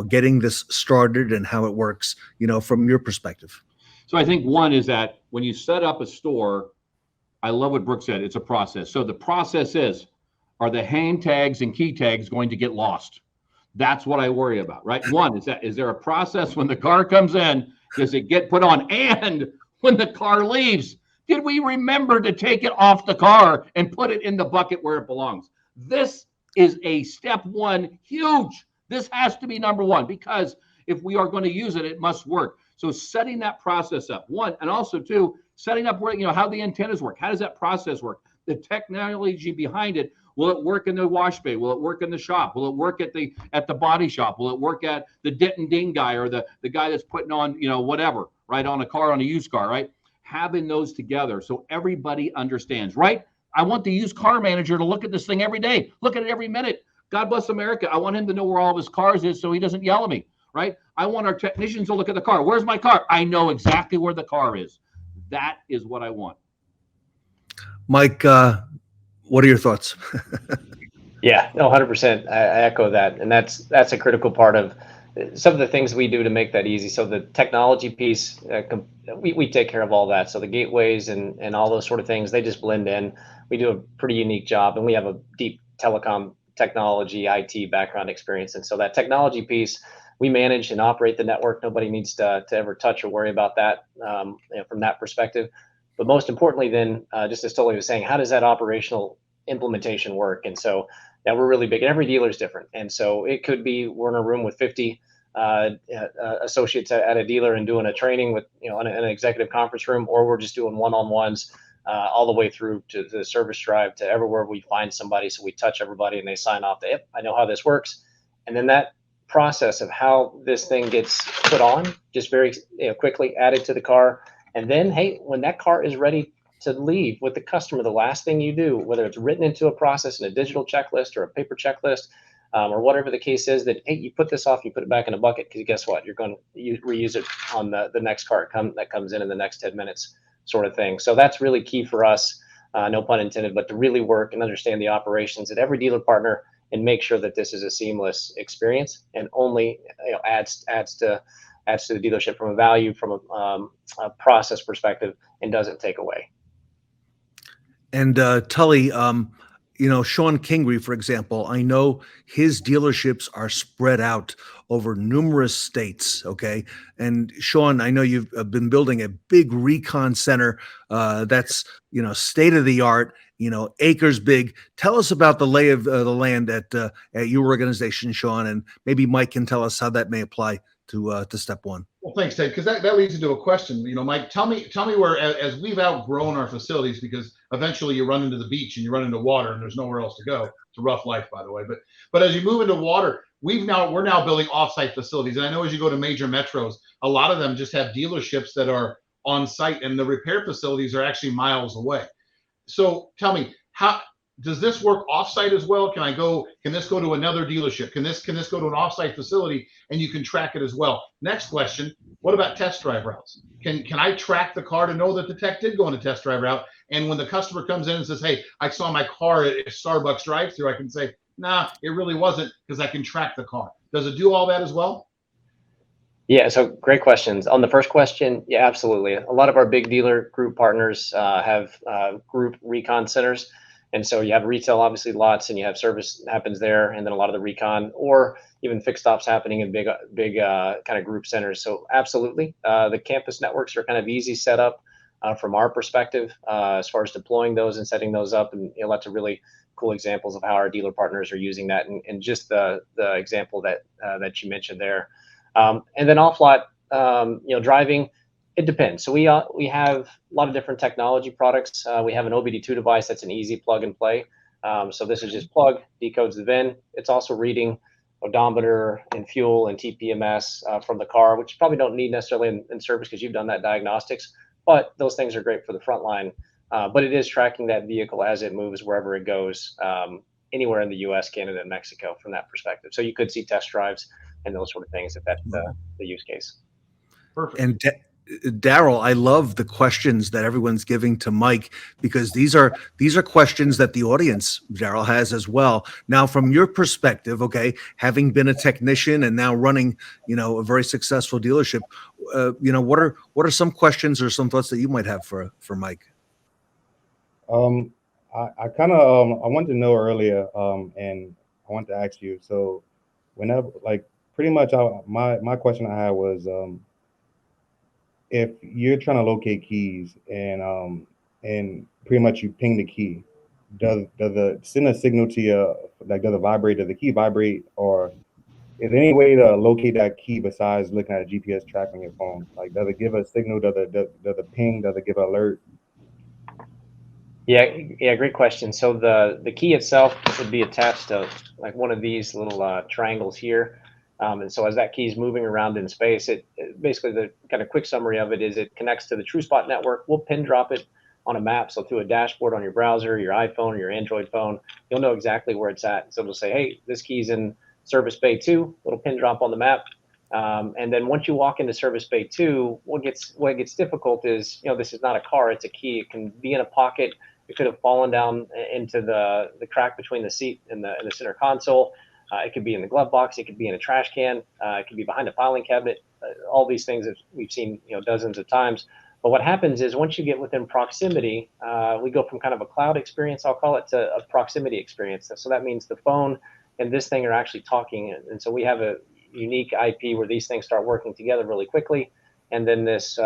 getting this started and how it works, from your perspective? So I think one is that when you set up a store, I love what Brooke said, it's a process. So the process is, are the hang tags and key tags going to get lost? That's what I worry about, right? One, is there a process when the car comes in, does it get put on? And when the car leaves, did we remember to take it off the car and put it in the bucket where it belongs? This is a step one, huge. This has to be number one, because if we are going to use it, it must work. So setting that process up, one, and also two, setting up where, how the antennas work. How does that process work? The technology behind it. Will it work in the wash bay? Will it work in the shop? Will it work at the body shop? Will it work at the dent and ding guy, or the guy that's putting on, whatever, right, on a car, on a used car, right? Having those together so everybody understands, right? I want the used car manager to look at this thing every day, look at it every minute. God bless America. I want him to know where all of his cars is so he doesn't yell at me, right? I want our technicians to look at the car. Where's my car? I know exactly where the car is. That is what I want. Mike, what are your thoughts? Yeah, no, 100%. I echo that. And that's a critical part of some of the things we do to make that easy. So the technology piece, we take care of all that. So the gateways and all those sort of things, they just blend in. We do a pretty unique job, and we have a deep telecom technology, IT background experience. And so that technology piece, we manage and operate the network. Nobody needs to ever touch or worry about that from that perspective. But most importantly then, just as Tully was saying, how does that operational implementation work? And so now we're really big, and every dealer is different. And so it could be we're in a room with 50 associates at a dealer and doing a training with, in an executive conference room, or we're just doing one-on-ones all the way through to the service drive, to everywhere we find somebody. So we touch everybody and they sign off that, yep, I know how this works. And then that process of how this thing gets put on, just very quickly added to the car. And then, hey, when that car is ready to leave with the customer, the last thing you do, whether it's written into a process in a digital checklist or a paper checklist, or whatever the case is, that, hey, you put this off, you put it back in a bucket, because guess what? You're going to reuse it on the next car that comes in the next 10 minutes, sort of thing. So that's really key for us, no pun intended, but to really work and understand the operations at every dealer partner and make sure that this is a seamless experience and only adds to the dealership from a value, from a process perspective, and doesn't take away. And Tully, Shon Kingrey, for example, I know his dealerships are spread out over numerous states. Okay. And Shon, I know you've been building a big recon center that's, state of the art, acres big. Tell us about the lay of the land at your organization, Shon, and maybe Mike can tell us how that may apply to step one. Well, thanks, Ted, because that leads into a question. Mike, tell me where, as we've outgrown our facilities, because eventually you run into the beach and you run into water and there's nowhere else to go. It's a rough life, by the way. But as you move into water, we're now building offsite facilities. And I know as you go to major metros, a lot of them just have dealerships that are on site, and the repair facilities are actually miles away. So tell me, how does this work offsite as well? Can this go to another dealership? Can this go to an offsite facility and you can track it as well? Next question, what about test drive routes? Can I track the car to know that the tech did go on a test drive route? And when the customer comes in and says, hey, I saw my car at a Starbucks drive-thru, I can say, nah, it really wasn't, because I can track the car. Does it do all that as well? Yeah, so great questions. On the first question, yeah, absolutely. A lot of our big dealer group partners have group recon centers. And so you have retail, obviously, lots, and you have service happens there, and then a lot of the recon or even fixed stops happening in big kind of group centers. So absolutely, the campus networks are kind of easy set up from our perspective as far as deploying those and setting those up, and lots of really cool examples of how our dealer partners are using that, and just the example that you mentioned there. And then off-lot, driving. It depends. So we have a lot of different technology products. We have an OBD2 device that's an easy plug and play. So this is just plug, decodes the VIN. It's also reading odometer and fuel and TPMS from the car, which you probably don't need necessarily in service because you've done that diagnostics. But those things are great for the front line. But it is tracking that vehicle as it moves wherever it goes, anywhere in the U.S., Canada, and Mexico from that perspective. So you could see test drives and those sort of things if that's the use case. Perfect. And Darryl, I love the questions that everyone's giving to Mike, because these are questions that the audience, Darryl, has as well. Now, from your perspective, okay, having been a technician and now running, a very successful dealership, what are some questions or some thoughts that you might have for Mike? I kind of I wanted to know earlier, and I wanted to ask you. So, whenever, pretty much, my question I had was, if you're trying to locate keys and pretty much you ping the key, does it send a signal to you, does it vibrate? Does the key vibrate, or is there any way to locate that key besides looking at a GPS track on your phone? Does it give a signal? Does it ping? Does it give an alert? Yeah, great question. So the key itself would be attached to one of these little triangles here. And so as that key is moving around in space, it basically, the kind of quick summary of it is it connects to the TrueSpot network. We'll pin drop it on a map. So through a dashboard on your browser, your iPhone, or your Android phone, you'll know exactly where it's at. So it'll say, hey, this key's in service bay 2, little pin drop on the map. And then once you walk into service bay 2, what gets difficult is, this is not a car, it's a key. It can be in a pocket. It could have fallen down into the crack between the seat and the center console. It could be in the glove box. It could be in a trash can. It could be behind a filing cabinet. All these things that we've seen, dozens of times. But what happens is once you get within proximity, we go from kind of a cloud experience, I'll call it, to a proximity experience. So that means the phone and this thing are actually talking. And so we have a unique IP where these things start working together really quickly. And then this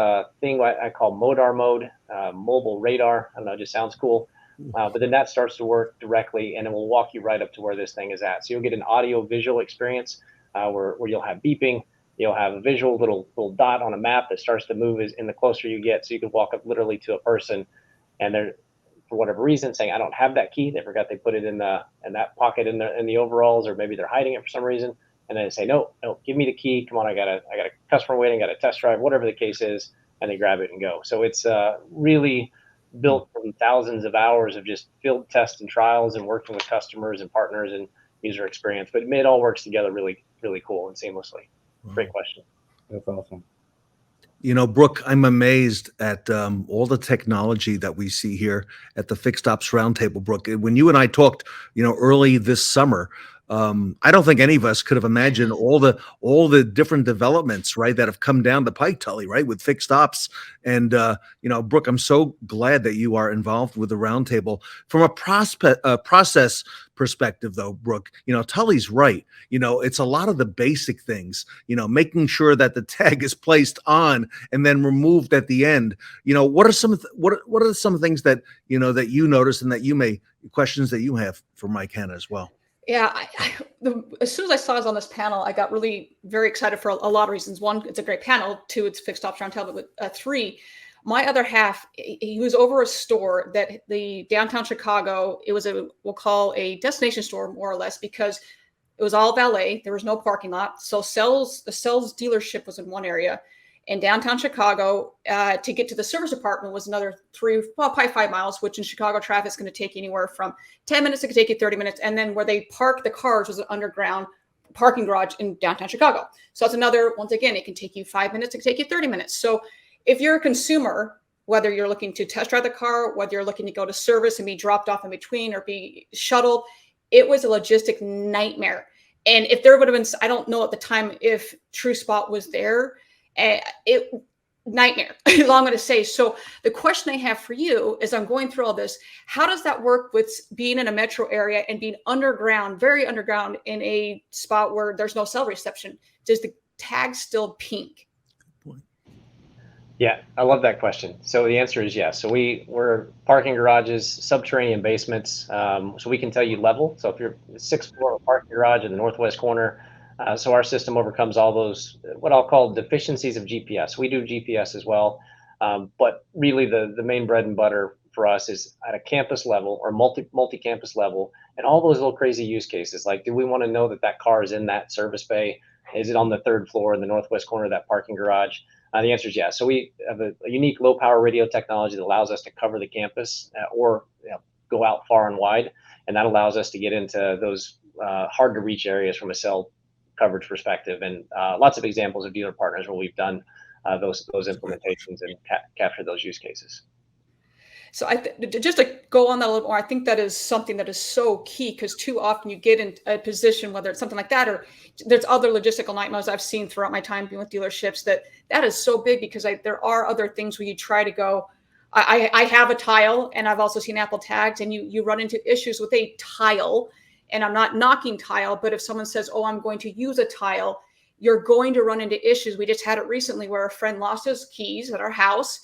thing I call MODAR mode, mobile radar. I don't know, it just sounds cool. But then that starts to work directly, and it will walk you right up to where this thing is at. So you'll get an audio visual experience where you'll have beeping. you'll have a visual little dot on a map that starts to move in the closer you get. So you can walk up literally to a person, and they're, for whatever reason, saying, I don't have that key. They forgot they put it in that pocket in the overalls, or maybe they're hiding it for some reason. And then they say, no, give me the key. Come on, I got a customer waiting, got a test drive, whatever the case is, and they grab it and go. So it's really built from thousands of hours of just field tests and trials and working with customers and partners and user experience. But it all works together really, really cool and seamlessly. Great question. That's awesome. You know, Brooke, I'm amazed at all the technology that we see here at the Fixed Ops Roundtable, Brooke. When you and I talked, early this summer, I don't think any of us could have imagined all the different developments, right, that have come down the pike, Tully, right, with fixed ops. And Brooke, I'm so glad that you are involved with the roundtable. From a process perspective, though, Brooke, Tully's right. It's a lot of the basic things. Making sure that the tag is placed on and then removed at the end. What are some things that that you notice and that questions that you have for Mike Hanna as well? Yeah, as soon as I saw us on this panel, I got really very excited for a lot of reasons. One, it's a great panel. Two, it's Fixed Ops Roundtable. But three, my other half, he was over a store that the downtown Chicago, it was we'll call a destination store more or less, because it was all valet. There was no parking lot. So the Sells dealership was in one area. In downtown Chicago, to get to the service department was another probably 5 miles, which in Chicago traffic is going to take anywhere from 10 minutes. It could take you 30 minutes. And then where they park the cars was an underground parking garage in downtown Chicago. So that's another, once again, it can take you 5 minutes. It can take you 30 minutes. So if you're a consumer, whether you're looking to test drive the car, whether you're looking to go to service and be dropped off in between or be shuttled, it was a logistic nightmare. And if there would have been, I don't know at the time if TrueSpot was there, nightmare, is all I'm going to say. So the question I have for you is, I'm going through all this, how does that work with being in a metro area and being underground, very underground, in a spot where there's no cell reception? Does the tag still ping? Yeah, I love that question. So the answer is yes. So we're parking garages, subterranean basements. So we can tell you level. So if you're 6th floor parking garage in the northwest corner, so our system overcomes all those, what I'll call deficiencies of GPS. We do GPS as well, but really the main bread and butter for us is at a campus level or multi-campus level, and all those little crazy use cases. Like, do we want to know that car is in that service bay? Is it on the 3rd floor in the northwest corner of that parking garage? The answer is yes. So we have a unique low power radio technology that allows us to cover the campus or go out far and wide, and that allows us to get into those hard to reach areas from a cell coverage perspective, and lots of examples of dealer partners where we've done those implementations and captured those use cases. So just to go on that a little more, I think that is something that is so key, because too often you get in a position, whether it's something like that or there's other logistical nightmares I've seen throughout my time being with dealerships, that is so big, because there are other things where you try to go, I have a tile, and I've also seen Apple tags, and you run into issues with a tile. And I'm not knocking tile, but if someone says, oh, I'm going to use a tile, you're going to run into issues. We just had it recently where a friend lost his keys at our house,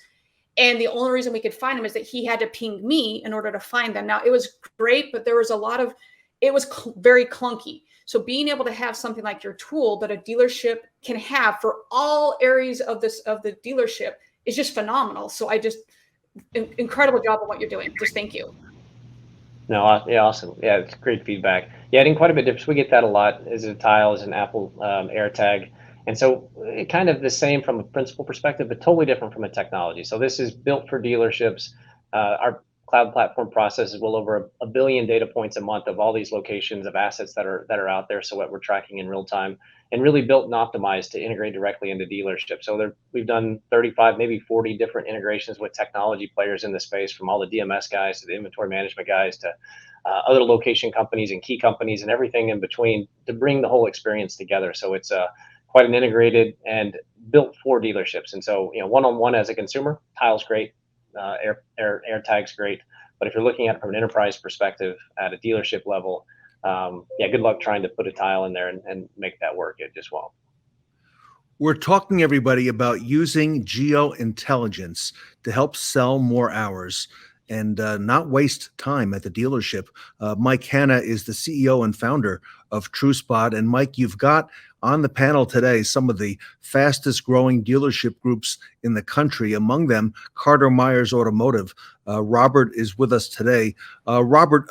and the only reason we could find him is that he had to ping me in order to find them. Now, it was great, but there was it was very clunky. So being able to have something like your tool that a dealership can have for all areas of the dealership is just phenomenal. So incredible job on what you're doing. Just thank you. No, yeah, awesome. Yeah, it's great feedback. Yeah, I think quite a bit different. We get that a lot. Is it a tile? Is it an Apple AirTag? And so it kind of the same from a principal perspective, but totally different from a technology. So this is built for dealerships. Our cloud platform processes well over a billion data points a month of all these locations of assets that are out there. So what we're tracking in real time, and really built and optimized to integrate directly into dealerships. So we've done 35, maybe 40 different integrations with technology players in the space, from all the DMS guys to the inventory management guys to other location companies and key companies and everything in between, to bring the whole experience together. So it's quite an integrated and built for dealerships. And so, one-on-one as a consumer, tile's great, AirTag's great. But if you're looking at it from an enterprise perspective at a dealership level, good luck trying to put a tile in there and make that work. It just won't. We're talking, everybody, about using geointelligence to help sell more hours. and not waste time at the dealership. Mike Hanna is the CEO and founder of TrueSpot. And Mike, you've got on the panel today some of the fastest growing dealership groups in the country, among them Carter Myers Automotive. Robert is with us today. Robert,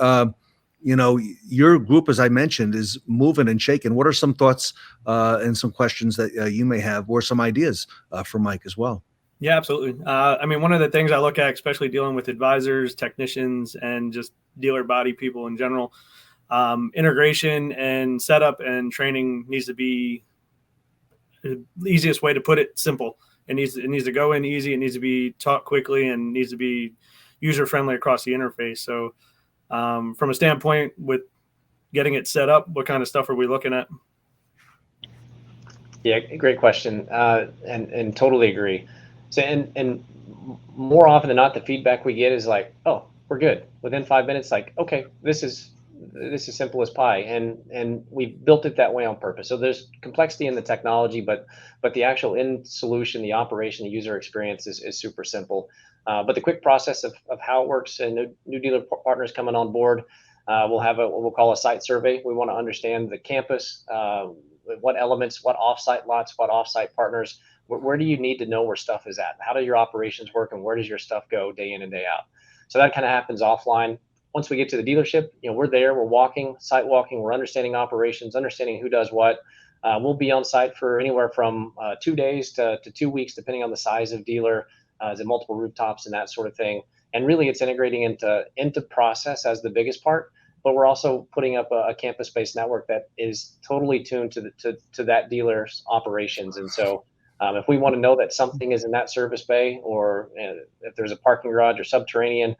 your group, as I mentioned, is moving and shaking. What are some thoughts and some questions that you may have, or some ideas for Mike as well? Yeah, absolutely. One of the things I look at, especially dealing with advisors, technicians, and just dealer body people in general, integration and setup and training needs to be the easiest way to put it, simple. It needs to go in easy. It needs to be taught quickly and needs to be user-friendly across the interface. So from a standpoint with getting it set up, what kind of stuff are we looking at? Yeah, great question. And totally agree. So, and more often than not, the feedback we get is like, oh, we're good. Within 5 minutes, like, okay, this is simple as pie. And we built it that way on purpose. So there's complexity in the technology, but the actual end solution, the operation, the user experience is super simple. But the quick process of how it works, and new dealer partners coming on board, we'll have what we'll call a site survey. We want to understand the campus, what elements, what offsite lots, what offsite partners, where do you need to know where stuff is at? How do your operations work, and where does your stuff go day in and day out? So that kind of happens offline. Once we get to the dealership, we're there, we're walking, site walking, we're understanding operations, understanding who does what. We'll be on site for anywhere from 2 days to 2 weeks, depending on the size of dealer, is it multiple rooftops and that sort of thing. And really it's integrating into process as the biggest part, but we're also putting up a campus-based network that is totally tuned to that dealer's operations. And so if we want to know that something is in that service bay, or if there's a parking garage or subterranean,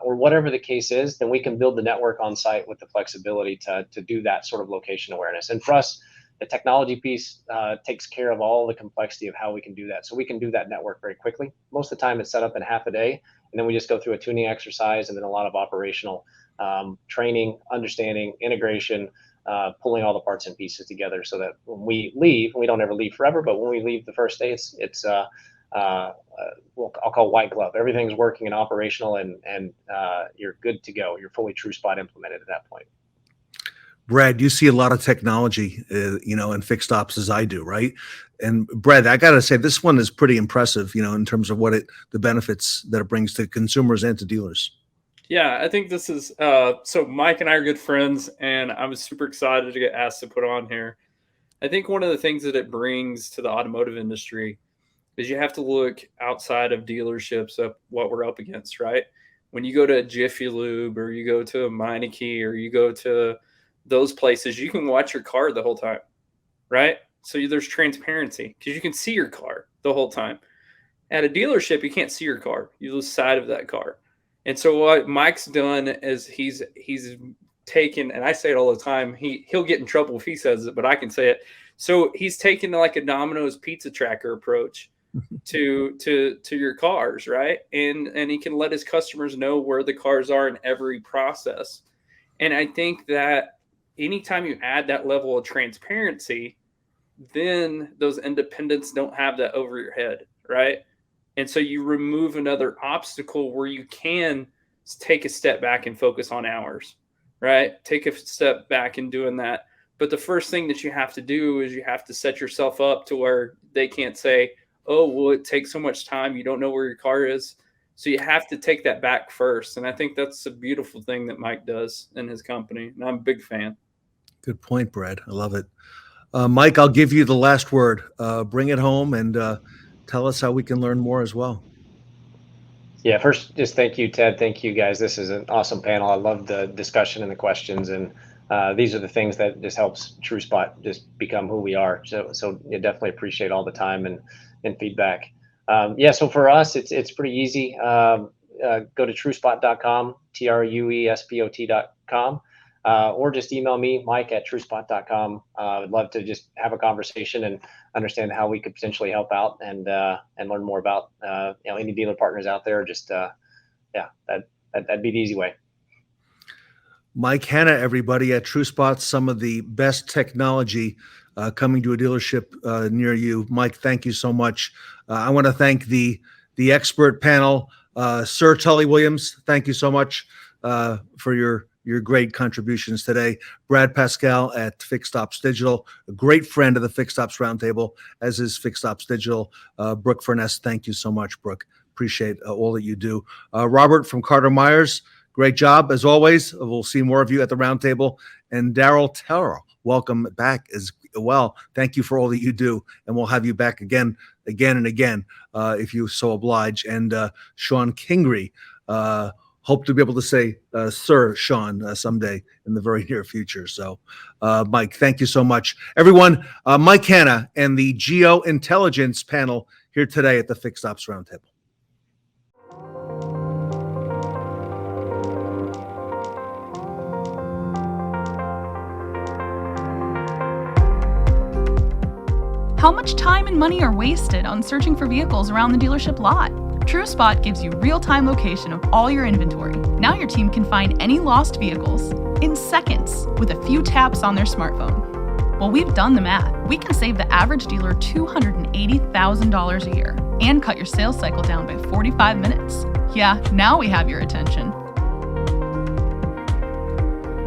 or whatever the case is, then we can build the network on site with the flexibility to do that sort of location awareness. And for us, the technology piece takes care of all the complexity of how we can do that. So we can do that network very quickly. Most of the time it's set up in half a day, and then we just go through a tuning exercise and then a lot of operational training, understanding, integration, pulling all the parts and pieces together so that when we leave, we don't ever leave forever, but when we leave the first day, it's I'll call white glove. Everything's working and operational, and you're good to go. You're fully TrueSpot implemented at that point. Brad, you see a lot of technology, in fixed ops as I do, right? And Brad, I got to say, this one is pretty impressive, in terms of the benefits that it brings to consumers and to dealers. Yeah, I think this is, so Mike and I are good friends, and I was super excited to get asked to put on here. I think one of the things that it brings to the automotive industry is you have to look outside of dealerships of what we're up against, right? When you go to a Jiffy Lube, or you go to a myKaarma, or you go to those places, you can watch your car the whole time, right? So there's transparency because you can see your car the whole time. At a dealership, you can't see your car. You lose sight of that car. And so what Mike's done is he's taken, and I say it all the time, he'll get in trouble if he says it, but I can say it. So he's taken like a Domino's pizza tracker approach to your cars, right? And he can let his customers know where the cars are in every process. And I think that anytime you add that level of transparency, then those independents don't have that over your head, right? And so you remove another obstacle where you can take a step back and focus on hours, right? Take a step back in doing that. But the first thing that you have to do is you have to set yourself up to where they can't say, oh, well, it takes so much time, you don't know where your car is. So you have to take that back first. And I think that's a beautiful thing that Mike does in his company. And I'm a big fan. Good point, Brad. I love it. Mike, I'll give you the last word. Bring it home and tell us how we can learn more as well. Yeah, first, just thank you, Ted. Thank you, guys. This is an awesome panel. I love the discussion and the questions. And these are the things that just helps TrueSpot just become who we are. So you definitely appreciate all the time and feedback. So for us, it's pretty easy. Go to TrueSpot.com, TrueSpot.com. Or just email me, Mike at TrueSpot.com. I'd love to just have a conversation and understand how we could potentially help out and learn more about any dealer partners out there. Just that'd be the easy way. Mike Hanna, everybody at TrueSpot, some of the best technology coming to a dealership near you. Mike, thank you so much. I want to thank the expert panel, Sir Tully Williams, thank you so much for your great contributions today. Brad Paschal at Fixed Ops Digital, a great friend of the Fixed Ops Roundtable, as is Fixed Ops Digital. Brooke Furniss, thank you so much, Brooke. Appreciate all that you do. Robert from Carter Myers, great job as always. We'll see more of you at the Roundtable. And Darryl, welcome back as well. Thank you for all that you do, and we'll have you back again and again if you so oblige. And Shon Kingrey, hope to be able to say Sir Shon someday in the very near future. So, Mike, thank you so much. Everyone, Mike Hanna and the Geointelligence panel here today at the Fixed Ops Roundtable. How much time and money are wasted on searching for vehicles around the dealership lot? TrueSpot gives you real-time location of all your inventory. Now your team can find any lost vehicles in seconds with a few taps on their smartphone. Well, we've done the math. We can save the average dealer $280,000 a year and cut your sales cycle down by 45 minutes. Yeah, now we have your attention.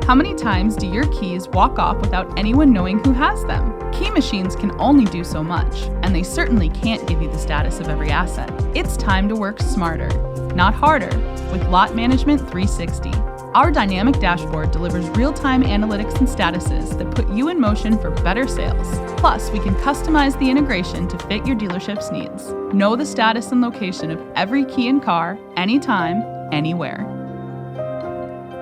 How many times do your keys walk off without anyone knowing who has them? Key machines can only do so much, and they certainly can't give you the status of every asset. It's time to work smarter, not harder, with Lot Management 360. Our dynamic dashboard delivers real-time analytics and statuses that put you in motion for better sales. Plus, we can customize the integration to fit your dealership's needs. Know the status and location of every key and car, anytime, anywhere.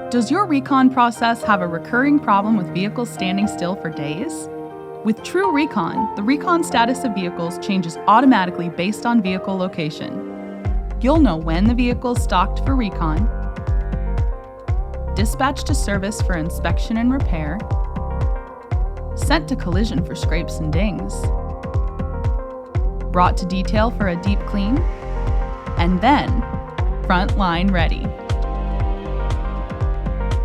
Does your recon process have a recurring problem with vehicles standing still for days? With True Recon, the recon status of vehicles changes automatically based on vehicle location. You'll know when the vehicle is stocked for recon, dispatched to service for inspection and repair, sent to collision for scrapes and dings, brought to detail for a deep clean, and then frontline ready.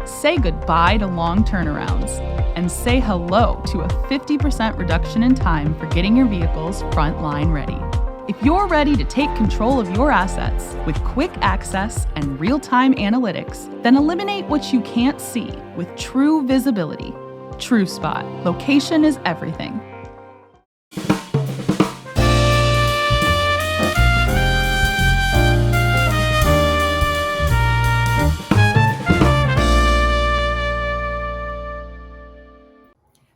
Say goodbye to long turnarounds and say hello to a 50% reduction in time for getting your vehicles frontline ready. If you're ready to take control of your assets with quick access and real-time analytics, then eliminate what you can't see with true visibility. TrueSpot. Location is everything.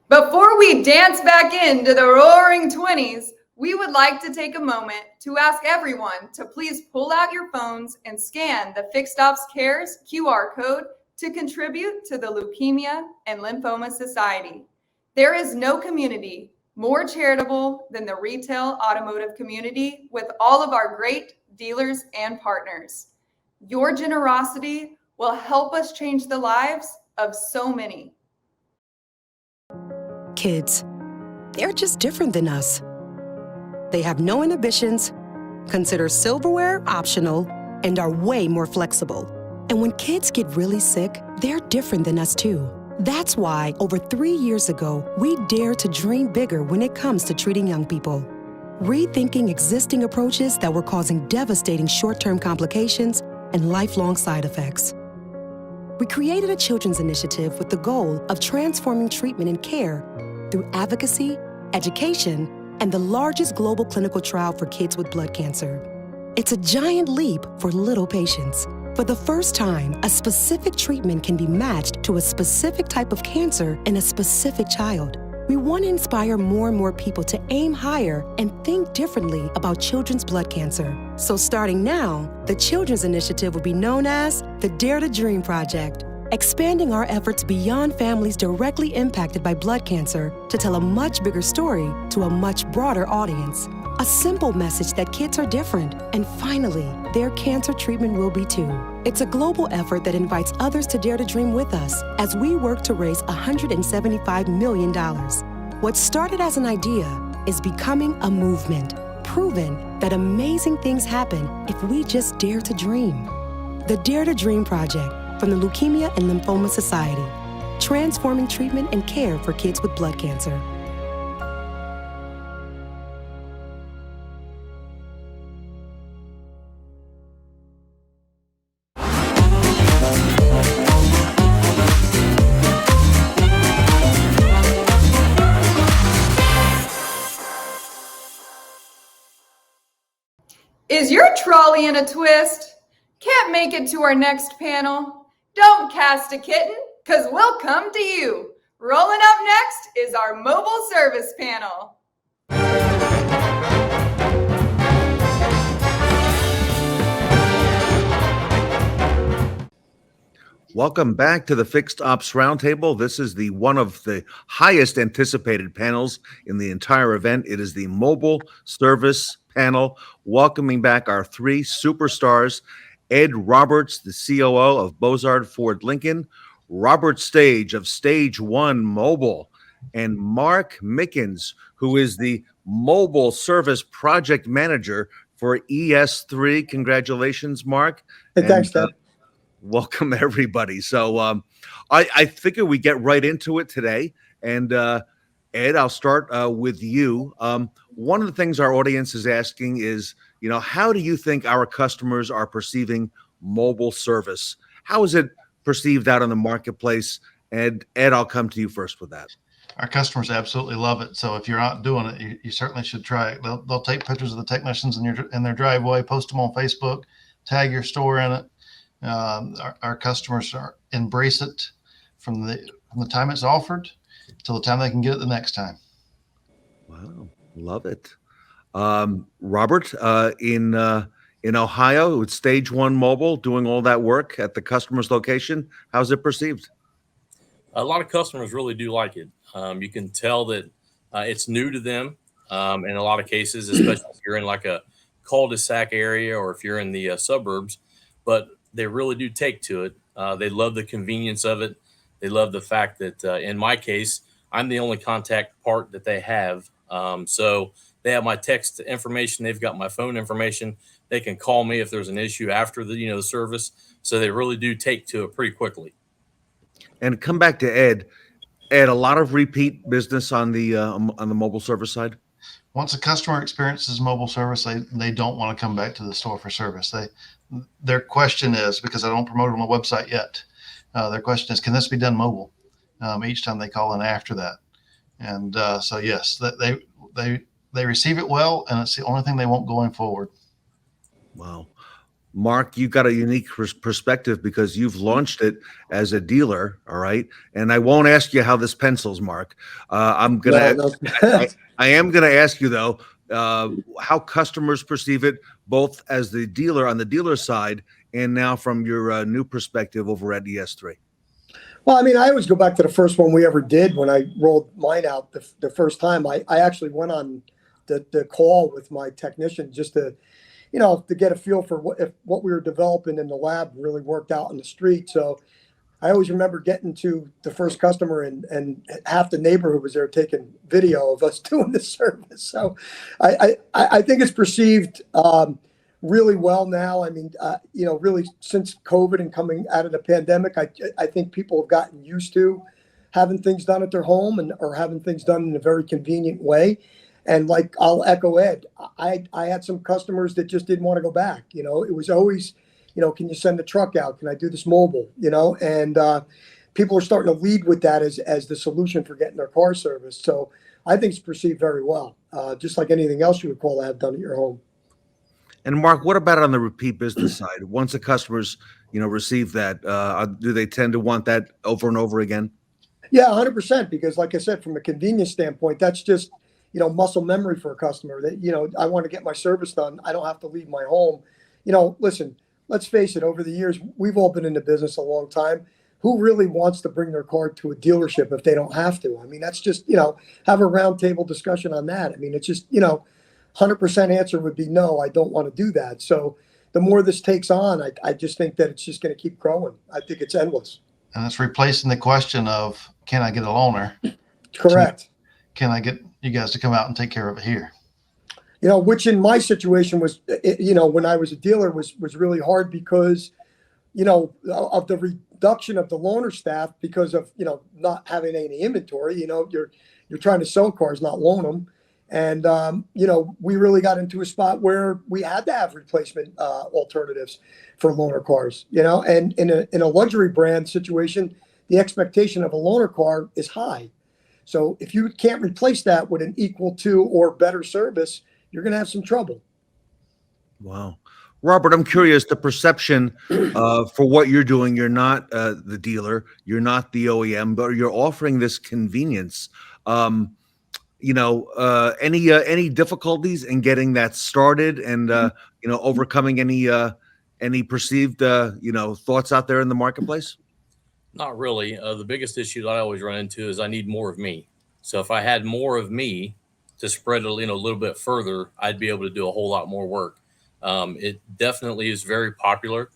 Before we dance back into the roaring 20s, we would like to take a moment to ask everyone to please pull out your phones and scan the Fixed Ops Cares QR code to contribute to the Leukemia and Lymphoma Society. There is no community more charitable than the retail automotive community with all of our great dealers and partners. Your generosity will help us change the lives of so many. Kids, they're just different than us. They have no inhibitions, consider silverware optional, and are way more flexible. And when kids get really sick, they're different than us too. That's why over 3 years ago, we dared to dream bigger when it comes to treating young people. Rethinking existing approaches that were causing devastating short-term complications and lifelong side effects. We created a children's initiative with the goal of transforming treatment and care through advocacy, education, and the largest global clinical trial for kids with blood cancer. It's a giant leap for little patients. For the first time, a specific treatment can be matched to a specific type of cancer in a specific child. We want to inspire more and more people to aim higher and think differently about children's blood cancer. So starting now, the Children's Initiative will be known as the Dare to Dream Project, expanding our efforts beyond families directly impacted by blood cancer to tell a much bigger story to a much broader audience. A simple message that kids are different, and finally, their cancer treatment will be too. It's a global effort that invites others to dare to dream with us as we work to raise $175 million. What started as an idea is becoming a movement, proven that amazing things happen if we just dare to dream. The Dare to Dream Project from the Leukemia and Lymphoma Society, transforming treatment and care for kids with blood cancer. Is your trolley in a twist? Can't make it to our next panel? Don't cast a kitten, because we'll come to you. Rolling up next is our mobile service panel. Welcome back to the Fixed Ops Roundtable. This is the one of the highest anticipated panels in the entire event. It is the mobile service panel, welcoming back our three superstars: Ed Roberts, the COO of Bozard Ford Lincoln; Robert Stage of Stage One Mobile; and Mark Mickens, who is the mobile service project manager for ES3. Congratulations, Mark. Hey, thanks, Ted. Welcome, everybody. So I figure we get right into it today. And Ed, I'll start with you. One of the things our audience is asking is, how do you think our customers are perceiving mobile service? How is it perceived out in the marketplace? And Ed, I'll come to you first with that. Our customers absolutely love it. So if you're not doing it, you certainly should try it. They'll take pictures of the technicians in their driveway, post them on Facebook, tag your store in it. Our customers embrace it from the time it's offered till the time they can get it the next time. Wow, love it. Robert, in Ohio, with Stage One Mobile, doing all that work at the customer's location, how's it perceived? A lot of customers really do like it. You can tell that it's new to them in a lot of cases, especially if you're in like a cul-de-sac area or if you're in the suburbs, but they really do take to it. They love the convenience of it. They love the fact that in my case, I'm the only contact part that they have. So they have my text information. They've got my phone information. They can call me if there's an issue after the service. So they really do take to it pretty quickly. And come back to Ed. Ed, a lot of repeat business on the mobile service side. Once a customer experiences mobile service, they don't want to come back to the store for service. Their question is, because I don't promote it on the website yet, their question is, can this be done mobile? Each time they call in after that. And so yes, they receive it well, and it's the only thing they want going forward. Wow. Mark, you've got a unique perspective because you've launched it as a dealer, all right? And I won't ask you how this pencils, Mark. I am going to ask you, though, how customers perceive it, both as the dealer on the dealer side and now from your new perspective over at ES3. Well, I mean, I always go back to the first one we ever did when I rolled mine out the first time. I actually went on the call with my technician just to get a feel for what we were developing in the lab really worked out in the street. So I always remember getting to the first customer and half the neighborhood was there taking video of us doing the service. So I think it's perceived really well now. I mean, really since COVID and coming out of the pandemic, I think people have gotten used to having things done at their home or having things done in a very convenient way. And like, I'll echo Ed, I had some customers that just didn't want to go back. It was always, can you send the truck out? Can I do this mobile? And people are starting to lead with that as the solution for getting their car serviced. So I think it's perceived very well, just like anything else you would call to have done at your home. And Mark, what about on the repeat business side? Once the customers, receive that, do they tend to want that over and over again? Yeah, 100%. Because like I said, from a convenience standpoint, that's just, muscle memory for a customer that, I want to get my service done. I don't have to leave my home. Listen, let's face it, over the years, we've all been in the business a long time. Who really wants to bring their car to a dealership if they don't have to? I mean, that's just, have a roundtable discussion on that. I mean, it's just, 100% answer would be no, I don't want to do that. So the more this takes on, I just think that it's just going to keep growing. I think it's endless. And it's replacing the question of, can I get a loaner? Correct. Can I get you guys to come out and take care of it here? Which in my situation was, when I was a dealer was really hard because, of the reduction of the loaner staff because of, not having any inventory. You're trying to sell cars, not loan them. And, we really got into a spot where we had to have replacement alternatives for loaner cars, and in a luxury brand situation, the expectation of a loaner car is high. So if you can't replace that with an equal to or better service, you're going to have some trouble. Wow. Robert, I'm curious, the perception for what you're doing, you're not the dealer, you're not the OEM, but you're offering this convenience. Any difficulties in getting that started and overcoming any perceived thoughts out there in the marketplace? Not really. The biggest issue that I always run into is I need more of me. So if I had more of me to spread it, a little bit further, I'd be able to do a whole lot more work. It definitely is very popular.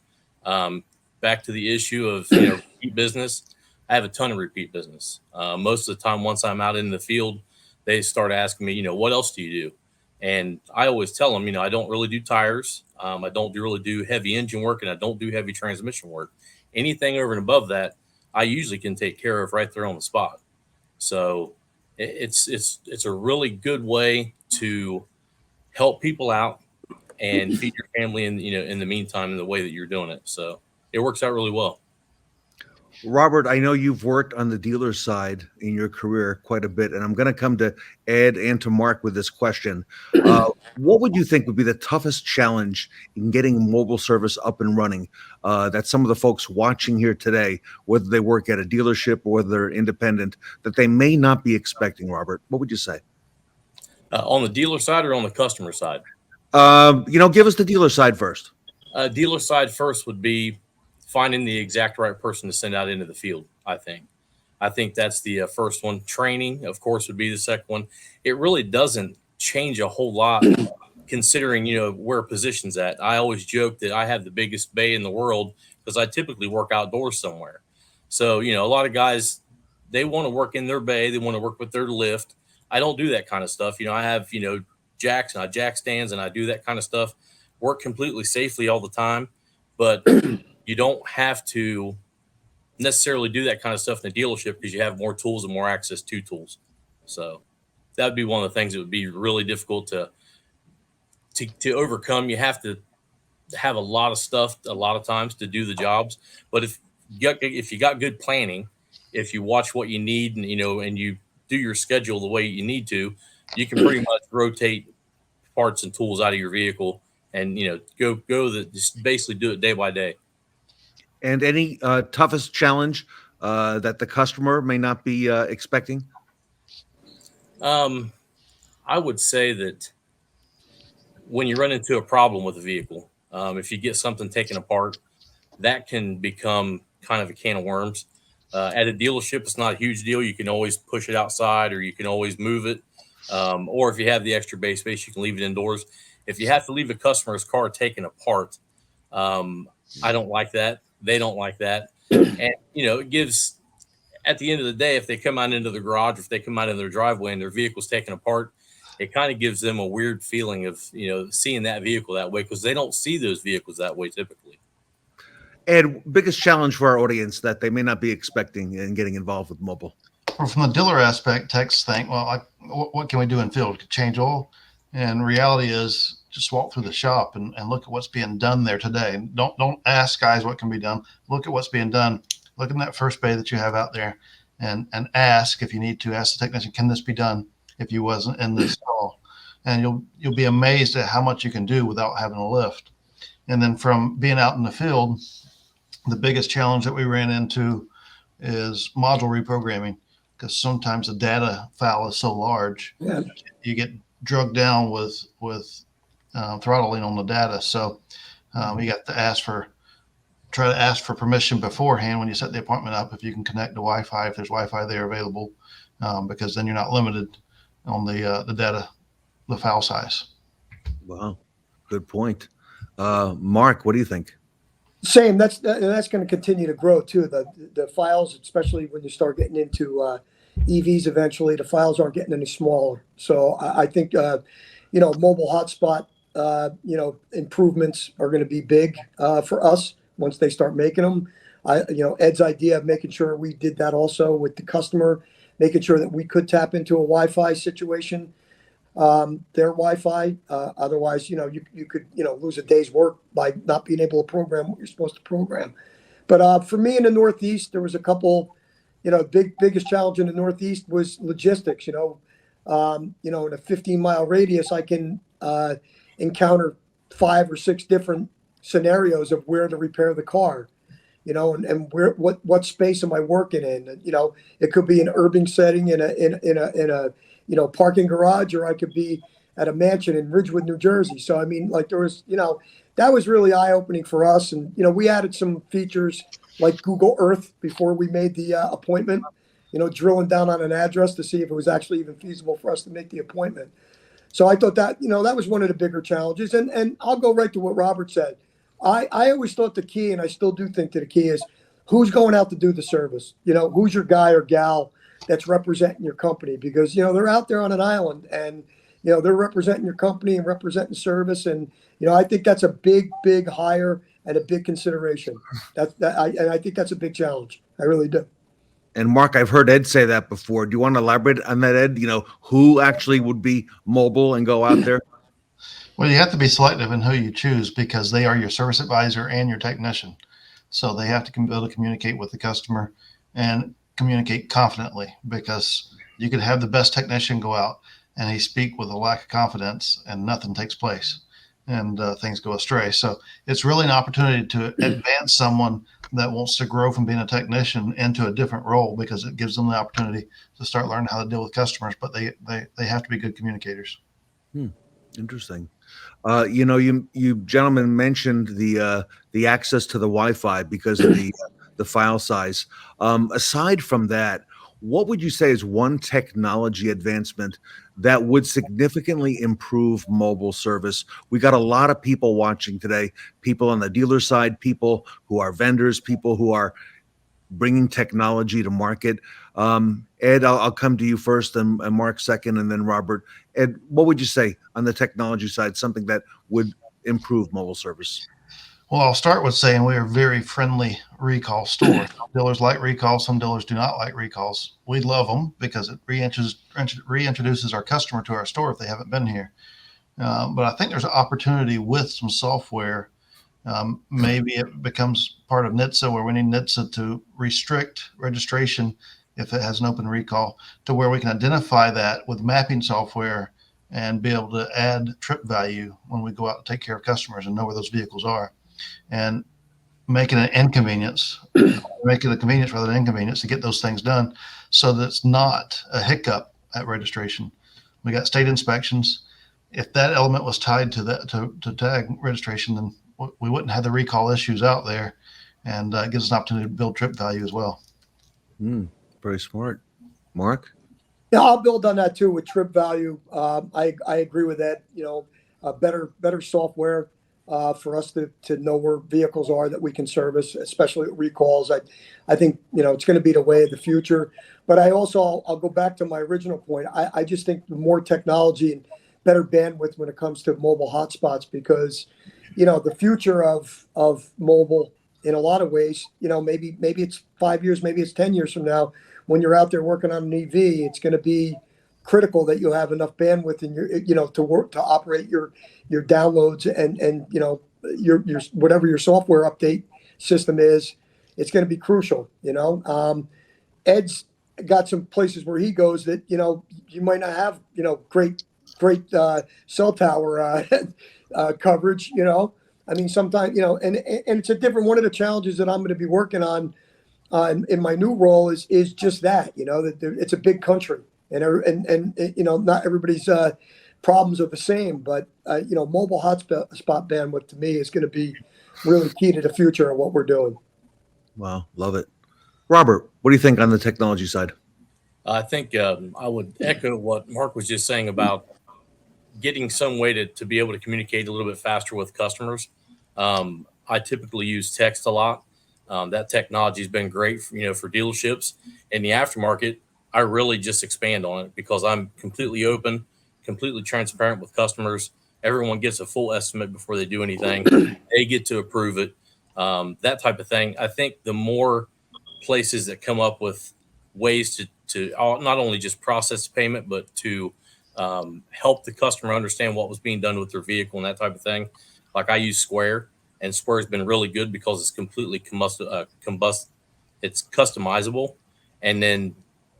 Back to the issue of repeat business, I have a ton of repeat business. Most of the time, once I'm out in the field, they start asking me, what else do you do? And I always tell them, I don't really do tires. I don't really do heavy engine work, and I don't do heavy transmission work. Anything over and above that, I usually can take care of right there on the spot. So it's a really good way to help people out and feed your family in the meantime in the way that you're doing it. So it works out really well. Robert, I know you've worked on the dealer side in your career quite a bit, and I'm going to come to Ed and to Mark with this question. What would you think would be the toughest challenge in getting mobile service up and running that some of the folks watching here today, whether they work at a dealership or whether they're independent, that they may not be expecting, Robert? What would you say? On the dealer side or on the customer side? Give us the dealer side first. Dealer side first would be finding the exact right person to send out into the field. I think that's the first one. Training, of course, would be the second one. It really doesn't change a whole lot considering, where a position's at. I always joke that I have the biggest bay in the world because I typically work outdoors somewhere. So, a lot of guys, they want to work in their bay. They want to work with their lift. I don't do that kind of stuff. I have, jacks and I jack stands and I do that kind of stuff, work completely safely all the time. But you don't have to necessarily do that kind of stuff in a dealership because you have more tools and more access to tools. So that would be one of the things that would be really difficult to overcome. You have to have a lot of stuff a lot of times to do the jobs. But if you got good planning, if you watch what you need and, and you do your schedule the way you need to, you can pretty much rotate parts and tools out of your vehicle and, just basically do it day by day. And any toughest challenge that the customer may not be expecting? I would say that when you run into a problem with a vehicle, if you get something taken apart, that can become kind of a can of worms. At a dealership, it's not a huge deal. You can always push it outside or you can always move it. Or if you have the extra bay space, you can leave it indoors. If you have to leave a customer's car taken apart, I don't like that. They don't like that. And, it gives, at the end of the day, if they come out into the garage, or if they come out in their driveway and their vehicle's taken apart, it kind of gives them a weird feeling of, seeing that vehicle that way because they don't see those vehicles that way typically. Ed, biggest challenge for our audience that they may not be expecting in getting involved with mobile? Well, from the dealer aspect, techs think, well, what can we do in field? Change oil? And reality is just walk through the shop and look at what's being done there today. Don't ask guys what can be done. Look at what's being done. Look in that first bay that you have out there and ask if you need to. Ask the technician, can this be done if you wasn't in this stall? And you'll be amazed at how much you can do without having a lift. And then from being out in the field, the biggest challenge that we ran into is module reprogramming because sometimes the data file is so large, you get drugged down with throttling on the data. So we got to try to ask for permission beforehand when you set the appointment up if you can connect to Wi-Fi, if there's Wi-Fi there available, because then you're not limited on the data, the file size. Wow, good point. Mark, what do you think? Same. That's going to continue to grow too. The files, especially when you start getting into EVs eventually, the files aren't getting any smaller. So I think mobile hotspot improvements are going to be big for us once they start making them. Ed's idea of making sure we did that also with the customer, making sure that we could tap into a Wi-Fi situation, their Wi-Fi. Otherwise, you could lose a day's work by not being able to program what you're supposed to program. But for me in the Northeast, there was a couple. Biggest challenge in the Northeast was logistics. In a 15-mile radius, I can encounter 5 or 6 different scenarios of where to repair the car, and where what space am I working in? And, it could be an urban setting in a parking garage, or I could be at a mansion in Ridgewood, New Jersey. So I mean, like there was, that was really eye opening for us. And we added some features like Google Earth before we made the appointment. Drilling down on an address to see if it was actually even feasible for us to make the appointment. So I thought that, that was one of the bigger challenges. And I'll go right to what Robert said. I always thought the key, and I still do think that the key is who's going out to do the service. Who's your guy or gal that's representing your company, because, they're out there on an island and, they're representing your company and representing service. And, I think that's a big, big hire and a big consideration. And I think that's a big challenge. I really do. And Mark, I've heard Ed say that before. Do you want to elaborate on that, Ed? Who actually would be mobile and go out there? Well, you have to be selective in who you choose, because they are your service advisor and your technician. So they have to be able to communicate with the customer and communicate confidently, because you could have the best technician go out and he speak with a lack of confidence and nothing takes place and things go astray. So it's really an opportunity to advance someone that wants to grow from being a technician into a different role, because it gives them the opportunity to start learning how to deal with customers, but they have to be good communicators. Interesting. You gentlemen mentioned the access to the Wi-Fi because of the file size. Aside from that, what would you say is one technology advancement that would significantly improve mobile service? We got a lot of people watching today, people on the dealer side, people who are vendors, people who are bringing technology to market. Ed, I'll come to you first, and Mark second, and then Robert. Ed, what would you say on the technology side, something that would improve mobile service? Well, I'll start with saying we are a very friendly recall store. Some dealers like recalls, some dealers do not like recalls. We love them because it reintroduces our customer to our store if they haven't been here. But I think there's an opportunity with some software. Maybe it becomes part of NHTSA, where we need NHTSA to restrict registration if it has an open recall, to where we can identify that with mapping software and be able to add trip value when we go out and take care of customers and know where those vehicles are, and make it an inconvenience, make it a convenience rather than inconvenience to get those things done, so that it's not a hiccup at registration. We got state inspections. If that element was tied to that, to tag registration, then we wouldn't have the recall issues out there, and it gives us an opportunity to build trip value as well. Very smart. Mark? Yeah, I'll build on that too with trip value. I agree with that. Better software for us to know where vehicles are that we can service, especially recalls. I think it's going to be the way of the future. But I'll go back to my original point. I just think the more technology and better bandwidth when it comes to mobile hotspots, because the future of mobile in a lot of ways, maybe it's 5 years, maybe it's 10 years from now, when you're out there working on an EV, it's going to be critical that you have enough bandwidth in your, to operate your downloads and your whatever your software update system is. It's going to be crucial. Ed's got some places where he goes that you might not have great cell tower coverage. I mean, sometimes and it's a different one of the challenges that I'm going to be working on in my new role is just that that it's a big country. And not everybody's problems are the same, but mobile hotspot bandwidth to me is going to be really key to the future of what we're doing. Wow, love it. Robert, what do you think on the technology side? I think I would echo what Mark was just saying about getting some way to be able to communicate a little bit faster with customers. I typically use text a lot. That technology has been great for dealerships. In the aftermarket, I really just expand on it because I'm completely open, completely transparent with customers. Everyone gets a full estimate before they do anything. They get to approve it. That type of thing. I think the more places that come up with ways to not only just process payment, but to help the customer understand what was being done with their vehicle and that type of thing. Like I use Square, and Square has been really good because it's completely it's customizable, and then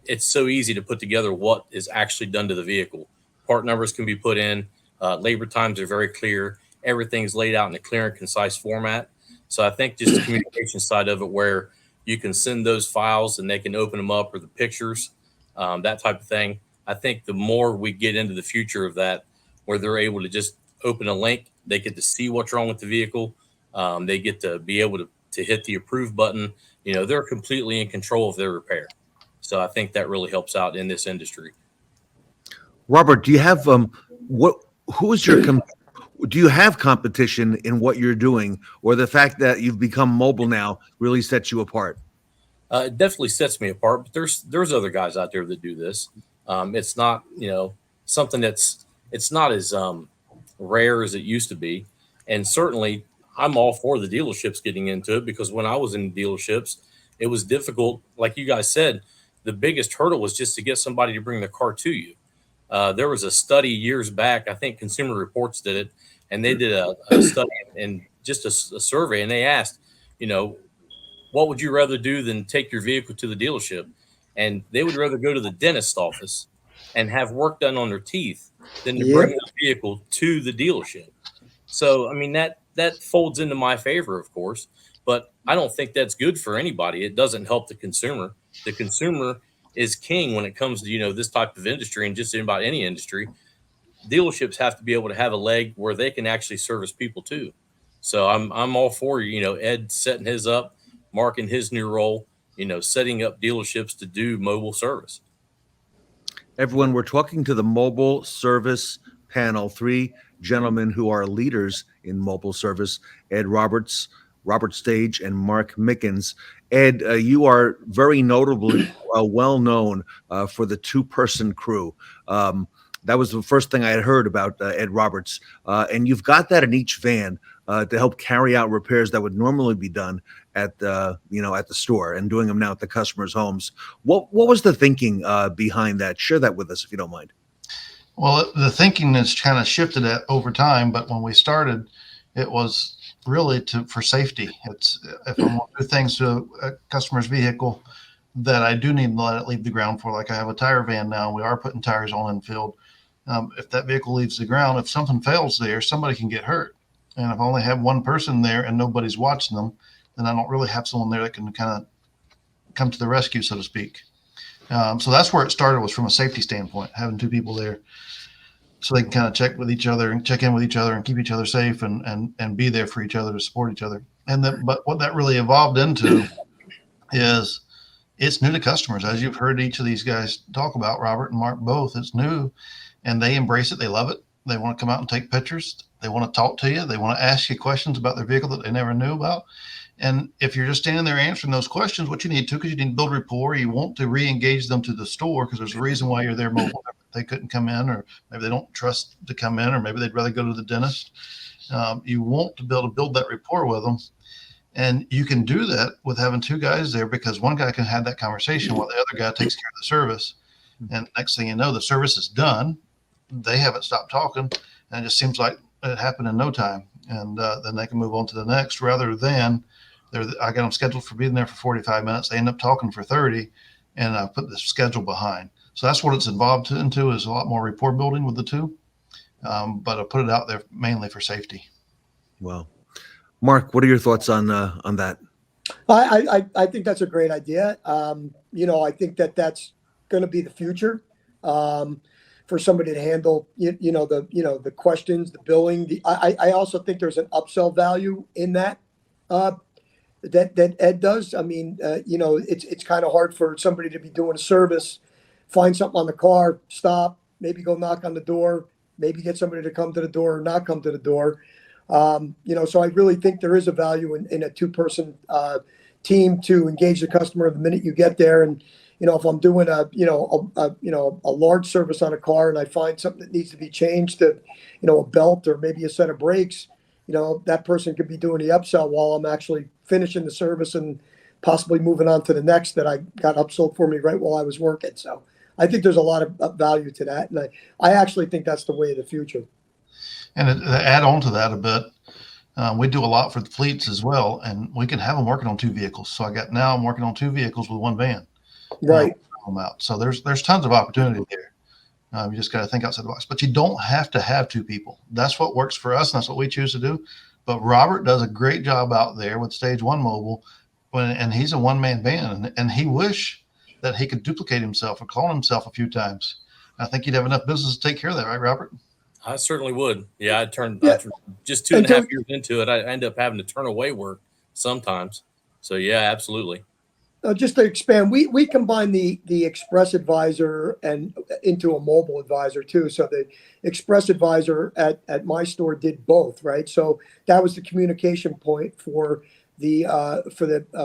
it's so easy to put together what is actually done to the vehicle. Part numbers can be put in. Labor times are very clear. everything's laid out in a clear and concise format. So I think just the communication side of it, where you can send those files and they can open them up, or the pictures, that type of thing. I think the more we get into the future of that, where they're able to just open a link, they get to see what's wrong with the vehicle. They get to be able to hit the approve button. You know, they're completely in control of their repair. So I think that really helps out in this industry. Robert, do you have who is your do you have competition in what you're doing, or the fact that you've become mobile now really sets you apart? It definitely sets me apart, but there's other guys out there that do this. It's not, something it's not as rare as it used to be. And certainly I'm all for the dealerships getting into it, because when I was in dealerships, it was difficult. Like you guys said, the biggest hurdle was just to get somebody to bring their car to you. There was a study years back, I think Consumer Reports did it, and they did a study and just a survey, and they asked, what would you rather do than take your vehicle to the dealership? And they would rather go to the dentist office and have work done on their teeth than to bring the vehicle to the dealership. So, I mean, that folds into my favor, of course, but I don't think that's good for anybody. It doesn't help the consumer. The consumer is king when it comes to, this type of industry, and just about any industry. Dealerships have to be able to have a leg where they can actually service people too. So I'm all for, Ed setting his up, Mark in his new role, setting up dealerships to do mobile service. Everyone, we're talking to the mobile service panel, 3 gentlemen who are leaders in mobile service: Ed Roberts, Robert Stage, and Mark Mickens. Ed, you are very notably well known for the 2-person crew. That was the first thing I had heard about Ed Roberts. And you've got that in each van to help carry out repairs that would normally be done at the store, and doing them now at the customers' homes. What was the thinking behind that? Share that with us, if you don't mind. Well, the thinking has kind of shifted over time, but when we started, it was really for safety. It's if I want to do things to a customer's vehicle that I do need to let it leave the ground for, like I have a tire van now, we are putting tires on in field. If that vehicle leaves the ground, if something fails there, somebody can get hurt. And if I only have one person there and nobody's watching them, then I don't really have someone there that can kind of come to the rescue, so to speak. So that's where it started, was from a safety standpoint, having 2 people there so they can kind of check in with each other and keep each other safe and be there for each other to support each other. But what that really evolved into is it's new to customers. As you've heard each of these guys talk about, Robert and Mark both, it's new, and they embrace it. They love it. They want to come out and take pictures. They want to talk to you. They want to ask you questions about their vehicle that they never knew about. And if you're just standing there answering those questions, what you need to, because you need to build rapport, you want to re-engage them to the store, because there's a reason why you're there mobile. They couldn't come in, or maybe they don't trust to come in, or maybe they'd rather go to the dentist. You want to be able to build that rapport with them. And you can do that with having 2 guys there, because one guy can have that conversation while the other guy takes care of the service. And next thing you know, the service is done. They haven't stopped talking, and it just seems like it happened in no time. And then they can move on to the next, rather than I got them scheduled for being there for 45 minutes. They end up talking for 30, and I put the schedule behind. So that's what it's involved into, is a lot more rapport building with the 2. But I put it out there mainly for safety. Wow. Mark, what are your thoughts on that? I think that's a great idea. I think that's going to be the future, for somebody to handle, the questions, the billing. I also think there's an upsell value in that Ed does. I mean, it's kind of hard for somebody to be doing a service, find something on the car, stop, maybe go knock on the door, maybe get somebody to come to the door or not come to the door. So I really think there is a value in a 2-person team to engage the customer the minute you get there. And, if I'm doing a large service on a car and I find something that needs to be changed, to, a belt or maybe a set of brakes, that person could be doing the upsell while I'm actually finishing the service and possibly moving on to the next that I got upsold for me right while I was working. So I think there's a lot of value to that. And I actually think that's the way of the future. And to add on to that a bit, we do a lot for the fleets as well, and we can have them working on 2 vehicles. So I'm working on 2 vehicles with 1 van. Right. So there's tons of opportunity there. You just got to think outside the box. But you don't have to have two people. That's what works for us, and that's what we choose to do. But Robert does a great job out there with Stage 1 Mobile, and he's a one-man band, and he wish that he could duplicate himself or clone himself a few times. I think he'd have enough business to take care of that, right, Robert? I certainly would. Yeah, I turned just 2.5 years into it. I end up having to turn away work sometimes. So yeah, absolutely. Just to expand, we combine the Express Advisor and into a mobile advisor too. So the Express Advisor at my store did both, right? So that was the communication point for the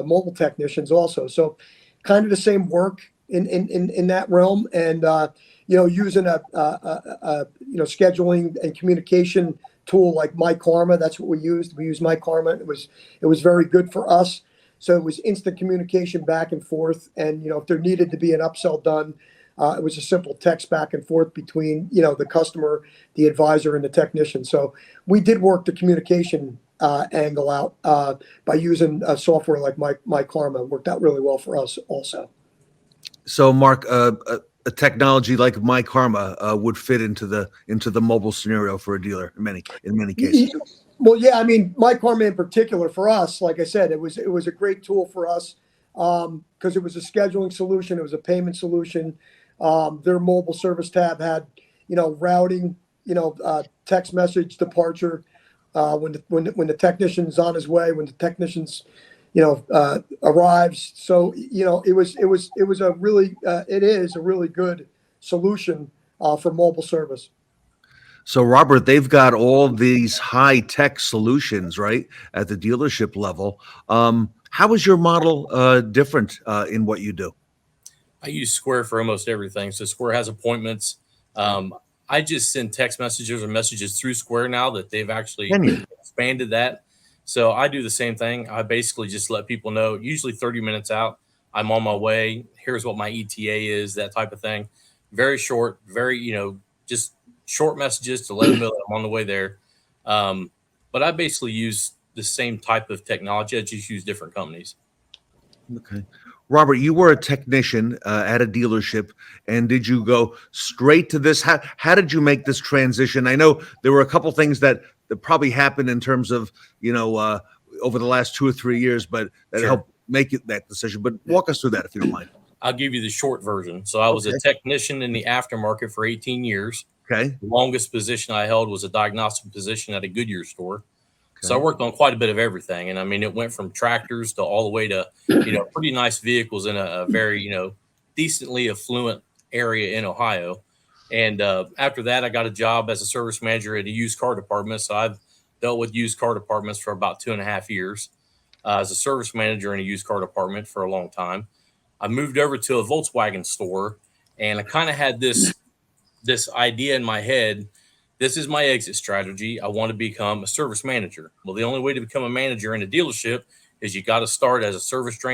mobile technicians also. So kind of the same work in that realm, and using a scheduling and communication tool like myKaarma. That's what we used. We used myKaarma. It was very good for us. So it was instant communication back and forth. And, if there needed to be an upsell done, it was a simple text back and forth between, the customer, the advisor, and the technician. So we did work the communication angle out by using a software like myKaarma. It worked out really well for us also. So, Mark, a technology like myKaarma would fit into the mobile scenario for a dealer in many cases. Well, yeah, I mean, myKaarma in particular for us, like I said, it was a great tool for us because it was a scheduling solution, it was a payment solution. Their mobile service tab had, routing, text message departure when the technician's on his way, when the technician's arrives. So it is a really good solution for mobile service. So, Robert, they've got all these high-tech solutions, right, at the dealership level. How is your model different in what you do? I use Square for almost everything. So Square has appointments. I just send text messages or messages through Square now that they've actually expanded that. So I do the same thing. I basically just let people know, usually 30 minutes out, I'm on my way. Here's what my ETA is, that type of thing. Very short, just short messages to let them know that I'm on the way there. But I basically use the same type of technology. I just use different companies. Okay. Robert, you were a technician at a dealership, and did you go straight to this? How did you make this transition? I know there were a couple things that probably happened in terms of, over the last 2 or 3 years, but that helped make it that decision. But walk us through that if you don't mind. I'll give you the short version. So I was a technician in the aftermarket for 18 years. Okay. The longest position I held was a diagnostic position at a Goodyear store. Okay. So I worked on quite a bit of everything. And I mean, it went from tractors to all the way to, pretty nice vehicles in a very, decently affluent area in Ohio. And after that, I got a job as a service manager at a used car department. So I've dealt with used car departments for about 2.5 years as a service manager in a used car department for a long time. I moved over to a Volkswagen store, and I kind of had this idea in my head. This is my exit strategy. I want to become a service manager. Well, the only way to become a manager in a dealership is you got to start as a service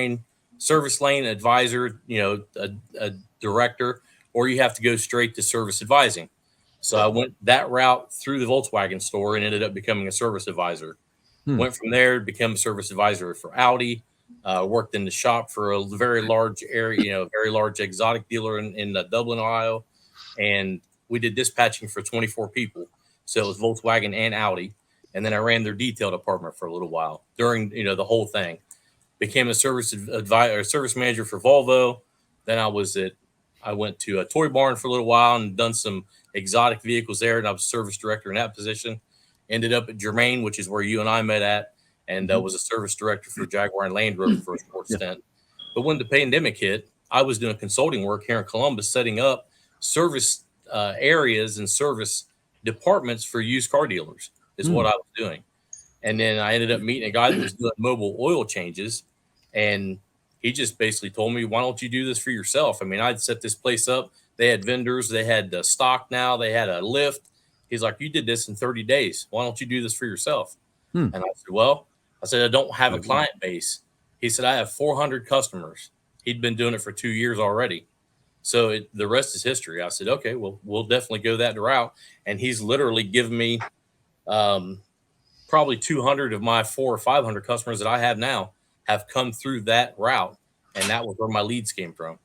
lane advisor, a director, or you have to go straight to service advising. So I went that route through the Volkswagen store and ended up becoming a service advisor. Went from there, became a service advisor for Audi. Worked in the shop for a very large area, very large exotic dealer in Dublin, Ohio. And we did dispatching for 24 people. So it was Volkswagen and Audi. And then I ran their detail department for a little while during, the whole thing. Became a service manager for Volvo. Then I went to a toy barn for a little while and done some exotic vehicles there. And I was service director in that position. Ended up at Germain, which is where you and I met at. And was a service director for Jaguar and Land Rover for a short stint. But when the pandemic hit, I was doing consulting work here in Columbus, setting up service areas and service departments for used car dealers is what I was doing. And then I ended up meeting a guy that was doing mobile oil changes. And he just basically told me, why don't you do this for yourself? I mean, I'd set this place up. They had vendors. They had the stock now. They had a lift. He's like, you did this in 30 days. Why don't you do this for yourself? And I said, I don't have a client base. He said, I have 400 customers. He'd been doing it for 2 years already. So the rest is history. I said, okay, well, we'll definitely go that route. And he's literally given me probably 200 of my 400 or 500 customers that I have now have come through that route. And that was where my leads came from.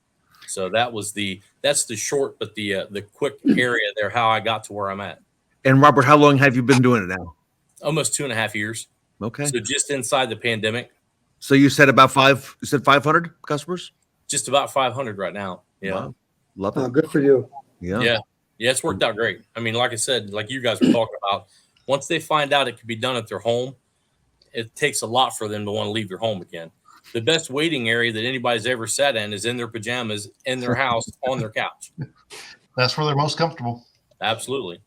So that's the short but the quick area there how I got to where I'm at. And Robert, how long have you been doing it now? Almost 2.5 years. Okay. So just inside the pandemic. So you said about 500 customers? Just about 500 right now. Yeah. Wow. Love it. Oh, good for you. Yeah. It's worked out great. I mean, like I said, like you guys were talking about, once they find out it can be done at their home, it takes a lot for them to want to leave their home again. The best waiting area that anybody's ever sat in is in their pajamas in their house on their couch. That's where they're most comfortable. Absolutely.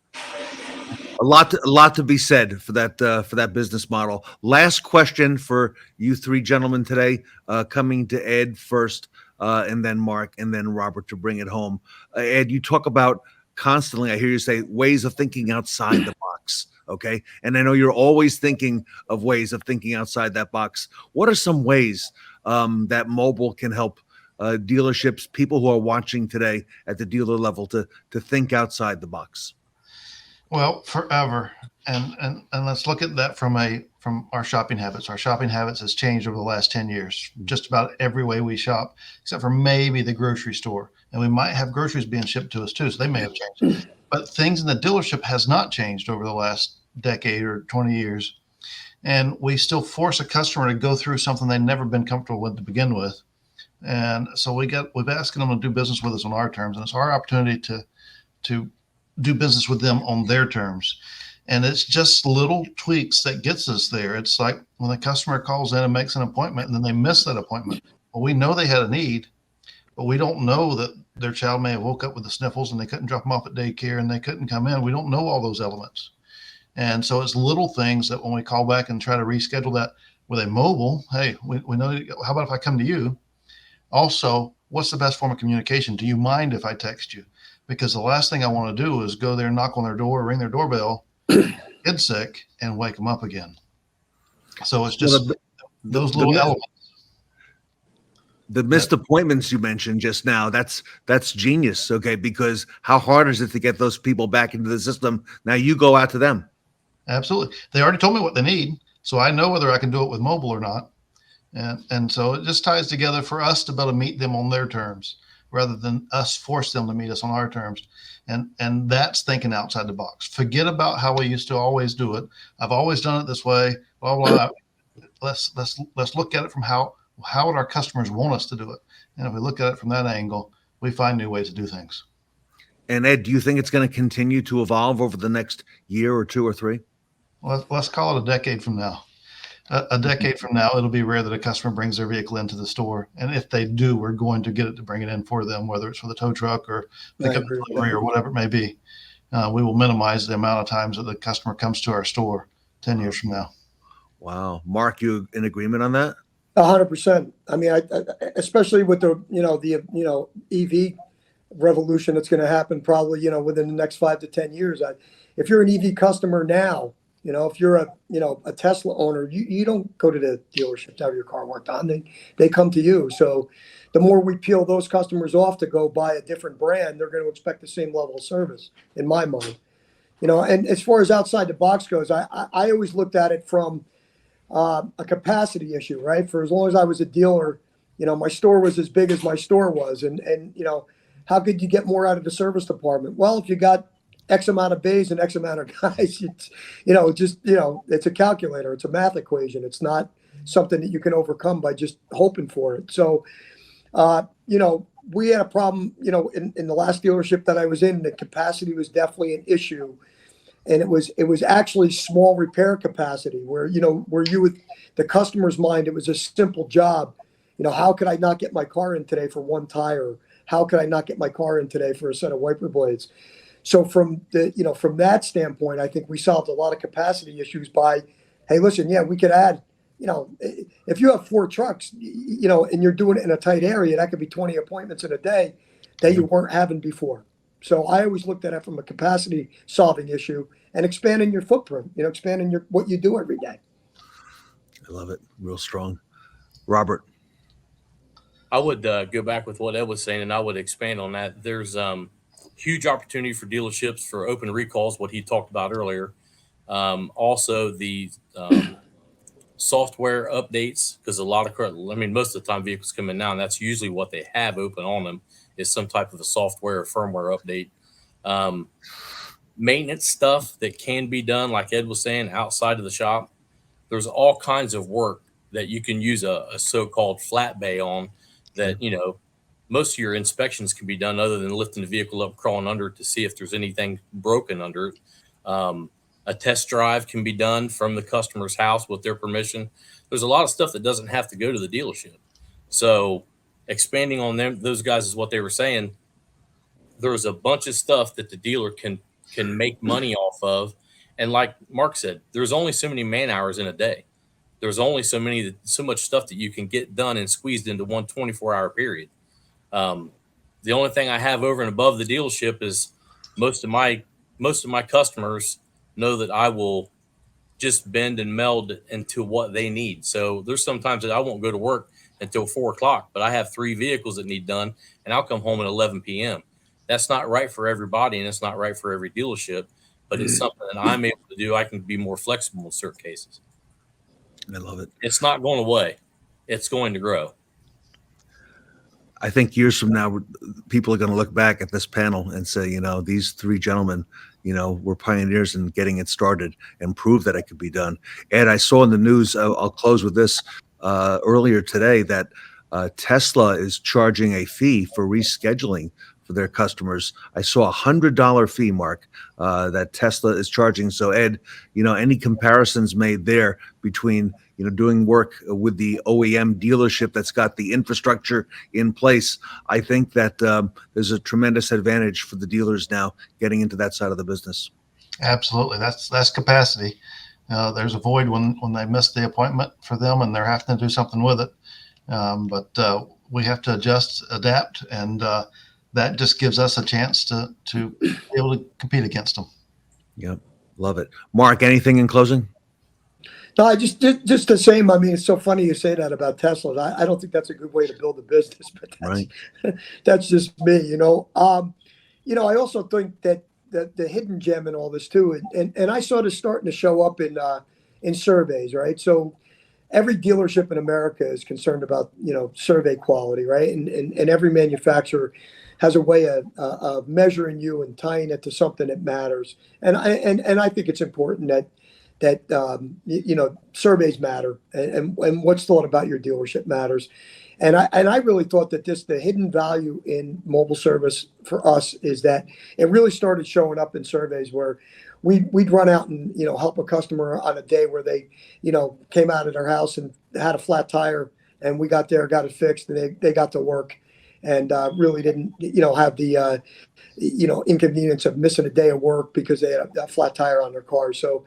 A lot to be said for that business model. Last question for you three gentlemen today, coming to Ed first, and then Mark, and then Robert to bring it home. Ed, you talk about constantly, I hear you say, ways of thinking outside the box. Okay. And I know you're always thinking of ways of thinking outside that box. What are some ways that mobile can help dealerships, people who are watching today at the dealer level to think outside the box? Well, forever. And let's look at that from our shopping habits. Our shopping habits has changed over the last 10 years, just about every way we shop, except for maybe the grocery store. And we might have groceries being shipped to us too, so they may have changed. But things in the dealership has not changed over the last decade or 20 years. And we still force a customer to go through something they've never been comfortable with to begin with. And so we've asking them to do business with us on our terms. And it's our opportunity to do business with them on their terms. And it's just little tweaks that gets us there. It's like when the customer calls in and makes an appointment and then they miss that appointment. Well, we know they had a need, but we don't know that their child may have woke up with the sniffles and they couldn't drop them off at daycare and they couldn't come in. We don't know all those elements. And so it's little things that when we call back and try to reschedule that with a mobile, hey, we know, how about if I come to you? Also, what's the best form of communication? Do you mind if I text you? Because the last thing I want to do is go there, knock on their door, ring their doorbell, get sick, and wake them up again. So it's just those little elements. The missed appointments you mentioned just now, that's genius, okay? Because how hard is it to get those people back into the system? Now you go out to them. Absolutely. They already told me what they need, so I know whether I can do it with mobile or not. And so it just ties together for us to be able to meet them on their terms rather than us force them to meet us on our terms. And that's thinking outside the box. Forget about how we used to always do it. I've always done it this way, blah, blah, blah. Let's look at it from how would our customers want us to do it? And if we look at it from that angle, we find new ways to do things. And Ed, do you think it's going to continue to evolve over the next year or two or three? Well, let's call it a decade from now. A decade from now, it'll be rare that a customer brings their vehicle into the store. And if they do, we're going to get it to bring it in for them, whether it's for the tow truck or pickup delivery or whatever it may be. We will minimize the amount of times that the customer comes to our store 10 years from now. Wow. Mark, you in agreement on that? 100%. I mean, I especially with the EV revolution that's going to happen probably, within the next 5 to 10 years. If you're an EV customer now, if you're a Tesla owner, you don't go to the dealership to have your car worked on. They come to you. So the more we peel those customers off to go buy a different brand, they're going to expect the same level of service, in my mind. And as far as outside the box goes, I always looked at it from a capacity issue, right? For as long as I was a dealer, my store was as big as my store was. And how could you get more out of the service department? Well, if you got X amount of bays and X amount of guys, it's a calculator. It's a math equation. It's not something that you can overcome by just hoping for it. So, we had a problem, in the last dealership that I was in, the capacity was definitely an issue. And it was actually small repair capacity where with the customer's mind, it was a simple job. How could I not get my car in today for one tire? How could I not get my car in today for a set of wiper blades? So from that standpoint, I think we solved a lot of capacity issues by, hey, listen, we could add, if you have 4 trucks, and you're doing it in a tight area, that could be 20 appointments in a day that you weren't having before. So I always looked at it from a capacity solving issue and expanding your footprint, expanding what you do every day. I love it. Real strong. Robert. I would go back with what Ed was saying, and I would expand on that. There's huge opportunity for dealerships for open recalls, what he talked about earlier. Also, the software updates, because most of the time vehicles come in now, and that's usually what they have open on them is some type of a software or firmware update. Maintenance stuff that can be done, like Ed was saying, outside of the shop. There's all kinds of work that you can use a so-called flat bay on that, most of your inspections can be done other than lifting the vehicle up, crawling under it to see if there's anything broken under it. A test drive can be done from the customer's house with their permission. There's a lot of stuff that doesn't have to go to the dealership. So expanding on those guys is what they were saying. There's a bunch of stuff that the dealer can make money off of. And like Mark said, there's only so many man hours in a day. There's only so much stuff that you can get done and squeezed into one 24-hour period. The only thing I have over and above the dealership is most of my customers know that I will just bend and meld into what they need. So there's sometimes that I won't go to work until 4:00, but I have 3 vehicles that need done, and I'll come home at 11 p.m. That's not right for everybody, and it's not right for every dealership, but it's something that I'm able to do. I can be more flexible in certain cases. I love it. It's not going away. It's going to grow. I think years from now, people are going to look back at this panel and say, these 3 gentlemen, were pioneers in getting it started and prove that it could be done. And I saw in the news, I'll close with this, earlier today that Tesla is charging a fee for rescheduling for their customers. I saw $100 fee, Mark, that Tesla is charging. So Ed, any comparisons made there between, doing work with the OEM dealership that's got the infrastructure in place, I think that there's a tremendous advantage for the dealers now getting into that side of the business. Absolutely. That's capacity. There's a void when they miss the appointment for them and they're having to do something with it. But we have to adjust, adapt, and that just gives us a chance to be able to compete against them. Yep. Love it. Mark, anything in closing? No, just the same. I mean, it's so funny you say that about Teslas. I don't think that's a good way to build a business, but that's just me, I also think that the hidden gem in all this too, and I saw this starting to show up in surveys, right? So every dealership in America is concerned about, survey quality, right? And every manufacturer has a way of measuring you and tying it to something that matters. And I think it's important that surveys matter and what's thought about your dealership matters. And I really thought that the hidden value in mobile service for us is that it really started showing up in surveys where we'd run out and, help a customer on a day where they, came out of their house and had a flat tire, and we got there, got it fixed, and they got to work and really didn't, have the, inconvenience of missing a day of work because they had a flat tire on their car. So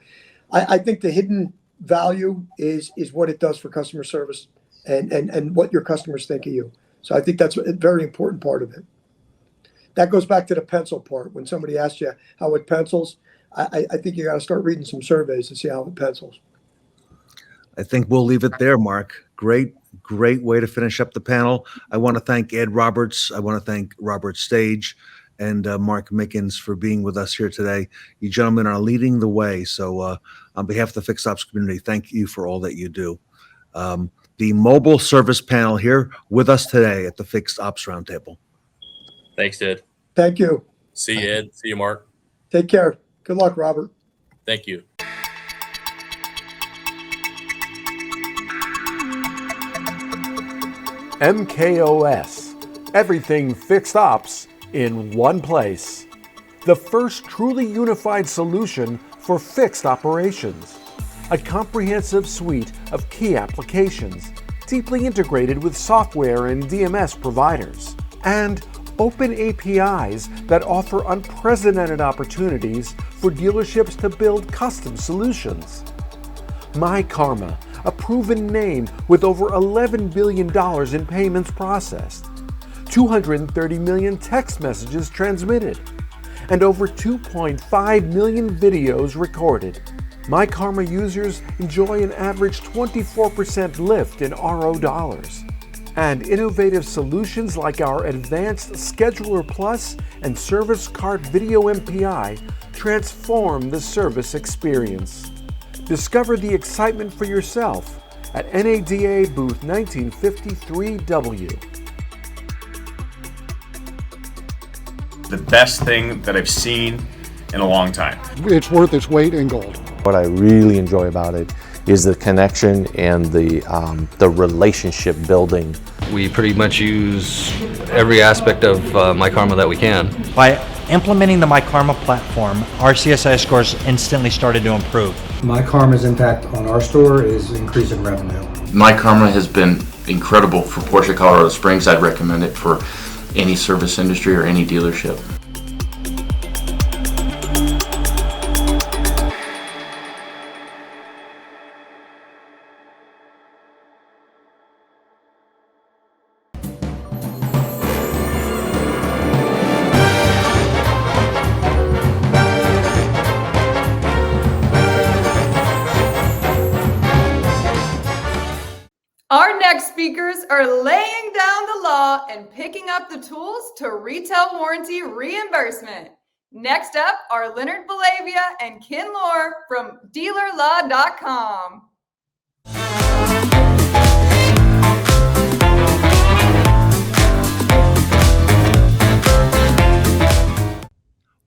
I think the hidden value is what it does for customer service and what your customers think of you. So I think that's a very important part of it. That goes back to the pencil part. When somebody asks you how it pencils, I think you got to start reading some surveys to see how it pencils. I think we'll leave it there, Mark. Great way to finish up the panel. I want to thank Ed Roberts. I want to thank Robert Stage and Mark Mickens for being with us here today. You gentlemen are leading the way. So on behalf of the Fixed Ops community, thank you for all that you do. The mobile service panel here with us today at the Fixed Ops Roundtable. Thanks, Ed. Thank you. See you, Ed. See you, Mark. Take care. Good luck, Robert. Thank you. MKOS. Everything fixed ops in one place. The first truly unified solution for fixed operations. A comprehensive suite of key applications, deeply integrated with software and DMS providers, and open APIs that offer unprecedented opportunities for dealerships to build custom solutions. myKaarma, a proven name with over $11 billion in payments processed, 230 million text messages transmitted, and over 2.5 million videos recorded. myKaarma users enjoy an average 24% lift in RO dollars. And innovative solutions like our advanced Scheduler Plus and Service Cart Video MPI transform the service experience. Discover the excitement for yourself at NADA booth 1953W. The best thing that I've seen in a long time. It's worth its weight in gold. What I really enjoy about it is the connection and the relationship building. We pretty much use every aspect of myKaarma that we can. By implementing the myKaarma platform, our CSI scores instantly started to improve. myKaarma's impact on our store is increasing revenue. myKaarma has been incredible for Porsche Colorado Springs. I'd recommend it for any service industry or any dealership. Our next speakers are laying down the law and picking up the tools to retail warranty reimbursement. Next up are Leonard, Bellavia, and Lohr from dealerlaw.com.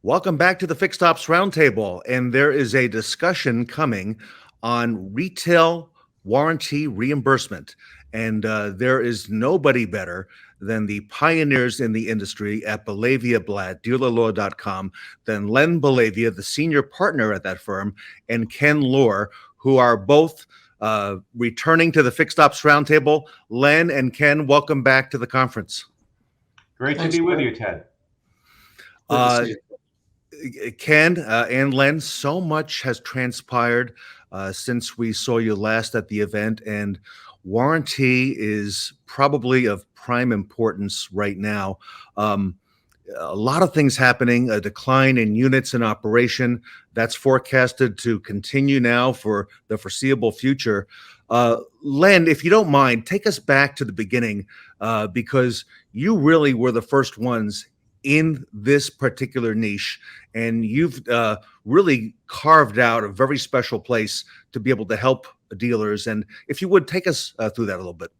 Welcome back to the Fixed Ops Roundtable, and there is a discussion coming on retail warranty reimbursement, and there is nobody better than the pioneers in the industry at Bellavia Blatt, dealerlaw.com, than Len Bellavia, the senior partner at that firm, and Lohr, who are both returning to the Fixed Ops Roundtable. Len and Ken, welcome back to the conference. Great to be with you, Ted. Ken and Len, so much has transpired since we saw you last at the event, and warranty is probably of prime importance right now. A lot of things happening, a decline in units in operation that's forecasted to continue now for the foreseeable future. Len, if you don't mind, take us back to the beginning because you really were the first ones in this particular niche, and you've really carved out a very special place to be able to help dealers. And if you would take us through that a little bit.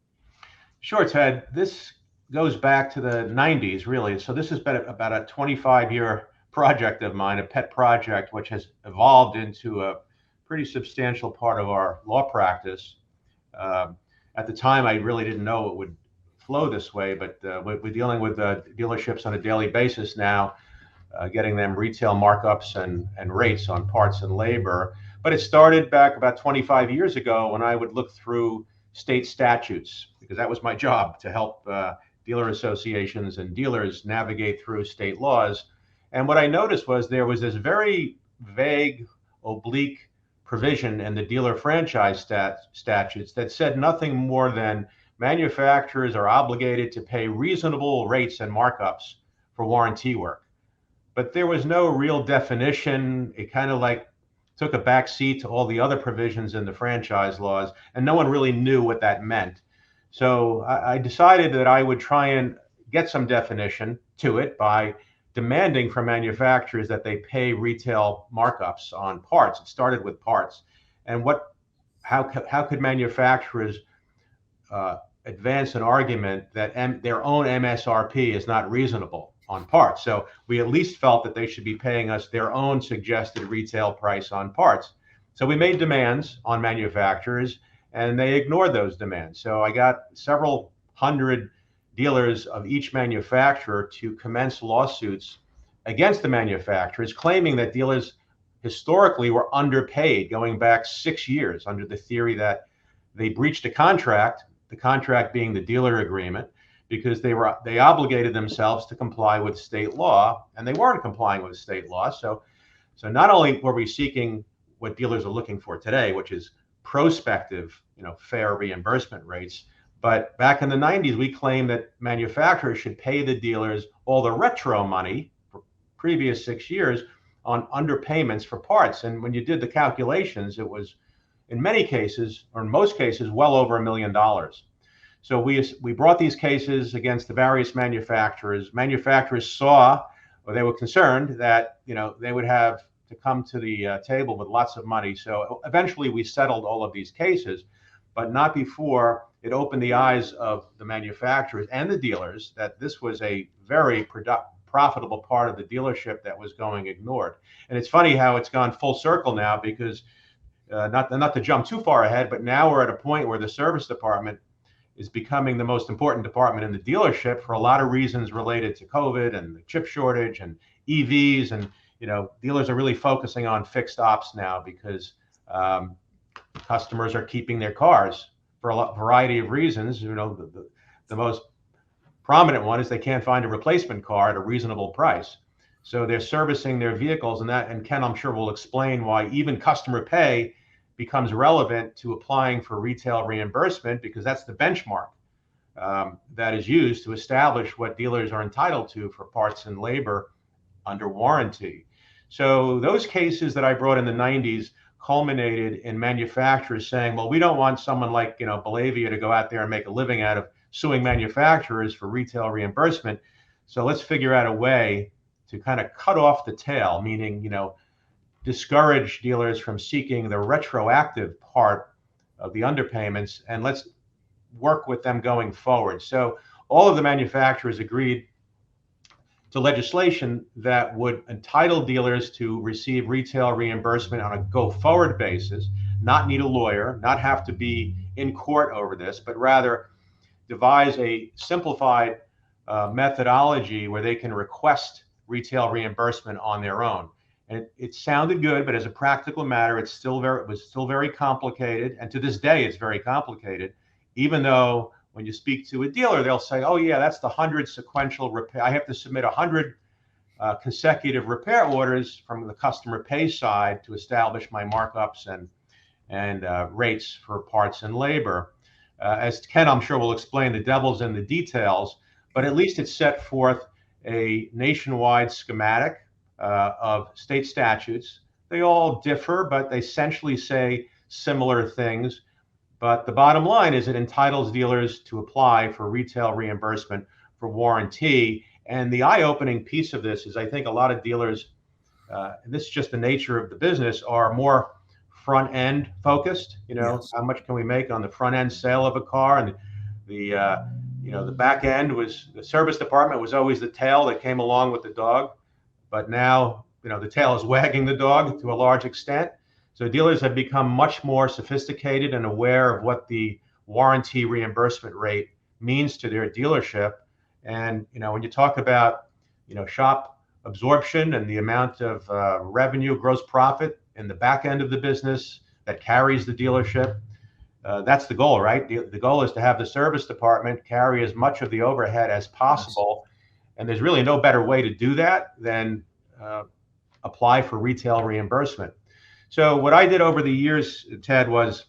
Sure, Ted. This goes back to the 90s, really. So this has been about a 25-year project of mine, a pet project, which has evolved into a pretty substantial part of our law practice. At the time, I really didn't know it would flow this way, but we're dealing with dealerships on a daily basis now, getting them retail markups and rates on parts and labor. But it started back about 25 years ago when I would look through state statutes, because that was my job, to help dealer associations and dealers navigate through state laws. And what I noticed was there was this very vague, oblique provision in the dealer franchise statutes that said nothing more than manufacturers are obligated to pay reasonable rates and markups for warranty work. But there was no real definition. It kind of like took a back seat to all the other provisions in the franchise laws, and no one really knew what that meant. So I decided that I would try and get some definition to it by demanding from manufacturers that they pay retail markups on parts. It started with parts. And how could manufacturers advance an argument that their own MSRP is not reasonable on parts? So we at least felt that they should be paying us their own suggested retail price on parts. So we made demands on manufacturers, and they ignored those demands. So I got several hundred dealers of each manufacturer to commence lawsuits against the manufacturers, claiming that dealers historically were underpaid going back 6 years under the theory that they breached a contract, the contract being the dealer agreement, because they obligated themselves to comply with state law, and they weren't complying with state law. So not only were we seeking what dealers are looking for today, which is prospective, fair reimbursement rates, but back in the 90s, we claimed that manufacturers should pay the dealers all the retro money for previous 6 years on underpayments for parts. And when you did the calculations, it was in many cases, or in most cases, well over $1 million. So we brought these cases against the various manufacturers. Manufacturers saw, or they were concerned that they would have to come to the table with lots of money. So eventually we settled all of these cases. but not before it opened the eyes of the manufacturers and the dealers that this was a very profitable part of the dealership that was going ignored. And it's funny how it's gone full circle now, because not to jump too far ahead, but now we're at a point where the service department is becoming the most important department in the dealership for a lot of reasons related to COVID and the chip shortage and EVs. And, dealers are really focusing on fixed ops now because customers are keeping their cars for a variety of reasons. The most prominent one is they can't find a replacement car at a reasonable price. So they're servicing their vehicles, and Ken, I'm sure, will explain why even customer pay becomes relevant to applying for retail reimbursement, because that's the benchmark that is used to establish what dealers are entitled to for parts and labor under warranty. So those cases that I brought in the 90s culminated in manufacturers saying, well, we don't want someone like, Bellavia to go out there and make a living out of suing manufacturers for retail reimbursement. So let's figure out a way to kind of cut off the tail, meaning, discourage dealers from seeking the retroactive part of the underpayments, and let's work with them going forward. So all of the manufacturers agreed to legislation that would entitle dealers to receive retail reimbursement on a go-forward basis, not need a lawyer, not have to be in court over this, but rather devise a simplified methodology where they can request retail reimbursement on their own. And it sounded good, but as a practical matter, it was still very complicated. And to this day, it's very complicated, even though when you speak to a dealer, they'll say, oh yeah, that's the 100 sequential repair. I have to submit 100 consecutive repair orders from the customer pay side to establish my markups and rates for parts and labor. As Ken, I'm sure, will explain, the devil's in the details, but at least it set forth a nationwide schematic of state statutes. They all differ, but they essentially say similar things. But the bottom line is it entitles dealers to apply for retail reimbursement for warranty. And the eye-opening piece of this is I think a lot of dealers, and this is just the nature of the business, are more front-end focused. Yes. How much can we make on the front-end sale of a car? And the back end was, the service department was always the tail that came along with the dog. But now, the tail is wagging the dog to a large extent. So dealers have become much more sophisticated and aware of what the warranty reimbursement rate means to their dealership. And, when you talk about, shop absorption and the amount of revenue, gross profit in the back end of the business that carries the dealership, that's the goal, right? The goal is to have the service department carry as much of the overhead as possible. And there's really no better way to do that than apply for retail reimbursement. So what I did over the years, Ted, was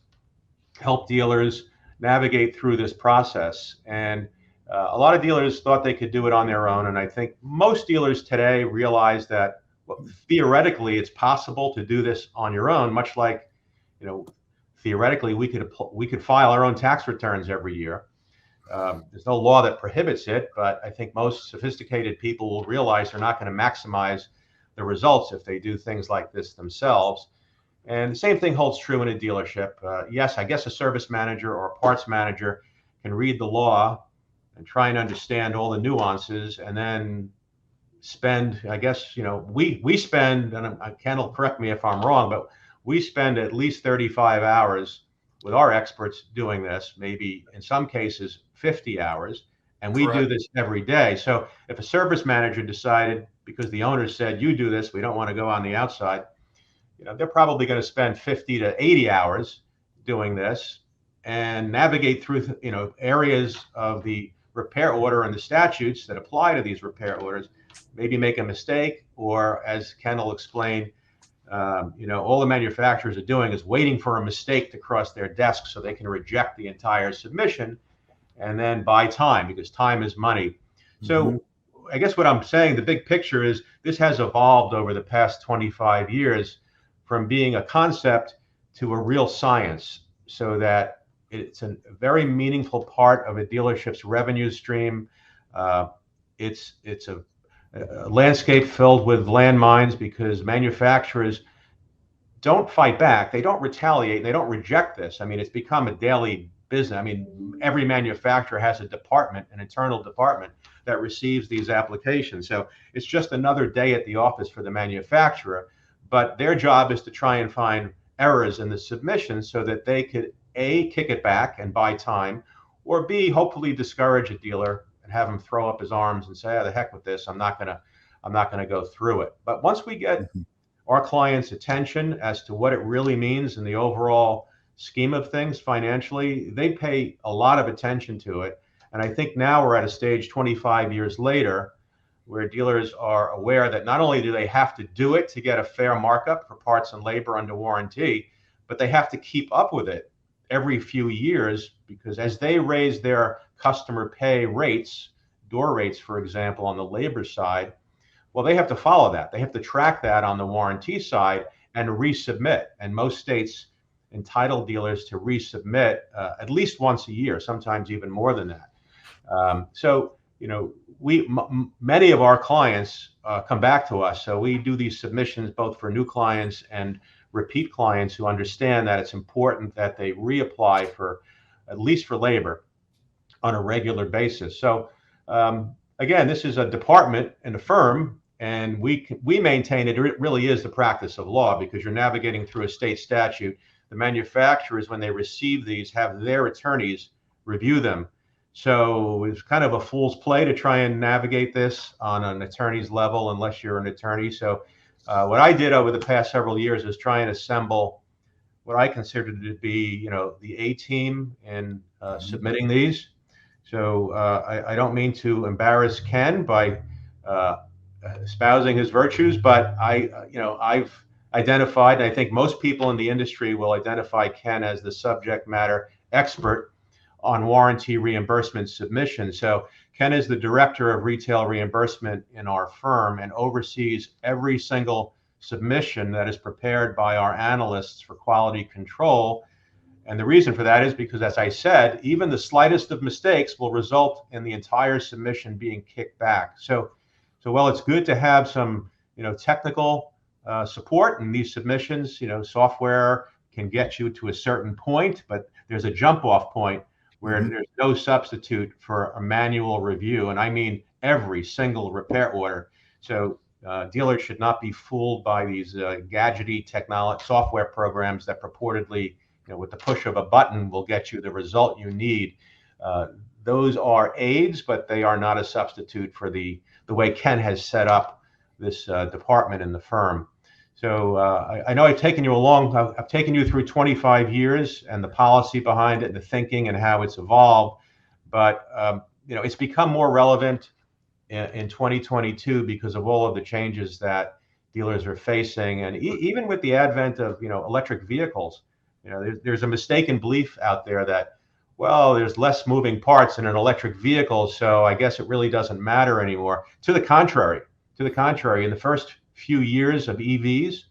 help dealers navigate through this process. And a lot of dealers thought they could do it on their own. And I think most dealers today realize that theoretically it's possible to do this on your own, much like, theoretically we could file our own tax returns every year. There's no law that prohibits it, but I think most sophisticated people will realize they're not going to maximize the results if they do things like this themselves. And the same thing holds true in a dealership. Yes, I guess a service manager or a parts manager can read the law and try and understand all the nuances, and then spend, I guess, we spend, and Ken will correct me if I'm wrong, but we spend at least 35 hours with our experts doing this, maybe in some cases 50 hours, and we do this every day. So if a service manager decided, because the owner said, you do this, we don't want to go on the outside, they're probably going to spend 50 to 80 hours doing this and navigate through, areas of the repair order and the statutes that apply to these repair orders, maybe make a mistake, or as Ken will explain, all the manufacturers are doing is waiting for a mistake to cross their desk so they can reject the entire submission and then buy time, because time is money. So I guess what I'm saying, the big picture is this has evolved over the past 25 years from being a concept to a real science, so that it's a very meaningful part of a dealership's revenue stream. It's a landscape filled with landmines, because manufacturers don't fight back. They don't retaliate. They don't reject this. I mean, it's become a daily business. I mean, every manufacturer has a department, an internal department that receives these applications. So it's just another day at the office for the manufacturer, but their job is to try and find errors in the submission so that they could A, kick it back and buy time, or B, hopefully discourage a dealer and have him throw up his arms and say, "Oh, the heck with this. I'm not gonna go through it." But once we get our clients' attention as to what it really means in the overall scheme of things financially, they pay a lot of attention to it. And I think now we're at a stage 25 years later where dealers are aware that not only do they have to do it to get a fair markup for parts and labor under warranty, but they have to keep up with it every few years, because as they raise their customer pay rates, door rates, for example, on the labor side, well, they have to follow that. They have to track that on the warranty side and resubmit. And most states entitle dealers to resubmit at least once a year, sometimes even more than that. So, you know, many of our clients come back to us. So we do these submissions both for new clients and repeat clients who understand that it's important that they reapply for, at least for labor, on a regular basis. So again, this is a department in a firm, and we maintain it really is the practice of law, because you're navigating through a state statute. The manufacturers, when they receive these, have their attorneys review them. So it's kind of a fool's play to try and navigate this on an attorney's level unless you're an attorney. So what I did over the past several years is try and assemble what I consider to be, you know, the A team in submitting these. So I don't mean to embarrass Ken by espousing his virtues, but I've identified, and I think most people in the industry will identify Ken as the subject matter expert on warranty reimbursement submission. So Ken is the director of retail reimbursement in our firm and oversees every single submission that is prepared by our analysts for quality control. And the reason for that is because, as I said, even the slightest of mistakes will result in the entire submission being kicked back. So while it's good to have some, you know, technical support in these submissions, you know, software can get you to a certain point, but there's a jump off point where there's no substitute for a manual review. And I mean every single repair order. So dealers should not be fooled by these gadgety technology software programs that purportedly, you know, with the push of a button will get you the result you need. Those are aids, but they are not a substitute for the way Ken has set up this department in the firm. So I know I've taken you through 25 years and the policy behind it and the thinking and how it's evolved, but you know, it's become more relevant in 2022 because of all of the changes that dealers are facing, and even with the advent of, you know, electric vehicles. You know, there's a mistaken belief out there that, well, there's less moving parts in an electric vehicle, so I guess it really doesn't matter anymore. To the contrary, in the first few years of EVs,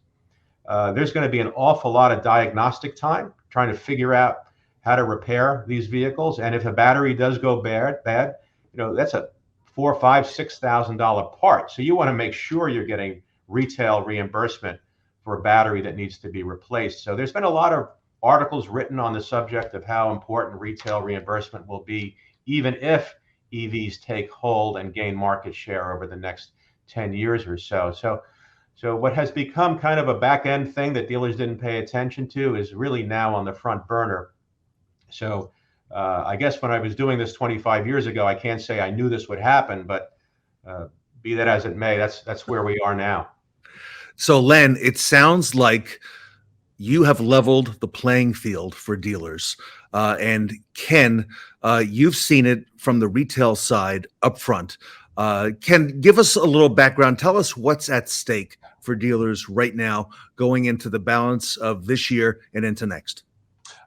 there's going to be an awful lot of diagnostic time trying to figure out how to repair these vehicles. And if a battery does go bad, you know, that's a $4,000, $5,000, $6,000 part. So you want to make sure you're getting retail reimbursement for a battery that needs to be replaced. So there's been a lot of articles written on the subject of how important retail reimbursement will be, even if EVs take hold and gain market share over the next 10 years or so. So what has become kind of a back end thing that dealers didn't pay attention to is really now on the front burner. So I guess when I was doing this 25 years ago, I can't say I knew this would happen, but be that as it may, that's where we are now. So Len, it sounds like you have leveled the playing field for dealers. And Ken, you've seen it from the retail side up front. Ken, give us a little background. Tell us what's at stake for dealers right now going into the balance of this year and into next.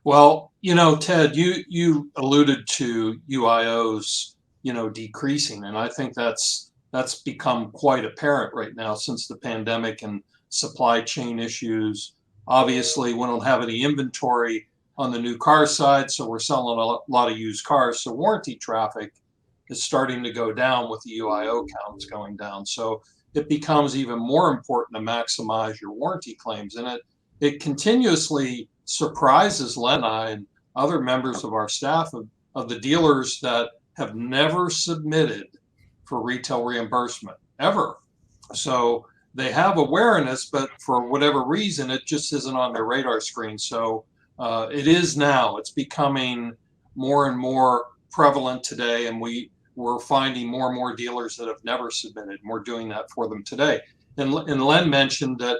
Well, you know, Ted, you alluded to UIOs, you know, decreasing, and I think that's become quite apparent right now since the pandemic and supply chain issues. Obviously, we don't have any inventory on the new car side, so we're selling a lot of used cars. So warranty traffic is starting to go down with the UIO counts going down. So it becomes even more important to maximize your warranty claims. And it continuously surprises Len and I and other members of our staff of the dealers that have never submitted for retail reimbursement ever. So they have awareness, but for whatever reason, it just isn't on their radar screen. So it is now. It's becoming more and more prevalent today, and we're finding more and more dealers that have never submitted, and we're doing that for them today. And Len mentioned that,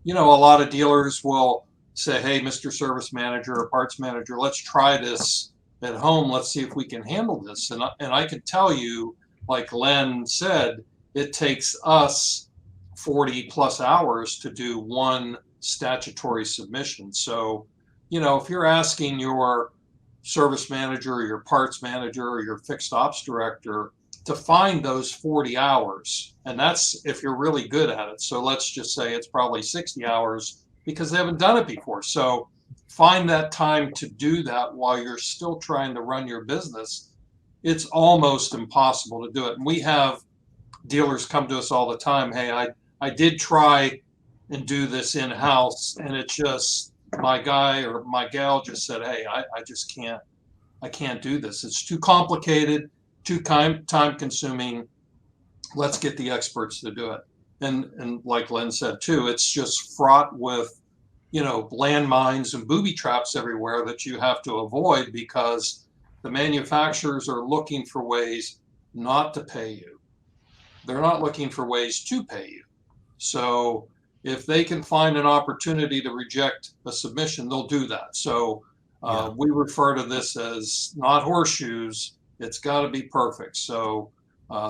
a lot of dealers will say, hey, Mr. Service Manager or Parts Manager, let's try this at home. Let's see if we can handle this. And I can tell you, like Len said, it takes us 40 plus hours to do one statutory submission. So, if you're asking your service manager or your parts manager or your fixed ops director to find those 40 hours, and that's if you're really good at it. So let's just say it's probably 60 hours because they haven't done it before. So find that time to do that while you're still trying to run your business. It's almost impossible to do it. And we have dealers come to us all the time. Hey, I did try and do this in-house, and it's just my guy or my gal just said, hey, I just can't. I can't do this. It's too complicated, too time consuming. Let's get the experts to do it. And like Len said too, it's just fraught with, landmines and booby traps everywhere that you have to avoid because the manufacturers are looking for ways not to pay you. They're not looking for ways to pay you. So if they can find an opportunity to reject a submission, they'll do that. So we refer to this as not horseshoes. It's got to be perfect. So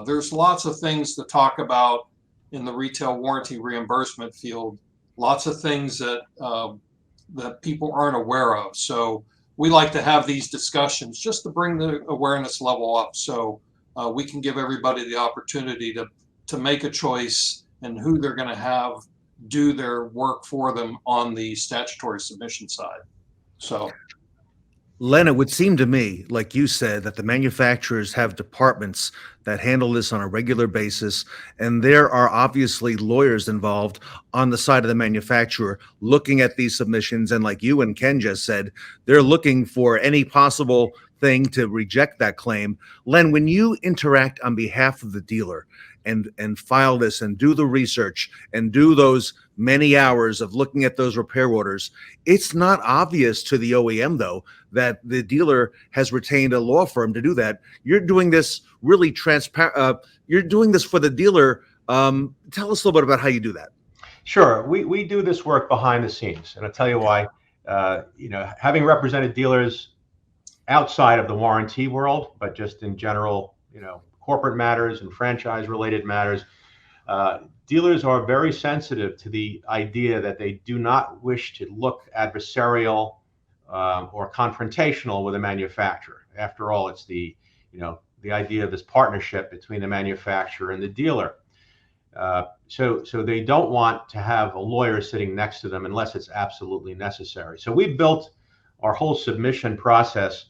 there's lots of things to talk about in the retail warranty reimbursement field. Lots of things that that people aren't aware of. So we like to have these discussions just to bring the awareness level up. So we can give everybody the opportunity to make a choice and who they're going to have do their work for them on the statutory submission side. So, Len, it would seem to me, like you said, that the manufacturers have departments that handle this on a regular basis, and there are obviously lawyers involved on the side of the manufacturer looking at these submissions, and like you and Ken just said, they're looking for any possible thing to reject that claim. Len, when you interact on behalf of the dealer and file this and do the research and do those many hours of looking at those repair orders, it's not obvious to the OEM, though, that the dealer has retained a law firm to do that. You're doing this really transparent. You're doing this for the dealer. Tell us a little bit about how you do that. Sure. We do this work behind the scenes, and I'll tell you why. Having represented dealers outside of the warranty world, but just in general, corporate matters and franchise related matters, dealers are very sensitive to the idea that they do not wish to look adversarial or confrontational with a manufacturer. After all, it's the idea of this partnership between the manufacturer and the dealer. So they don't want to have a lawyer sitting next to them unless it's absolutely necessary. So we built our whole submission process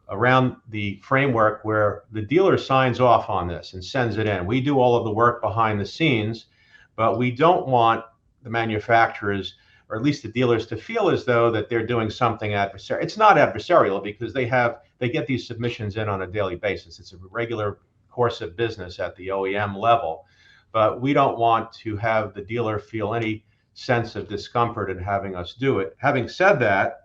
around the framework where the dealer signs off on this and sends it in. We do all of the work behind the scenes, but we don't want the manufacturers, or at least the dealers, to feel as though that they're doing something adversarial. It's not adversarial because they get these submissions in on a daily basis. It's a regular course of business at the OEM level, but we don't want to have the dealer feel any sense of discomfort in having us do it. Having said that,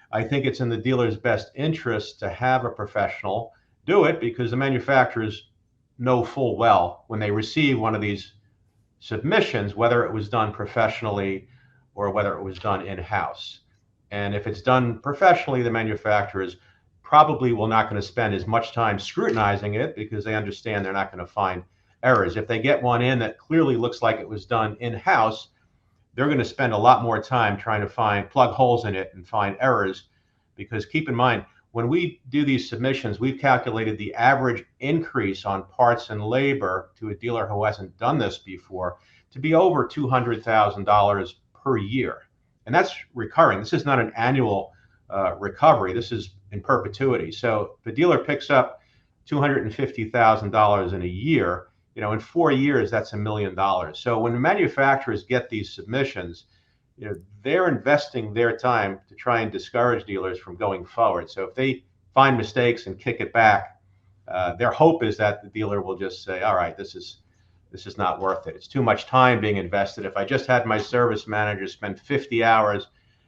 I think it's in the dealer's best interest to have a professional do it, because the manufacturers know full well when they receive one of these submissions, whether it was done professionally or whether it was done in-house. And if it's done professionally, the manufacturers probably will not going to spend as much time scrutinizing it because they understand they're not going to find errors. If they get one in that clearly looks like it was done in-house, they're going to spend a lot more time trying to plug holes in it and find errors, because keep in mind, when we do these submissions, we've calculated the average increase on parts and labor to a dealer who hasn't done this before to be over $200,000 per year. And that's recurring. This is not an annual recovery. This is in perpetuity. So if the dealer picks up $250,000 in a year, in 4 years, that's $1 million. So when the manufacturers get these submissions, they're investing their time to try and discourage dealers from going forward. So if they find mistakes and kick it back, their hope is that the dealer will just say, all right, this is not worth it. It's too much time being invested. If I just had my service manager spend 50 hours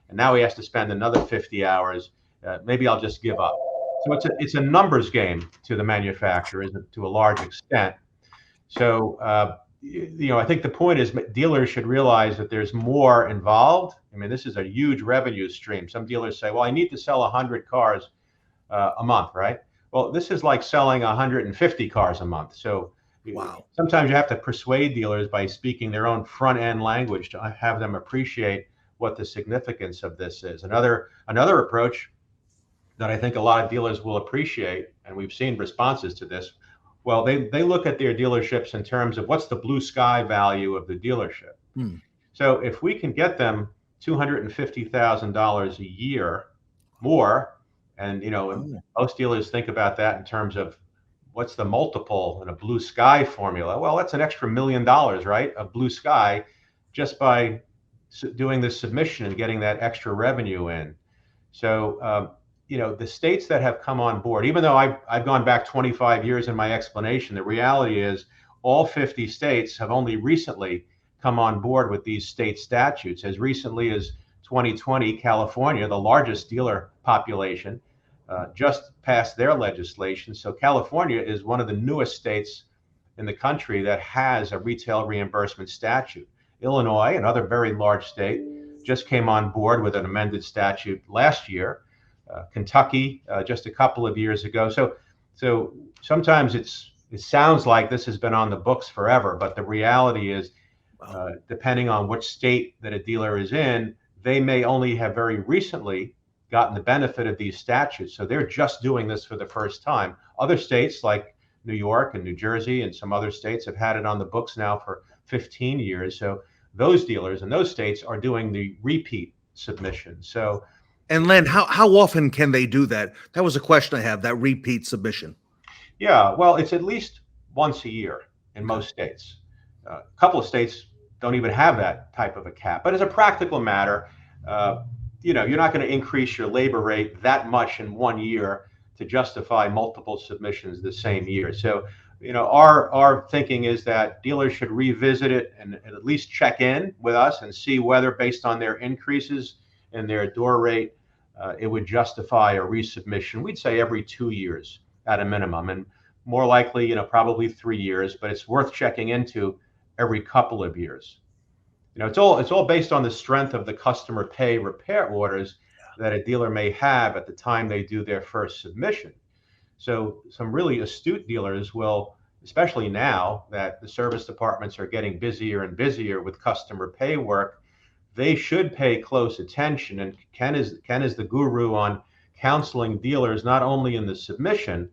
and now he has to spend another 50 hours, maybe I'll just give up. So it's a numbers game to the manufacturers to a large extent. So, I think the point is dealers should realize that there's more involved. I mean, this is a huge revenue stream. Some dealers say, well, I need to sell 100 cars a month, right? Well, this is like selling 150 cars a month. So wow. Sometimes you have to persuade dealers by speaking their own front end language to have them appreciate what the significance of this is. Another approach that I think a lot of dealers will appreciate, and we've seen responses to this, well, they look at their dealerships in terms of what's the blue sky value of the dealership. So if we can get them $250,000 a year more, and most dealers think about that in terms of what's the multiple in a blue sky formula. Well, that's an extra $1 million, right, of blue sky, just by doing the submission and getting that extra revenue in. So the states that have come on board, even though I've gone back 25 years in my explanation, the reality is all 50 states have only recently come on board with these state statutes. As recently as 2020, California, the largest dealer population, just passed their legislation. So California is one of the newest states in the country that has a retail reimbursement statute. Illinois, another very large state, just came on board with an amended statute last year. Kentucky, just a couple of years ago. So sometimes it sounds like this has been on the books forever, but the reality is, depending on which state that a dealer is in, they may only have very recently gotten the benefit of these statutes. So they're just doing this for the first time. Other states like New York and New Jersey and some other states have had it on the books now for 15 years. So those dealers in those states are doing the repeat submission. So. And Len, how often can they do that? That was a question I have, that repeat submission. Yeah, well, it's at least once a year in most states. A couple of states don't even have that type of a cap. But as a practical matter, you're not going to increase your labor rate that much in 1 year to justify multiple submissions the same year. So, our thinking is that dealers should revisit it and at least check in with us and see whether, based on their increases in their door rate, it would justify a resubmission. We'd say every 2 years at a minimum, and more likely, probably 3 years, but it's worth checking into every couple of years. It's all based on the strength of the customer pay repair orders that a dealer may have at the time they do their first submission. So some really astute dealers will, especially now that the service departments are getting busier and busier with customer pay work, they should pay close attention. And Ken is the guru on counseling dealers, not only in the submission,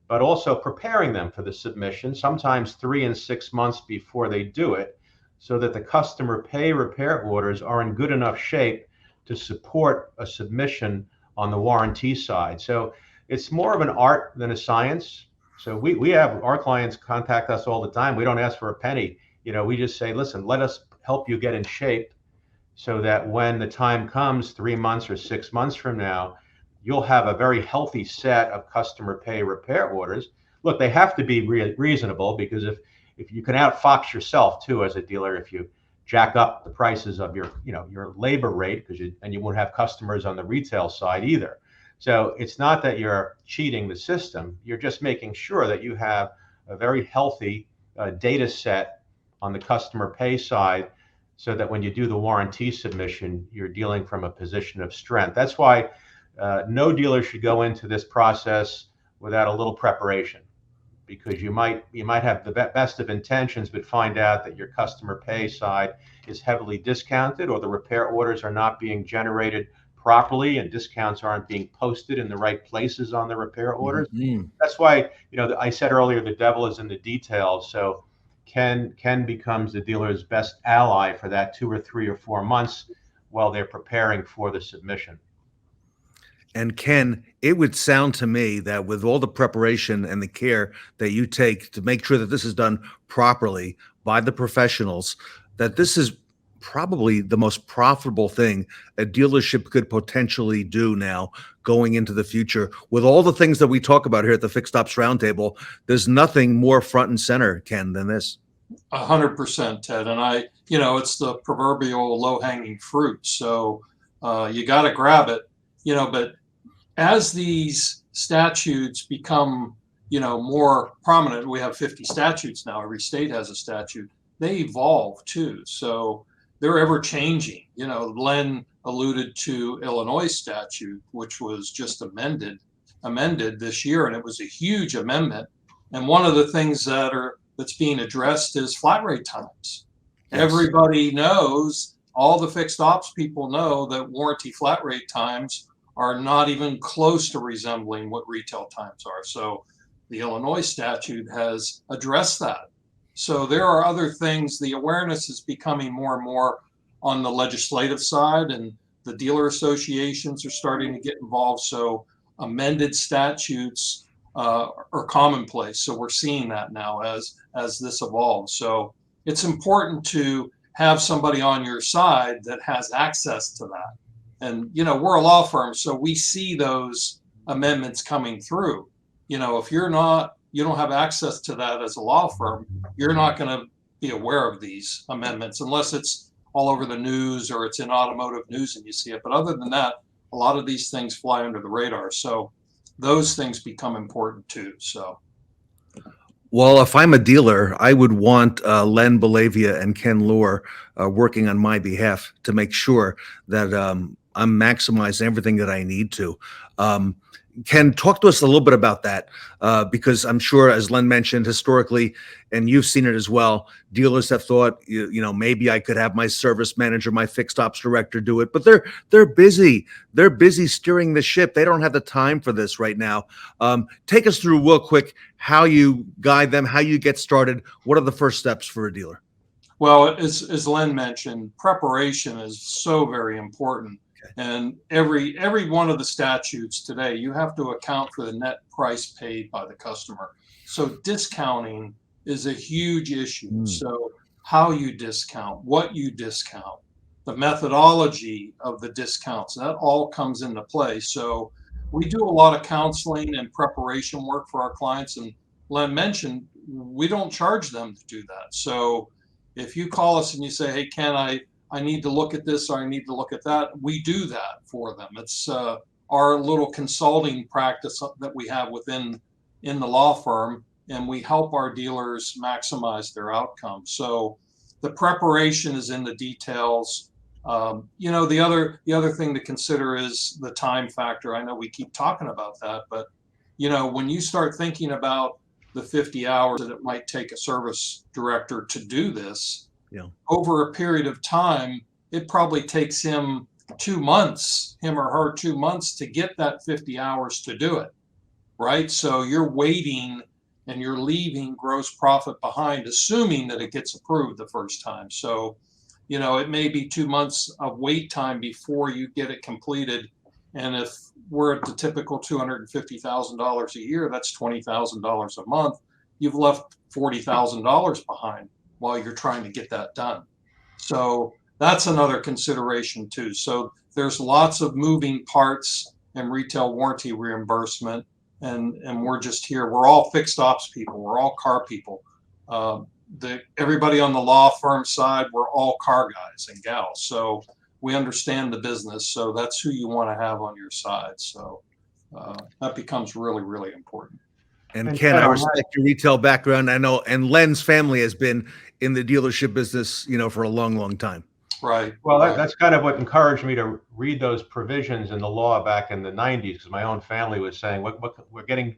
but also preparing them for the submission, sometimes 3 and 6 months before they do it, so that the customer pay repair orders are in good enough shape to support a submission on the warranty side. So it's more of an art than a science. So we have our clients contact us all the time. We don't ask for a penny. We just say, listen, let us help you get in shape so that when the time comes 3 months or 6 months from now, you'll have a very healthy set of customer pay repair orders. Look, they have to be reasonable, because if you can outfox yourself too as a dealer, if you jack up the prices of your labor rate, and you won't have customers on the retail side either. So it's not that you're cheating the system. You're just making sure that you have a very healthy data set on the customer pay side, so that when you do the warranty submission, you're dealing from a position of strength. That's why no dealer should go into this process without a little preparation, because you might have the best of intentions, but find out that your customer pay side is heavily discounted, or the repair orders are not being generated properly, and discounts aren't being posted in the right places on the repair orders. Mm-hmm. That's why, I said earlier, the devil is in the details. So Ken becomes the dealer's best ally for that 2 or 3 or 4 months while they're preparing for the submission. And Ken, it would sound to me that with all the preparation and the care that you take to make sure that this is done properly by the professionals, that this is probably the most profitable thing a dealership could potentially do now going into the future. With all the things that we talk about here at the Fixed Ops Roundtable, there's nothing more front and center, Ken, than this. 100%, Ted. And it's the proverbial low-hanging fruit. So you got to grab it, but as these statutes become, more prominent, we have 50 statutes now. Every state has a statute. They evolve too. So they're ever changing. Len alluded to Illinois statute, which was just amended this year, and it was a huge amendment. And one of the things that's being addressed is flat rate times. Yes. Everybody knows, all the fixed ops people know that warranty flat rate times are not even close to resembling what retail times are. So the Illinois statute has addressed that. So there are other things. The awareness is becoming more and more on the legislative side, and the dealer associations are starting to get involved. So amended statutes are commonplace. So we're seeing that now as this evolves. So it's important to have somebody on your side that has access to that. And, we're a law firm, so we see those amendments coming through. If you don't have access to that as a law firm, you're not going to be aware of these amendments unless it's all over the news or it's in automotive news and you see it. But other than that, a lot of these things fly under the radar. So those things become important too. So. Well, if I'm a dealer, I would want Len Bellavia and Ken Lohr working on my behalf to make sure that I'm maximizing everything that I need to. Ken, talk to us a little bit about that, because I'm sure, as Len mentioned, historically, and you've seen it as well, dealers have thought, maybe I could have my service manager, my fixed ops director do it, but they're busy. They're busy steering the ship. They don't have the time for this right now. Take us through real quick how you guide them, how you get started. What are the first steps for a dealer? Well, as Len mentioned, preparation is so very important. And every one of the statutes today, you have to account for the net price paid by the customer. So discounting is a huge issue. So how you discount, what you discount, the methodology of the discounts, that all comes into play. So we do a lot of counseling and preparation work for our clients. And Len mentioned, we don't charge them to do that. So if you call us and you say, hey, Ken, I need to look at this or I need to look at that, we do that for them. It's our little consulting practice that we have in the law firm, and we help our dealers maximize their outcome. So the preparation is in the details. The other thing to consider is the time factor. I know we keep talking about that, but when you start thinking about the 50 hours that it might take a service director to do this, over a period of time, it probably takes him 2 months, him or her 2 months to get that 50 hours to do it, right? So you're waiting and you're leaving gross profit behind, assuming that it gets approved the first time. So, it may be 2 months of wait time before you get it completed. And if we're at the typical $250,000 a year, that's $20,000 a month. You've left $40,000 behind while you're trying to get that done. So that's another consideration too. So there's lots of moving parts in retail warranty reimbursement, and we're just here. We're all fixed ops people. We're all car people. Everybody on the law firm side, we're all car guys and gals. So we understand the business. So that's who you want to have on your side. So that becomes really, really important. And Ken, I respect your retail background. I know, and Len's family has been in the dealership business, for a long, long time. Right. Well, that's kind of what encouraged me to read those provisions in the law back in the 90s, because my own family was saying, we're getting,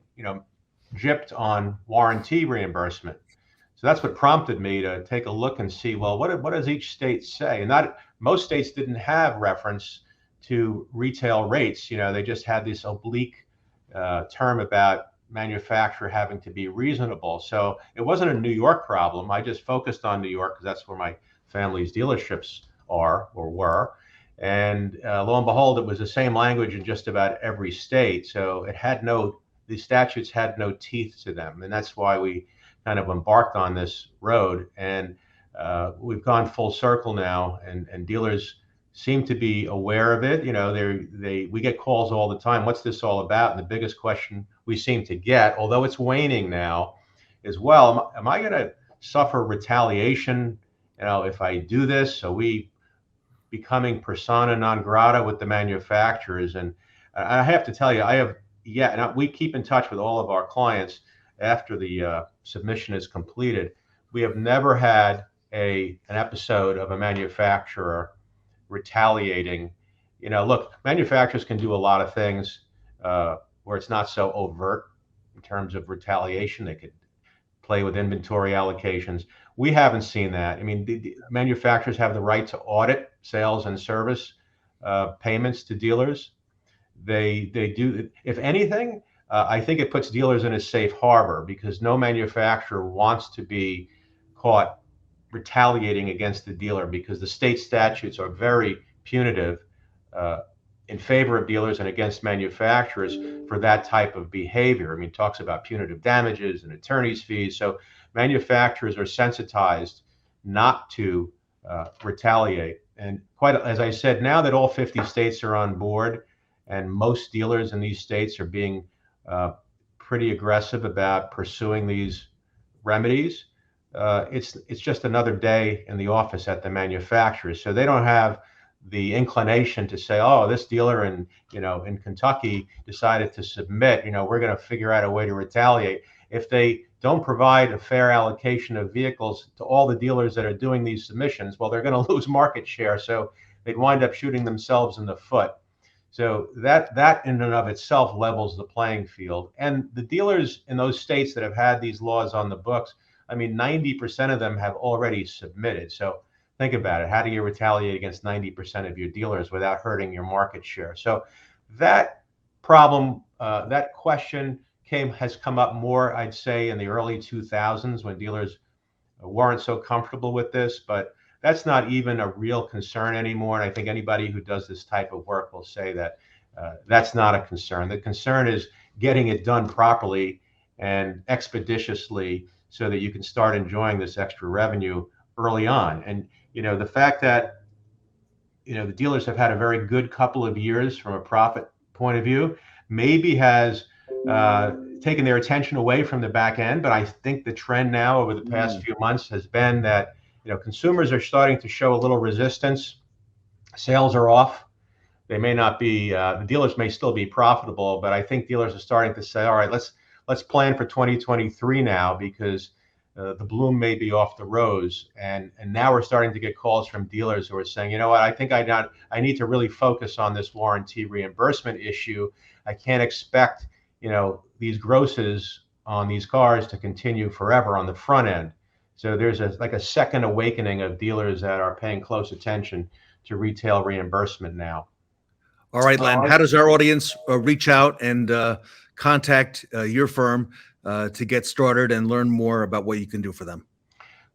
gypped on warranty reimbursement. So that's what prompted me to take a look and see, well, what does each state say? And most states didn't have reference to retail rates. They just had this oblique term about manufacturer having to be reasonable. So it wasn't a New York problem. I just focused on New York because that's where my family's dealerships are or were. And lo and behold, it was the same language in just about every state. So the statutes had no teeth to them. And that's why we kind of embarked on this road. And we've gone full circle now, and dealers seem to be aware of it. You know, we get calls all the time. What's this all about? And the biggest question we seem to get, although it's waning now, is, well, am I going to suffer retaliation, you know, if I do this? So we becoming persona non grata with the manufacturers. And I have to tell you, and we keep in touch with all of our clients after the submission is completed. We have never had an episode of a manufacturer retaliating. You know, look, manufacturers can do a lot of things where it's not so overt in terms of retaliation. They could play with inventory allocations. We haven't seen that. I mean, the manufacturers have the right to audit sales and service payments to dealers. They do. If anything, I think it puts dealers in a safe harbor, because no manufacturer wants to be caught retaliating against the dealer, because the state statutes are very punitive in favor of dealers and against manufacturers for that type of behavior. I mean, it talks about punitive damages and attorney's fees. So manufacturers are sensitized not to retaliate. And quite as I said, now that all 50 states are on board, and most dealers in these states are being pretty aggressive about pursuing these remedies, it's just another day in the office at the manufacturers. So they don't have the inclination to say, oh, this dealer in Kentucky decided to submit, we're going to figure out a way to retaliate. If they don't provide a fair allocation of vehicles to all the dealers that are doing these submissions, well, they're going to lose market share. So they'd wind up shooting themselves in the foot. So that in and of itself levels the playing field. And the dealers in those states that have had these laws on the books, I mean, 90% of them have already submitted. So think about it. How do you retaliate against 90% of your dealers without hurting your market share? So that problem, that question has come up more, I'd say, in the early 2000s, when dealers weren't so comfortable with this. But that's not even a real concern anymore. And I think anybody who does this type of work will say that that's not a concern. The concern is getting it done properly and expeditiously, so that you can start enjoying this extra revenue early on. And the fact that the dealers have had a very good couple of years from a profit point of view maybe has taken their attention away from the back end. But I think the trend now over the past few months has been that consumers are starting to show a little resistance. Sales are off. They may not be, the dealers may still be profitable, but I think dealers are starting to say, all right, let's plan for 2023 now, because the bloom may be off the rose. And now we're starting to get calls from dealers who are saying, you know what, I think I need to really focus on this warranty reimbursement issue. I can't expect, these grosses on these cars to continue forever on the front end. So there's a second awakening of dealers that are paying close attention to retail reimbursement now. All right, Len, how does our audience reach out and contact your firm to get started and learn more about what you can do for them?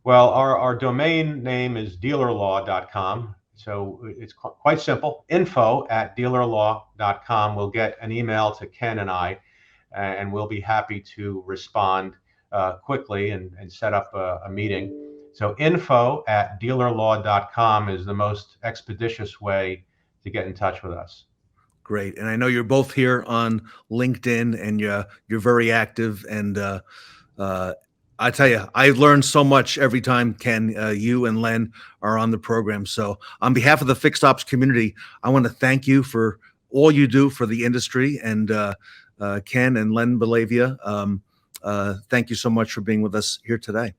Well, our domain name is dealerlaw.com. So it's quite simple, info@dealerlaw.com. We'll get an email to Ken and I, and we'll be happy to respond quickly and set up a meeting. So info@dealerlaw.com is the most expeditious way to get in touch with us. Great. And I know you're both here on LinkedIn, and you're very active. And I tell you, I've learned so much every time, Ken, you and Len are on the program. So on behalf of the Fixed Ops community, I want to thank you for all you do for the industry. And Ken and Len Bellavia, thank you so much for being with us here today.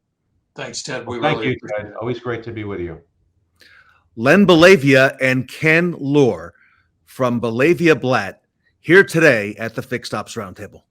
Thanks, Ted. Thank you, Ted. Always great to be with you. Len Bellavia and Ken Lohr from Bellavia Blatt here today at the Fixed Ops Roundtable.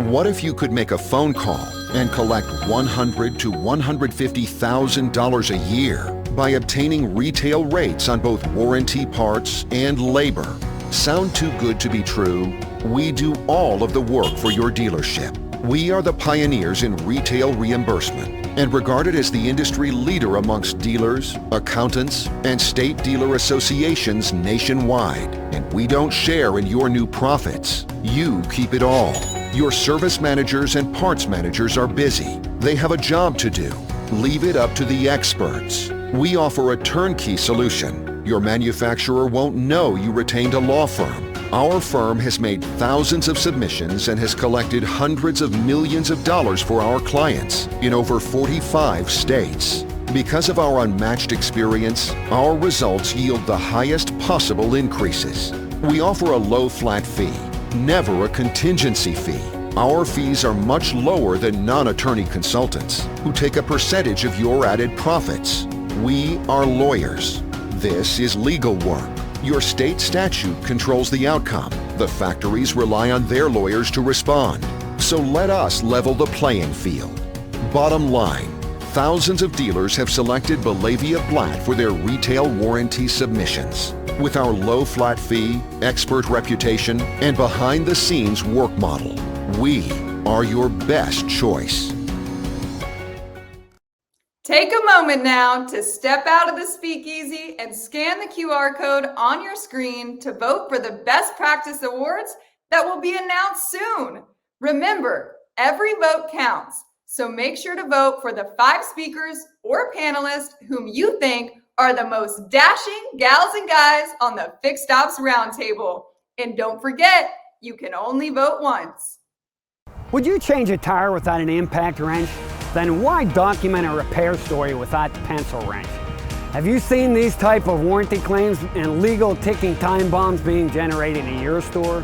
What if you could make a phone call and collect $100,000 to $150,000 a year by obtaining retail rates on both warranty parts and labor? Sound too good to be true? We do all of the work for your dealership. We are the pioneers in retail reimbursement and regarded as the industry leader amongst dealers, accountants, and state dealer associations nationwide. And we don't share in your new profits. You keep it all. Your service managers and parts managers are busy. They have a job to do. Leave it up to the experts. We offer a turnkey solution. Your manufacturer won't know you retained a law firm. Our firm has made thousands of submissions and has collected hundreds of millions of dollars for our clients in over 45 states. Because of our unmatched experience, our results yield the highest possible increases. We offer a low flat fee, never a contingency fee. Our fees are much lower than non-attorney consultants who take a percentage of your added profits. We are lawyers. This is legal work. Your state statute controls the outcome. The factories rely on their lawyers to respond. So let us level the playing field. Bottom line, thousands of dealers have selected Bellavia Blatt for their retail warranty submissions. With our low flat fee, expert reputation, and behind-the-scenes work model, we are your best choice. Take a moment now to step out of the speakeasy and scan the QR code on your screen to vote for the Best Practice Awards that will be announced soon. Remember, every vote counts, so make sure to vote for the 5 speakers or panelists whom you think are the most dashing gals and guys on the Fixed Ops Roundtable. And don't forget, you can only vote once. Would you change a tire without an impact wrench? Then why document a repair story without the pencil wrench? Have you seen these type of warranty claims and legal ticking time bombs being generated in your store?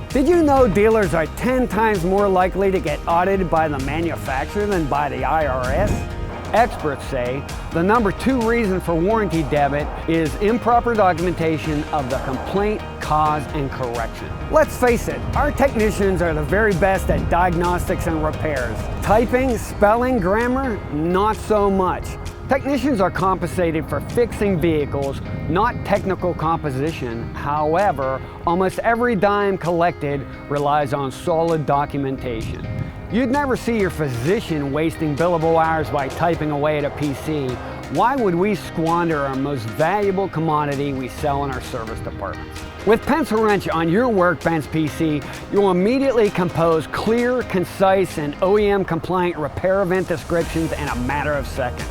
Did you know dealers are 10 times more likely to get audited by the manufacturer than by the IRS? Experts say the number 2 reason for warranty debit is improper documentation of the complaint, cause, and correction. Let's face it, our technicians are the very best at diagnostics and repairs. Typing, spelling, grammar, not so much. Technicians are compensated for fixing vehicles, not technical composition. However, almost every dime collected relies on solid documentation. You'd never see your physician wasting billable hours by typing away at a PC. Why would we squander our most valuable commodity we sell in our service departments? With Pencil Wrench on your workbench PC, you'll immediately compose clear, concise, and OEM-compliant repair event descriptions in a matter of seconds.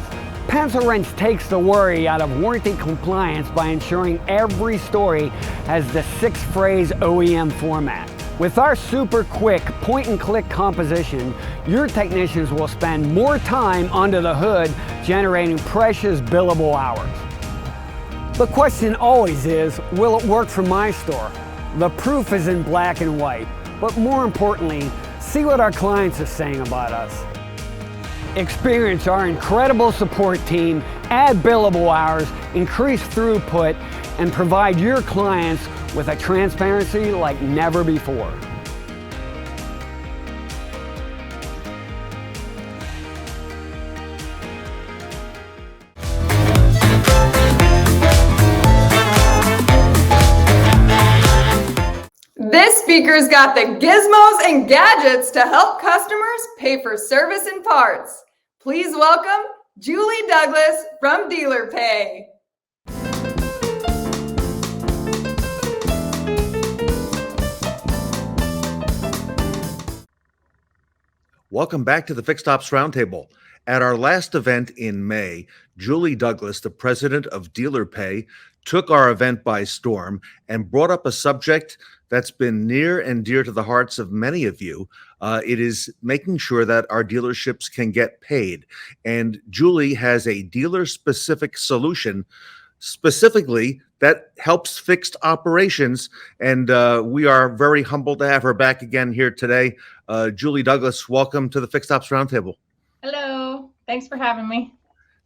Pencil Wrench takes the worry out of warranty compliance by ensuring every story has the 6-phrase OEM format. With our super quick point-and-click composition, your technicians will spend more time under the hood generating precious billable hours. The question always is, will it work for my store? The proof is in black and white, but more importantly, see what our clients are saying about us. Experience our incredible support team, add billable hours, increase throughput, and provide your clients with a transparency like never before. This speaker's got the gizmos and gadgets to help customers pay for service and parts. Please welcome Julie Douglas from Dealer Pay. Welcome back to the Fixed Ops Roundtable. At our last event in May, Julie Douglas, the president of Dealer Pay, took our event by storm and brought up a subject that's been near and dear to the hearts of many of you. It is making sure that our dealerships can get paid. And Julie has a dealer-specific solution specifically that helps fixed operations. And we are very humbled to have her back again here today. Julie Douglas, welcome to the Fixed Ops Roundtable. Hello, thanks for having me.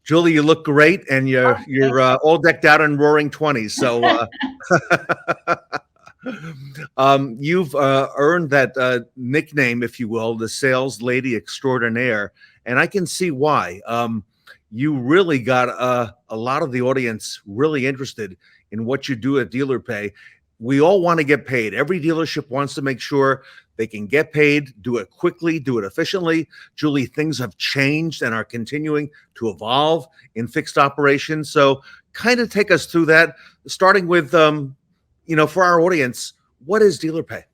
Julie, you look great, and you're all decked out in roaring 20s. So you've earned that nickname, if you will, the sales lady extraordinaire, and I can see why. You really got a lot of the audience really interested in what you do at Dealer Pay. We all want to get paid. Every dealership wants to make sure they can get paid, do it quickly, do it efficiently. Julie, things have changed and are continuing to evolve in fixed operations. So kind of take us through that, starting with, for our audience, what is Dealer Pay?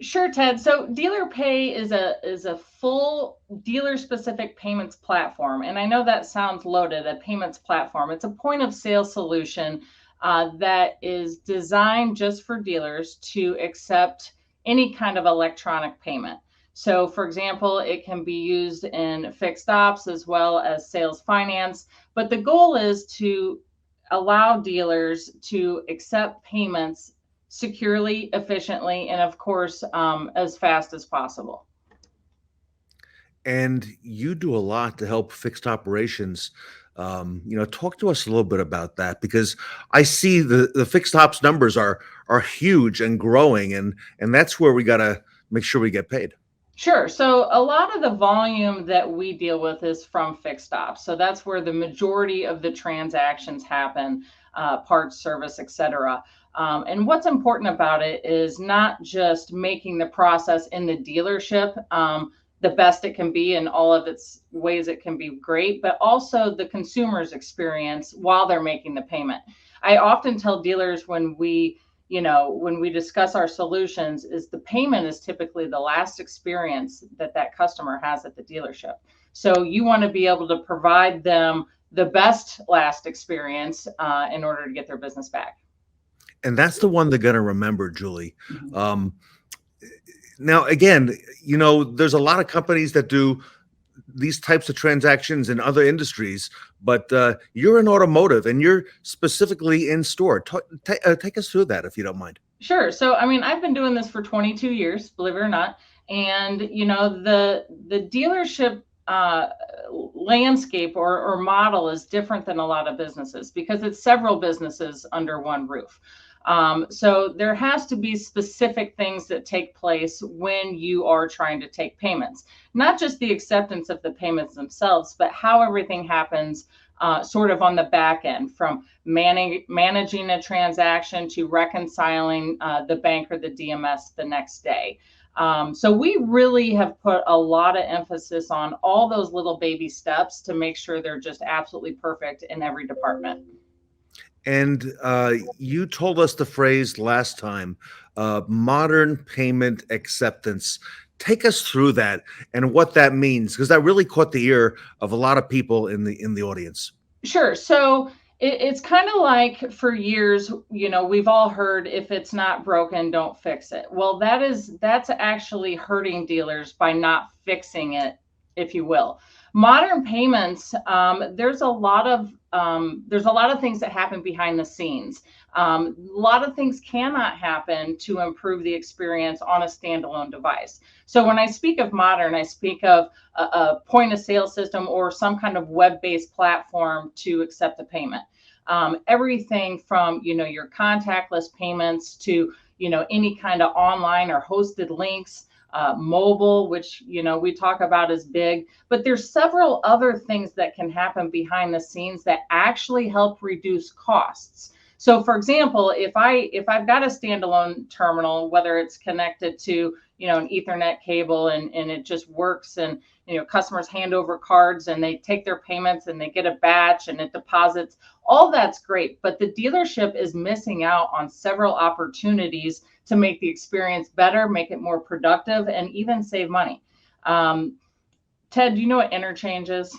Sure, Ted. So Dealer Pay is a full dealer-specific payments platform, and I know that sounds loaded, a payments platform. It's a point of sale solution that is designed just for dealers to accept any kind of electronic payment. So, for example, it can be used in fixed ops as well as sales finance, but the goal is to allow dealers to accept payments securely, efficiently, and of course, as fast as possible. And you do a lot to help fixed operations. Talk to us a little bit about that, because I see the fixed ops numbers are huge and growing, and that's where we got to make sure we get paid. Sure. So a lot of the volume that we deal with is from fixed ops. So that's where the majority of the transactions happen, parts, service, et cetera. And what's important about it is not just making the process in the dealership the best it can be in all of its ways it can be great, but also the consumer's experience while they're making the payment. I often tell dealers when we discuss our solutions is the payment is typically the last experience that customer has at the dealership. So you want to be able to provide them the best last experience in order to get their business back. And that's the one they're going to remember, Julie. Now, again, there's a lot of companies that do these types of transactions in other industries, but you're in automotive and you're specifically in store. Take us through that, if you don't mind. Sure. So, I mean, I've been doing this for 22 years, believe it or not. And, the dealership landscape or model is different than a lot of businesses because it's several businesses under one roof. So there has to be specific things that take place when you are trying to take payments, not just the acceptance of the payments themselves, but how everything happens sort of on the back end, from managing a transaction to reconciling the bank or the DMS the next day. So we really have put a lot of emphasis on all those little baby steps to make sure they're just absolutely perfect in every department. And you told us the phrase last time, modern payment acceptance. Take us through that and what that means, because that really caught the ear of a lot of people in the audience. Sure. So it's kind of like for years, we've all heard if it's not broken, don't fix it. Well, that's actually hurting dealers by not fixing it, if you will. Modern payments, there's a lot of things that happen behind the scenes. A lot of things cannot happen to improve the experience on a standalone device. So when I speak of modern, I speak of a point of sale system or some kind of web-based platform to accept the payment. Everything from, your contactless payments to, any kind of online or hosted links, mobile, which, we talk about as big, but there's several other things that can happen behind the scenes that actually help reduce costs. So for example, if I've got a standalone terminal, whether it's connected to, an Ethernet cable and it just works, and, customers hand over cards and they take their payments and they get a batch and it deposits, all that's great. But the dealership is missing out on several opportunities to make the experience better, make it more productive, and even save money. Ted, do you know what interchange is?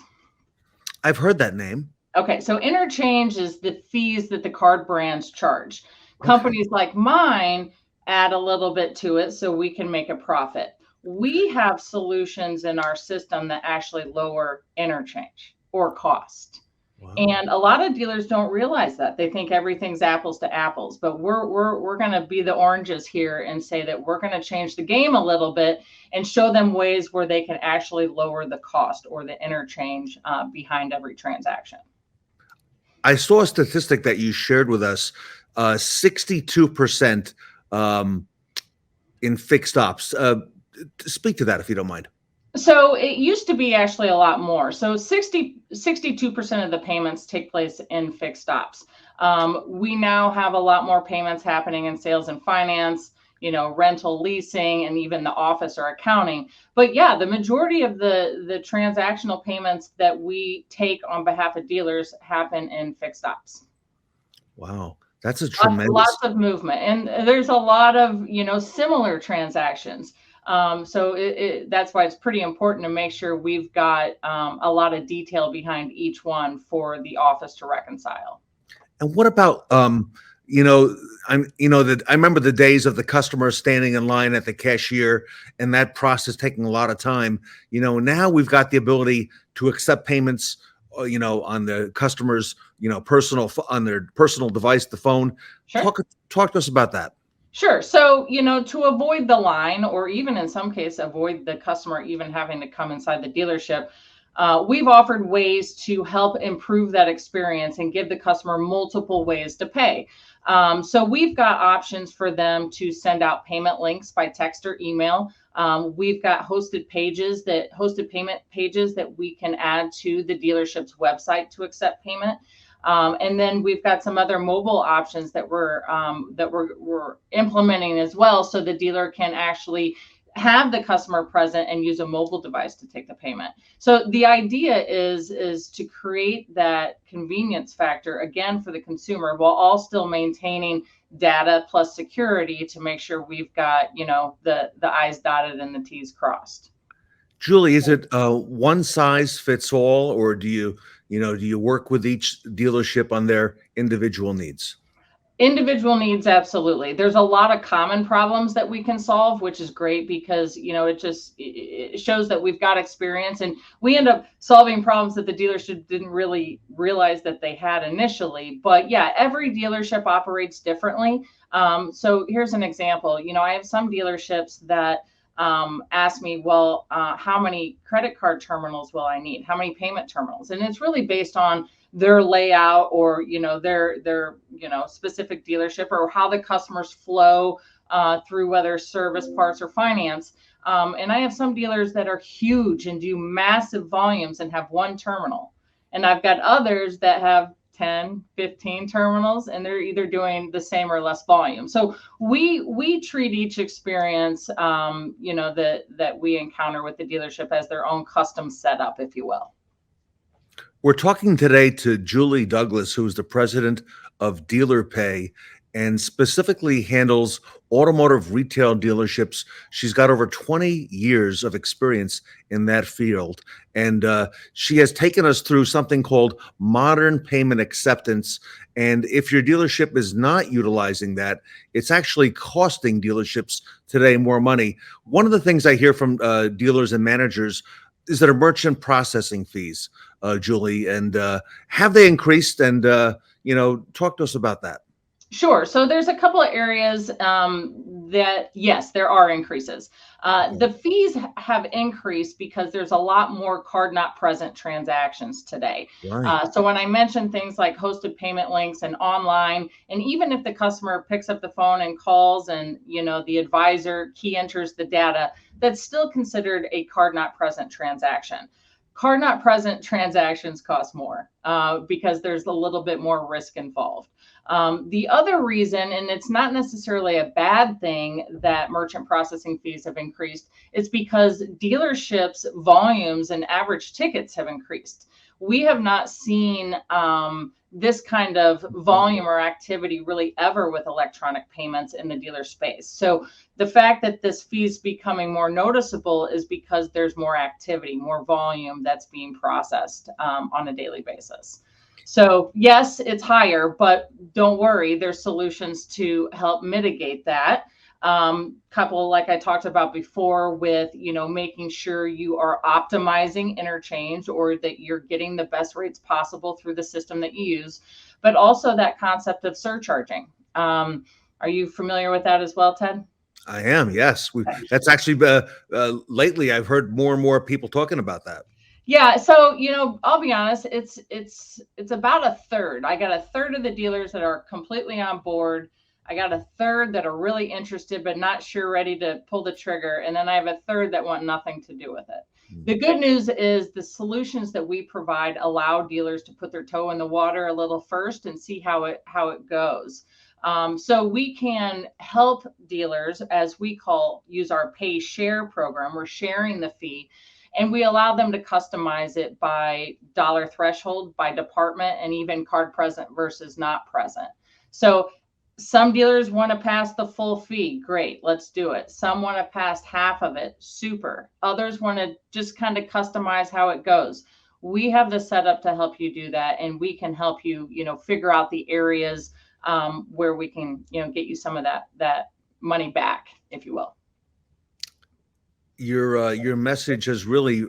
I've heard that name. Okay, so interchange is the fees that the card brands charge. Okay. Companies like mine add a little bit to it so we can make a profit. We have solutions in our system that actually lower interchange or cost. Wow. And a lot of dealers don't realize that. They think everything's apples to apples, but we're going to be the oranges here and say that we're going to change the game a little bit and show them ways where they can actually lower the cost or the interchange behind every transaction. I saw a statistic that you shared with us, 62% in fixed ops. Speak to that if you don't mind. So it used to be actually a lot more. So 62% of the payments take place in fixed ops. We now have a lot more payments happening in sales and finance, rental, leasing, and even the office or accounting. But yeah, the majority of the transactional payments that we take on behalf of dealers happen in fixed ops. Wow. That's a tremendous. Lots of movement, and there's a lot of similar transactions. So that's why it's pretty important to make sure we've got a lot of detail behind each one for the office to reconcile. And what about I remember the days of the customer standing in line at the cashier and that process taking a lot of time. Now we've got the ability to accept payments, on the customer's, on their personal device, the phone. Sure. Talk to us about that. Sure. So, to avoid the line, or even in some cases, avoid the customer even having to come inside the dealership, we've offered ways to help improve that experience and give the customer multiple ways to pay. So we've got options for them to send out payment links by text or email. We've got hosted payment pages that we can add to the dealership's website to accept payment. And then we've got some other mobile options that we're implementing as well, so the dealer can actually have the customer present and use a mobile device to take the payment. So the idea is to create that convenience factor again for the consumer, while all still maintaining data plus security to make sure we've got the I's dotted and the T's crossed. Julie, is it one size fits all, or do you work with each dealership on their individual needs? Individual needs, absolutely. There's a lot of common problems that we can solve, which is great because it shows that we've got experience, and we end up solving problems that the dealership didn't really realize that they had initially. But yeah, every dealership operates differently. So here's an example. I have some dealerships that ask me, well, how many credit card terminals will I need? How many payment terminals? And it's really based on their layout or, their specific dealership, or how the customers flow through, whether service, parts, or finance. And I have some dealers that are huge and do massive volumes and have one terminal. And I've got others that have 10, 15 terminals, and they're either doing the same or less volume. So we treat each experience, that we encounter with the dealership as their own custom setup, if you will. We're talking today to Julie Douglas, who is the president of Dealer Pay and specifically handles automotive retail dealerships. She's got over 20 years of experience in that field. And she has taken us through something called modern payment acceptance. And if your dealership is not utilizing that, it's actually costing dealerships today more money. One of the things I hear from dealers and managers is that are merchant processing fees, Julie, and have they increased? And, talk to us about that. Sure. So there's a couple of areas that, yes, there are increases. The fees have increased because there's a lot more card not present transactions today. Right. So when I mention things like hosted payment links and online, and even if the customer picks up the phone and calls and, the advisor key enters the data, that's still considered a card not present transaction. Card not present transactions cost more because there's a little bit more risk involved. The other reason, and it's not necessarily a bad thing that merchant processing fees have increased, is because dealerships' volumes and average tickets have increased. We have not seen this kind of volume or activity really ever with electronic payments in the dealer space. So the fact that this fee is becoming more noticeable is because there's more activity, more volume that's being processed on a daily basis. So yes, it's higher, but don't worry, there's solutions to help mitigate that. Couple, like I talked about before, with, making sure you are optimizing interchange, or that you're getting the best rates possible through the system that you use, but also that concept of surcharging. Are you familiar with that as well, Ted? I am, yes. That's actually, lately I've heard more and more people talking about that. Yeah, so I'll be honest, it's about a third. I got a third of the dealers that are completely on board. I got a third that are really interested but not sure, ready to pull the trigger, and then I have a third that want nothing to do with it. The good news is the solutions that we provide allow dealers to put their toe in the water a little first and see how it goes. So we can help dealers, as we use our pay share program. We're sharing the fee. And we allow them to customize it by dollar threshold, by department, and even card present versus not present. So some dealers want to pass the full fee. Great, let's do it. Some want to pass half of it. Super. Others want to just kind of customize how it goes. We have the setup to help you do that, and we can help you, figure out the areas where we can, get you some of that money back, if you will. Your message has really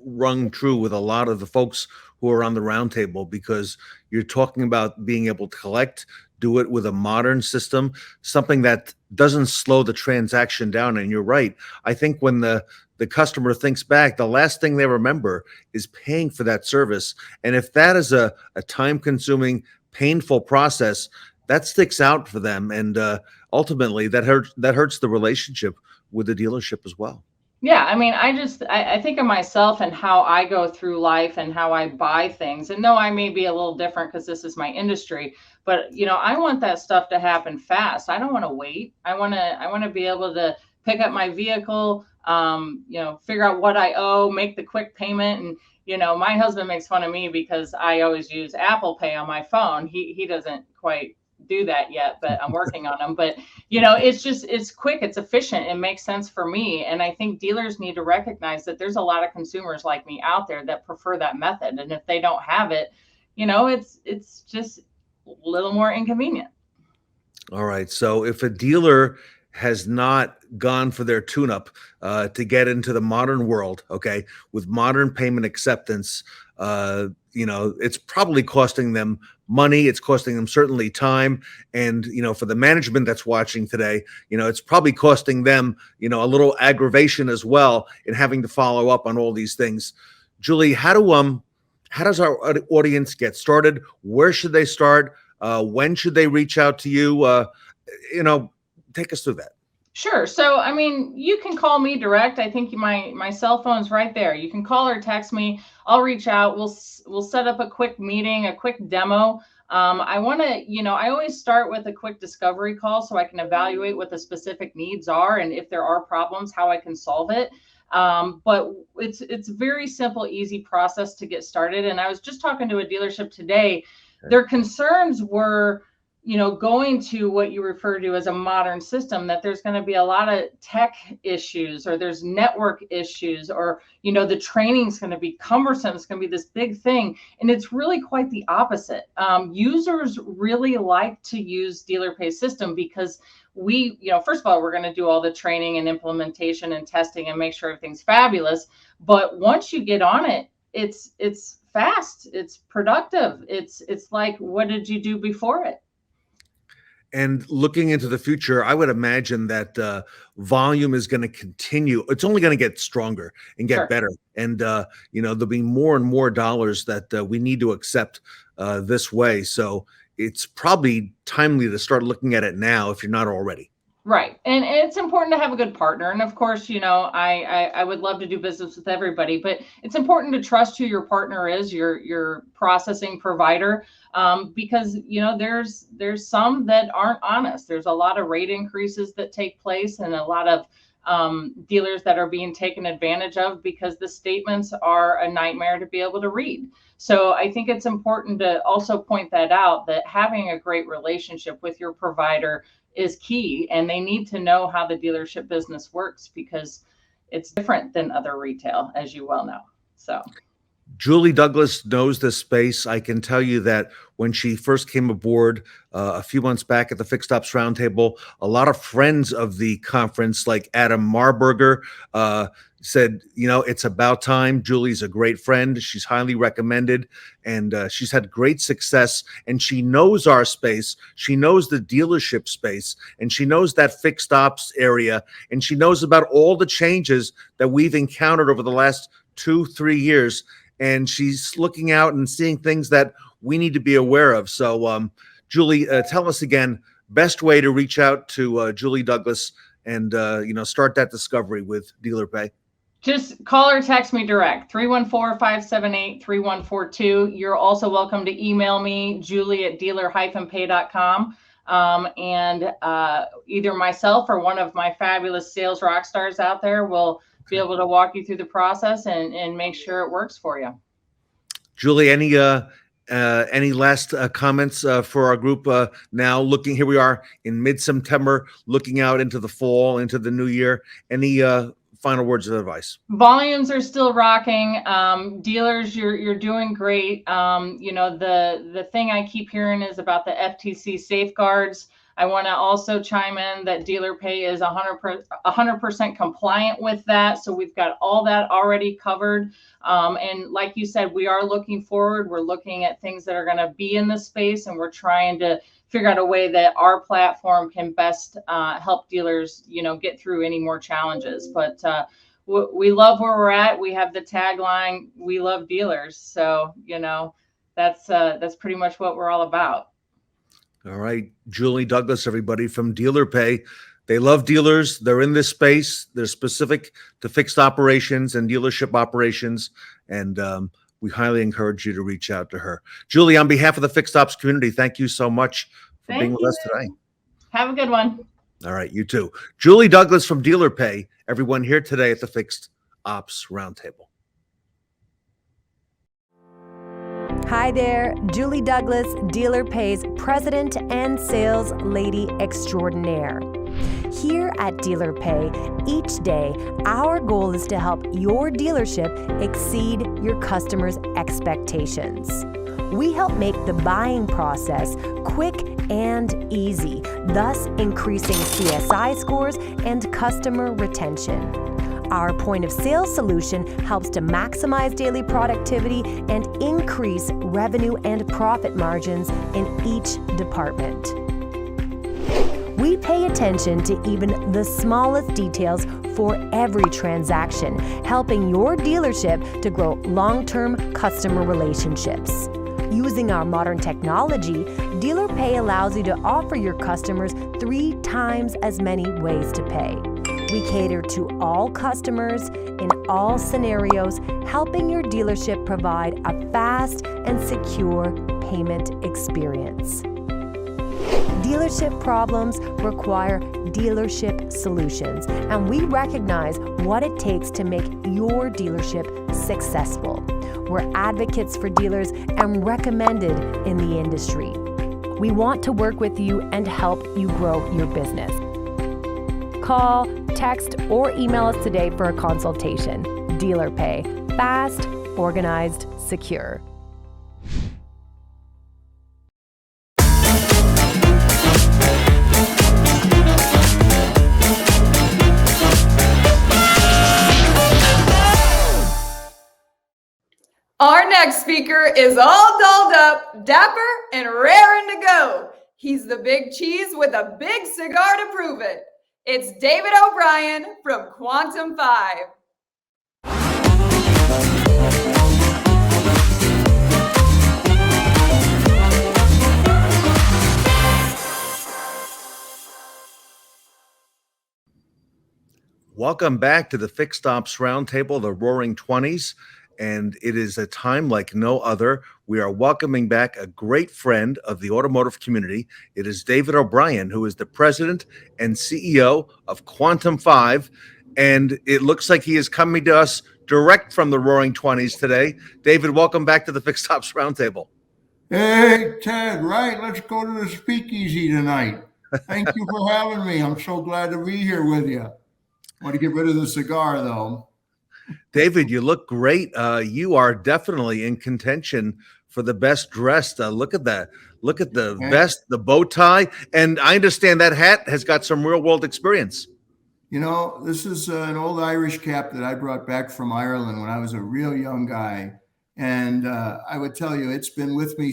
rung true with a lot of the folks who are on the roundtable, because you're talking about being able to collect, do it with a modern system, something that doesn't slow the transaction down. And you're right. I think when the customer thinks back, the last thing they remember is paying for that service. And if that is a time-consuming, painful process, that sticks out for them. And ultimately, that hurts the relationship with the dealership as well. Yeah, I mean, I think of myself and how I go through life and how I buy things. And no, I may be a little different because this is my industry, but I want that stuff to happen fast. I don't want to wait. I want to be able to pick up my vehicle, figure out what I owe, make the quick payment. And my husband makes fun of me because I always use Apple Pay on my phone. He doesn't quite do that yet, but I'm working on them. But it's quick, it's efficient, it makes sense for me. And I think dealers need to recognize that there's a lot of consumers like me out there that prefer that method. And if they don't have it, it's just a little more inconvenient. All right. So if a dealer has not gone for their tune-up to get into the modern world, okay, with modern payment acceptance, it's probably costing them money. It's costing them certainly time. And, for the management that's watching today, it's probably costing them, a little aggravation as well in having to follow up on all these things. Julie, how does our audience get started? Where should they start? When should they reach out to you? Take us through that. Sure. So, I mean, you can call me direct. I think my cell phone's right there. You can call or text me. I'll reach out. We'll set up a quick meeting, a quick demo. I always start with a quick discovery call so I can evaluate what the specific needs are, and if there are problems, how I can solve it. But it's a very simple, easy process to get started. And I was just talking to a dealership today. Their concerns were, going to what you refer to as a modern system, that there's going to be a lot of tech issues, or there's network issues, or, the training is going to be cumbersome. It's going to be this big thing. And it's really quite the opposite. Users really like to use dealer pay system because we, first of all, we're going to do all the training and implementation and testing and make sure everything's fabulous. But once you get on it, it's fast, it's productive. It's like, what did you do before it? And looking into the future, I would imagine that volume is going to continue. It's only going to get stronger and get better. And, there'll be more and more dollars that we need to accept this way. So it's probably timely to start looking at it now if you're not already. Right. And it's important to have a good partner. And of course, I would love to do business with everybody, but it's important to trust who your partner is, your processing provider, because, there's some that aren't honest. There's a lot of rate increases that take place, and a lot of dealers that are being taken advantage of because the statements are a nightmare to be able to read. So I think it's important to also point that out, that having a great relationship with your provider is key, and they need to know how the dealership business works, because it's different than other retail, as you well know. So Julie Douglas knows this space. I can tell you that when she first came aboard a few months back at the Fixed Ops Roundtable, a lot of friends of the conference, like Adam Marburger, said, it's about time. Julie's a great friend. She's highly recommended, and she's had great success. And she knows our space. She knows the dealership space, and she knows that fixed ops area, and she knows about all the changes that we've encountered over the last 2-3 years. And she's looking out and seeing things that we need to be aware of. So, Julie, tell us again, best way to reach out to Julie Douglas and, start that discovery with Dealer Pay. Just call or text me direct, 314-578-3142. You're also welcome to email me, julie@dealer-pay.com. And either myself or one of my fabulous sales rock stars out there will be able to walk you through the process and make sure it works for you. Julie, any Any last comments for our group now? Looking, here we are in mid-September, looking out into the fall, into the new year. Any final words of advice? Volumes are still rocking. Dealers, you're doing great. The thing I keep hearing is about the FTC safeguards. I want to also chime in that Dealer Pay is 100% compliant with that. So we've got all that already covered. And like you said, we are looking forward. We're looking at things that are going to be in the space, and we're trying to figure out a way that our platform can best help dealers, get through any more challenges. But we love where we're at. We have the tagline, "We love dealers." So, that's pretty much what we're all about. All right. Julie Douglas, everybody from Dealer Pay. They love dealers. They're in this space. They're specific to fixed operations and dealership operations. And we highly encourage you to reach out to her. Julie, on behalf of the Fixed Ops community, thank you so much for being with us today. Have a good one. All right. You too. Julie Douglas from Dealer Pay, everyone here today at the Fixed Ops Roundtable. Hi there, Julie Douglas, Dealer Pay's President and Sales Lady Extraordinaire. Here at Dealer Pay, each day, our goal is to help your dealership exceed your customers' expectations. We help make the buying process quick and easy, thus increasing CSI scores and customer retention. Our point of sale solution helps to maximize daily productivity and increase revenue and profit margins in each department. We pay attention to even the smallest details for every transaction, helping your dealership to grow long-term customer relationships. Using our modern technology, Dealer Pay allows you to offer your customers 3 times as many ways to pay. We cater to all customers in all scenarios, helping your dealership provide a fast and secure payment experience. Dealership problems require dealership solutions, and we recognize what it takes to make your dealership successful. We're advocates for dealers and recommended in the industry. We want to work with you and help you grow your business. Call, text, or email us today for a consultation. Dealer Pay. Fast, organized, secure. Our next speaker is all dolled up, dapper, and raring to go. He's the big cheese with a big cigar to prove it. It's David O'Brien from Quantum 5. Welcome back to the Fixed Ops Roundtable, the Roaring Twenties. And it is a time like no other. We are welcoming back a great friend of the automotive community. It is David O'Brien, who is the president and CEO of Quantum 5. And it looks like he is coming to us direct from the Roaring Twenties today. David, welcome back to the Fixed Ops Roundtable. Hey, Ted, right? Let's go to the speakeasy tonight. Thank you for having me. I'm so glad to be here with you. I want to get rid of the cigar, though. David, you look great. You are definitely in contention for the best dressed. Look at that. Look at the vest, the bow tie. And I understand that hat has got some real world experience. You know, this is an old Irish cap that I brought back from Ireland when I was a real young guy. And I would tell you, it's been with me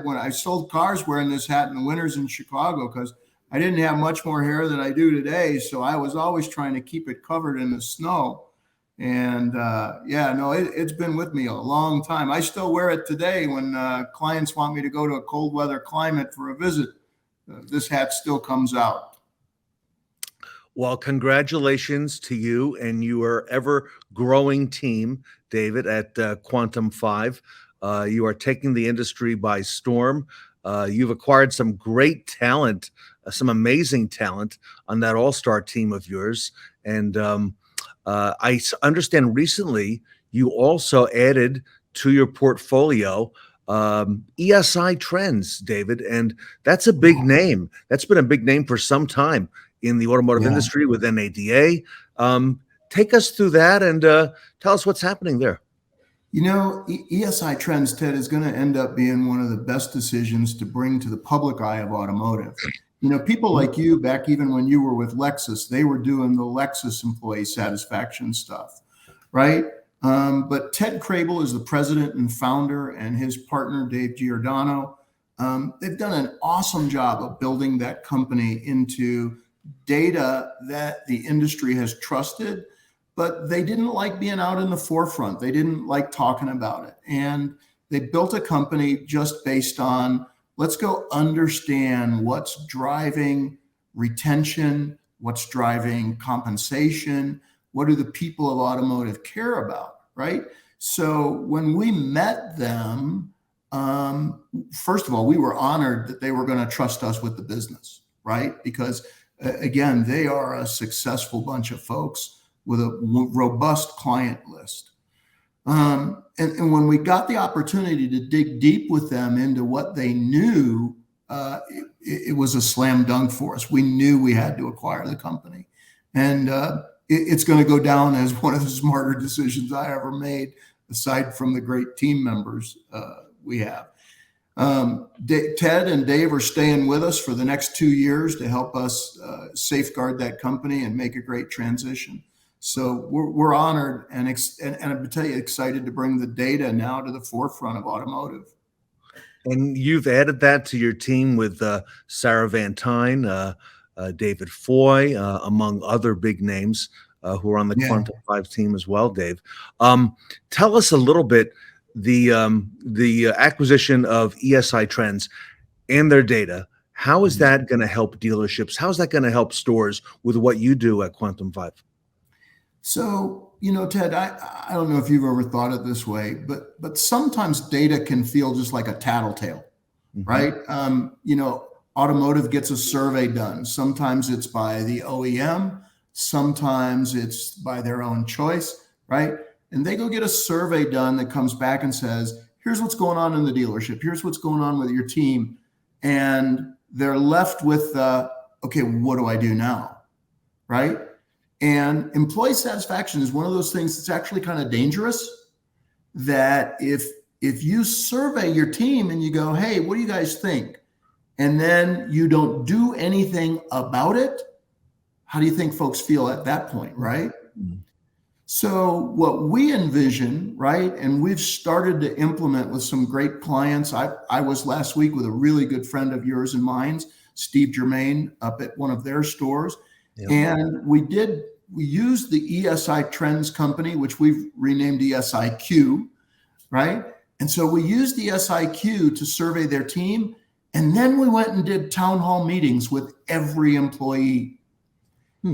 when I sold cars wearing this hat in the winters in Chicago, because I didn't have much more hair than I do today. So I was always trying to keep it covered in the snow. And it's been with me a long time. I still wear it today when clients want me to go to a cold weather climate for a visit. This hat still comes out. Well, congratulations to you and your ever growing team, David, at Quantum 5. You are taking the industry by storm. You've acquired some great talent, some amazing talent on that all-star team of yours. And I understand recently you also added to your portfolio ESI Trends, David, and that's a big name. That's been a big name for some time in the automotive industry with NADA. Take us through that and tell us what's happening there. You know, ESI Trends, Ted, is going to end up being one of the best decisions to bring to the public eye of automotive. You know, people like you, back even when you were with Lexus, they were doing the Lexus employee satisfaction stuff, right? But Ted Crable is the president and founder, and his partner, Dave Giordano. They've done an awesome job of building that company into data that the industry has trusted, but they didn't like being out in the forefront. They didn't like talking about it. And they built a company just based on, let's go understand what's driving retention, what's driving compensation, what do the people of automotive care about? Right? So when we met them, first of all, we were honored that they were going to trust us with the business, right? Because again, they are a successful bunch of folks with a robust client list. And when we got the opportunity to dig deep with them into what they knew, it was a slam dunk for us. We knew we had to acquire the company. And it's going to go down as one of the smarter decisions I ever made, aside from the great team members we have. Ted and Dave are staying with us for the next 2 years to help us safeguard that company and make a great transition. So we're honored and I tell you, excited to bring the data now to the forefront of automotive. And you've added that to your team with Sarah Van Tyne, David Foy, among other big names who are on the Quantum 5 team as well, Dave. Tell us a little bit, the acquisition of ESI Trends and their data. How is that going to help dealerships? How is that going to help stores with what you do at Quantum 5? So, you know, Ted, I don't know if you've ever thought it this way, but sometimes data can feel just like a tattletale, right? You know, automotive gets a survey done. Sometimes it's by the OEM, sometimes it's by their own choice, right? And they go get a survey done that comes back and says, here's what's going on in the dealership. Here's what's going on with your team. And they're left with, okay, what do I do now, right? And employee satisfaction is one of those things that's actually kind of dangerous, that if you survey your team and you go, hey, what do you guys think? And then you don't do anything about it, how do you think folks feel at that point, right? So what we envision, right, and we've started to implement with some great clients. I was last week with a really good friend of yours and mine, Steve Germain, up at one of their stores. And we used the ESI Trends company, which we've renamed ESIQ, right? And so we used the ESIQ to survey their team. And then we went and did town hall meetings with every employee.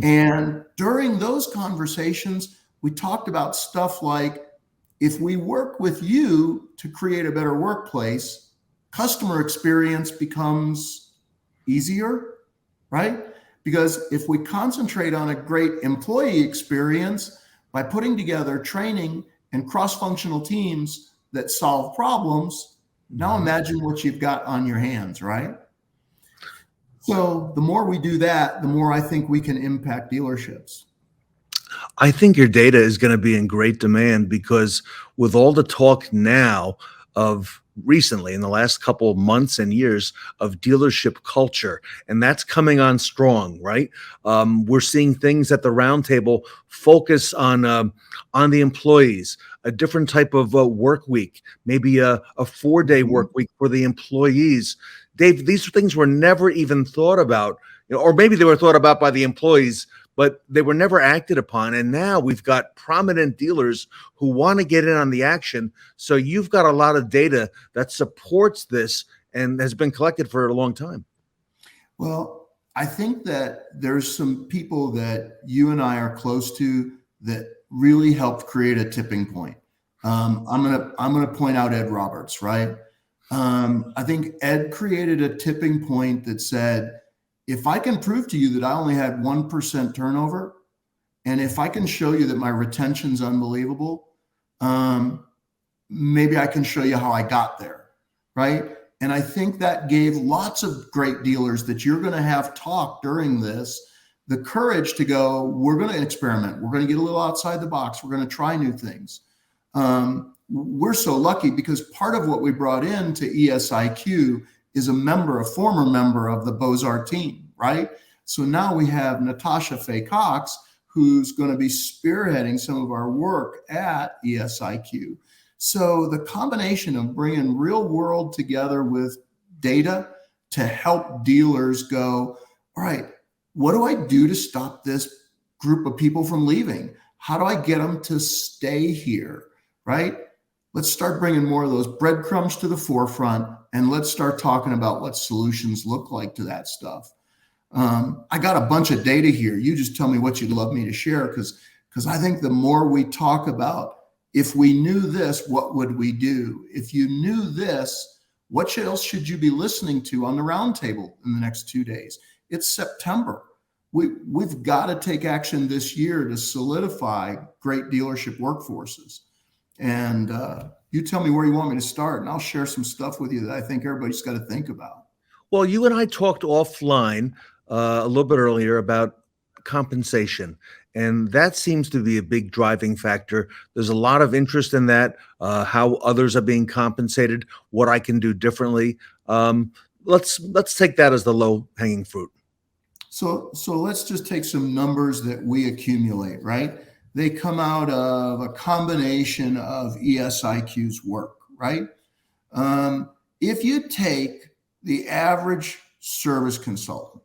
And during those conversations, we talked about stuff like, if we work with you to create a better workplace, customer experience becomes easier, right? Because if we concentrate on a great employee experience by putting together training and cross-functional teams that solve problems, now imagine what you've got on your hands, right? So the more we do that, the more I think we can impact dealerships. I think your data is going to be in great demand, because with all the talk now of recently in the last couple of months and years of dealership culture, and that's coming on strong, right? We're seeing things at the Roundtable focus on the employees, a different type of work week, maybe a 4-day work week for the employees. Dave, these things were never even thought about, or maybe they were thought about by the employees, but they were never acted upon. And now we've got prominent dealers who want to get in on the action. So you've got a lot of data that supports this and has been collected for a long time. Well, I think that there's some people that you and I are close to that really helped create a tipping point. I'm gonna point out Ed Roberts, right? I think Ed created a tipping point that said, if I can prove to you that I only had 1% turnover, and if I can show you that my retention's unbelievable, maybe I can show you how I got there. right? And I think that gave lots of great dealers that you're going to have talk during this the courage to go, we're going to experiment. We're going to get a little outside the box. We're going to try new things. We're so lucky because part of what we brought into ESIQ is a former member of the Beaux-Arts team, right? So now we have Natasha Faye Cox, who's going to be spearheading some of our work at ESIQ. So the combination of bringing real world together with data to help dealers go, all right, what do I do to stop this group of people from leaving? How do I get them to stay here, right? Let's start bringing more of those breadcrumbs to the forefront, and let's start talking about what solutions look like to that stuff. I got a bunch of data here. You just tell me what you'd love me to share, because I think the more we talk about, if we knew this, what would we do? If you knew this, what else should you be listening to on the roundtable in the next 2 days? It's September. We've got to take action this year to solidify great dealership workforces. And you tell me where you want me to start, and I'll share some stuff with you that I think everybody's got to think about. Well, you and I talked offline a little bit earlier about compensation, and that seems to be a big driving factor. There's a lot of interest in that, how others are being compensated, what I can do differently. Let's take that as the low-hanging fruit. So let's just take some numbers that we accumulate, right? They come out of a combination of ESIQ's work, right? If you take the average service consultant,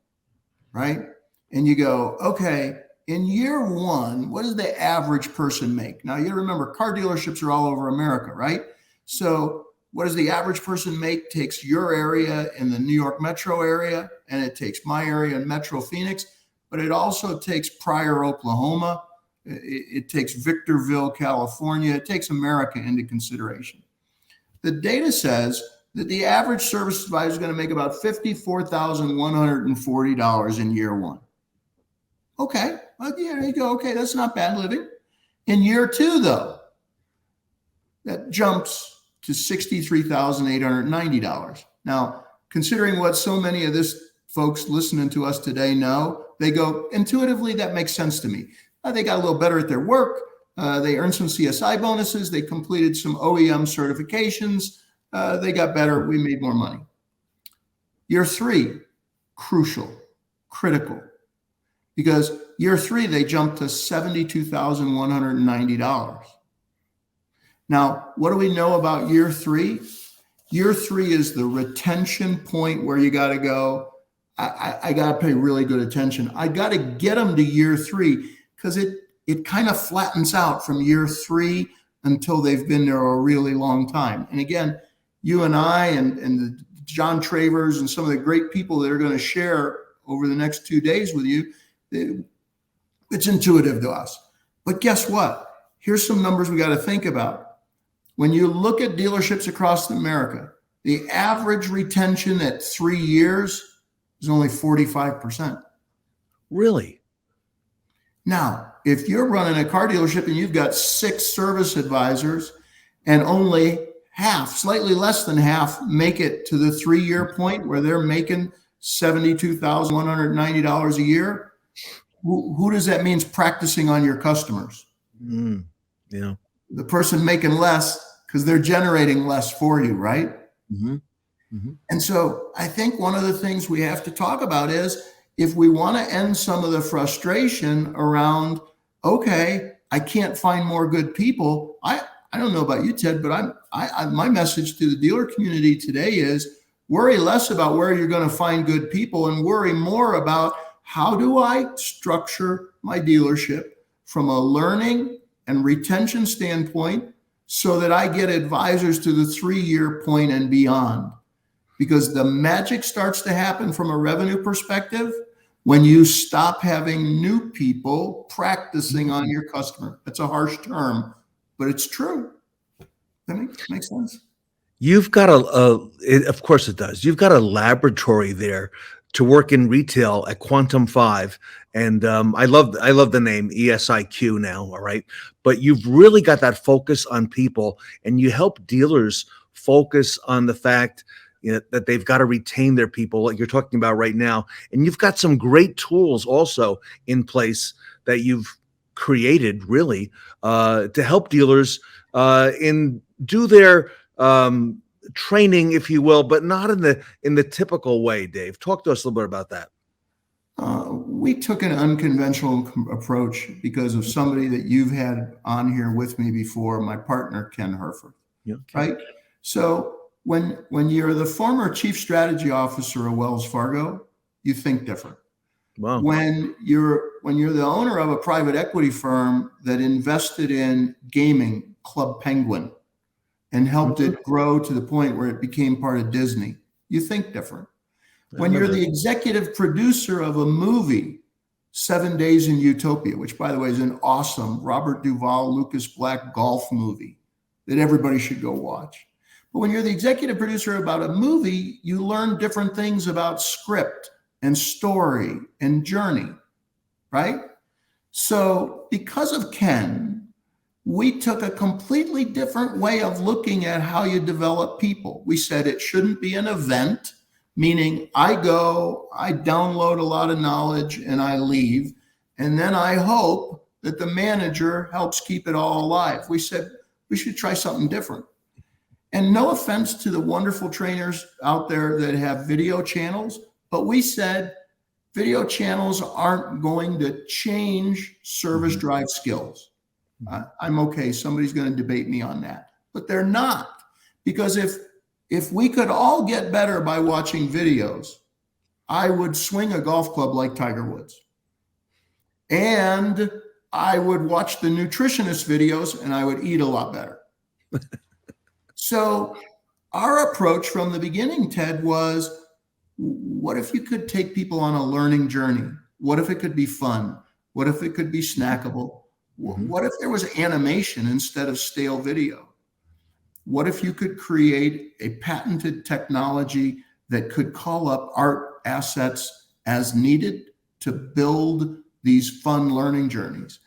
right? And you go, okay, in year one, what does the average person make? Now you remember car dealerships are all over America, right? So what does the average person make? Takes your area in the New York metro area, and it takes my area in Metro Phoenix, but it also takes Pryor, Oklahoma. It takes Victorville, California. It takes America into consideration. The data says that the average service advisor is going to make about $54,140 in year one. Okay, well, there you go. Okay, that's not bad living. In year two, though, that jumps to $63,890. Now, considering what so many of this folks listening to us today know, they go, intuitively, that makes sense to me. They got a little better at their work. They earned some CSI bonuses. They completed some OEM certifications. They got better. We made more money. Year three, crucial, critical, because year three, they jumped to $72,190. Now, what do we know about year three? Year three is the retention point where you got to go, I got to pay really good attention. I got to get them to year three, because it kind of flattens out from year three until they've been there a really long time. And again, you and I and John Travers and some of the great people that are going to share over the next 2 days with you, it's intuitive to us. But guess what? Here's some numbers we got to think about. When you look at dealerships across America, the average retention at 3 years is only 45%. Really? Now, if you're running a car dealership and you've got 6 service advisors and only half, slightly less than half, make it to the 3-year point where they're making $72,190 a year, who does that mean is practicing on your customers? Yeah. The person making less because they're generating less for you, right? Mm-hmm. Mm-hmm. And so I think one of the things we have to talk about is, if we want to end some of the frustration around, okay, I can't find more good people. I don't know about you, Ted, but my message to the dealer community today is, worry less about where you're going to find good people and worry more about, how do I structure my dealership from a learning and retention standpoint so that I get advisors to the 3-year point and beyond? Because the magic starts to happen from a revenue perspective when you stop having new people practicing on your customer. That's a harsh term, but it's true. That makes sense. You've got of course it does. You've got a laboratory there to work in retail at Quantum 5. And I love the name ESIQ now, all right? But you've really got that focus on people, and you help dealers focus on the fact that they've got to retain their people, like you're talking about right now. And you've got some great tools also in place that you've created really to help dealers do their training, if you will, but not in the typical way. Dave, talk to us a little bit about that. We took an unconventional approach because of somebody that you've had on here with me before, my partner, Ken Herford. Yeah. Right? So when you're the former chief strategy officer of Wells Fargo, you think different. Wow. When you're the owner of a private equity firm that invested in gaming, Club Penguin, and helped it grow to the point where it became part of Disney, you think different. When you're the executive producer of a movie, 7 Days in Utopia, which by the way is an awesome Robert Duvall, Lucas Black golf movie that everybody should go watch. But when you're the executive producer about a movie, you learn different things about script and story and journey, right? So because of Ken, we took a completely different way of looking at how you develop people. We said it shouldn't be an event, meaning I go, I download a lot of knowledge and I leave, and then I hope that the manager helps keep it all alive. We said we should try something different. And no offense to the wonderful trainers out there that have video channels, but we said video channels aren't going to change service drive skills. I'm okay. Somebody's going to debate me on that, but they're not. Because if we could all get better by watching videos, I would swing a golf club like Tiger Woods. And I would watch the nutritionist videos and I would eat a lot better. So our approach from the beginning, Ted, was what if you could take people on a learning journey? What if it could be fun? What if it could be snackable? What if there was animation instead of stale video? What if you could create a patented technology that could call up art assets as needed to build these fun learning journeys?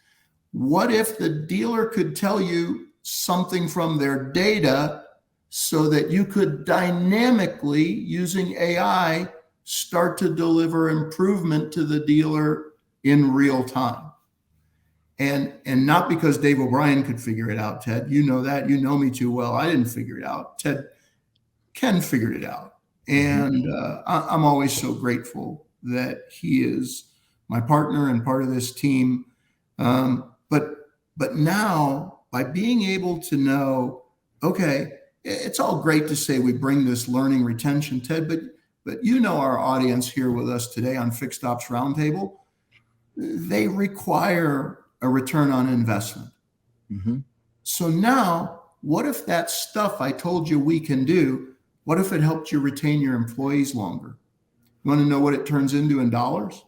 What if the dealer could tell you something from their data so that you could dynamically, using AI, start to deliver improvement to the dealer in real time? And not because Dave O'Brien could figure it out, Ted. You know that. You know me too well. I didn't figure it out. Ken figured it out. And I'm always so grateful that he is my partner and part of this team. But now, by being able to know, okay, it's all great to say we bring this learning retention, Ted, but you know our audience here with us today on Fixed Ops Roundtable, they require a return on investment. So now, what if that stuff I told you we can do, what if it helped you retain your employees longer? You want to know what it turns into in dollars?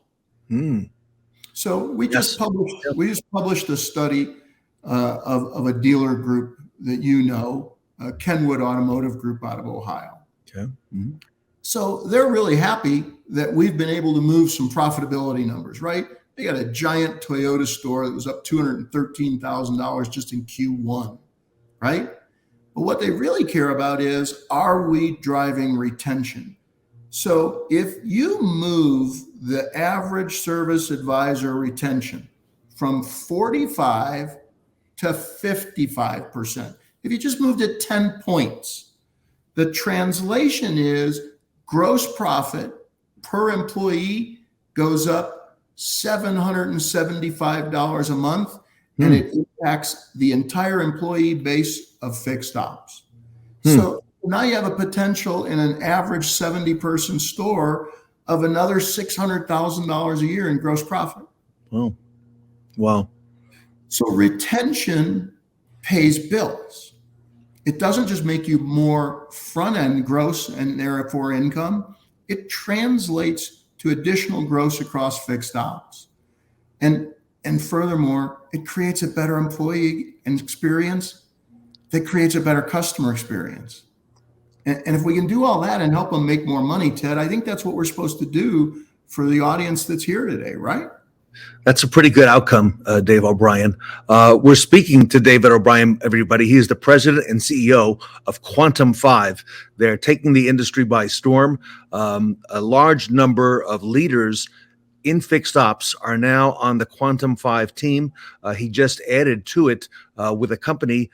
So we just published a study of a dealer group that you know, Kenwood Automotive Group out of Ohio. Okay. So they're really happy that we've been able to move some profitability numbers, right? They got a giant Toyota store that was up $213,000 just in Q1, right? But what they really care about is, are we driving retention? So if you move the average service advisor retention from 45 to 55%, if you just moved it 10 points, the translation is gross profit per employee goes up $775 a month, and it impacts the entire employee base of Fixed Ops. So now you have a potential in an average 70-person store of another $600,000 a year in gross profit. Wow. So retention pays bills. It doesn't just make you more front-end gross and therefore income. It translates to additional gross across Fixed Ops. And furthermore, it creates a better employee experience that creates a better customer experience. And if we can do all that and help them make more money, Ted, I think that's what we're supposed to do for the audience that's here today, right? That's a pretty good outcome, Dave O'Brien. We're speaking to David O'Brien, everybody. He is the president and CEO of Quantum 5. They're taking the industry by storm. A large number of leaders in fixed ops are now on the Quantum 5 team. He just added to it with a company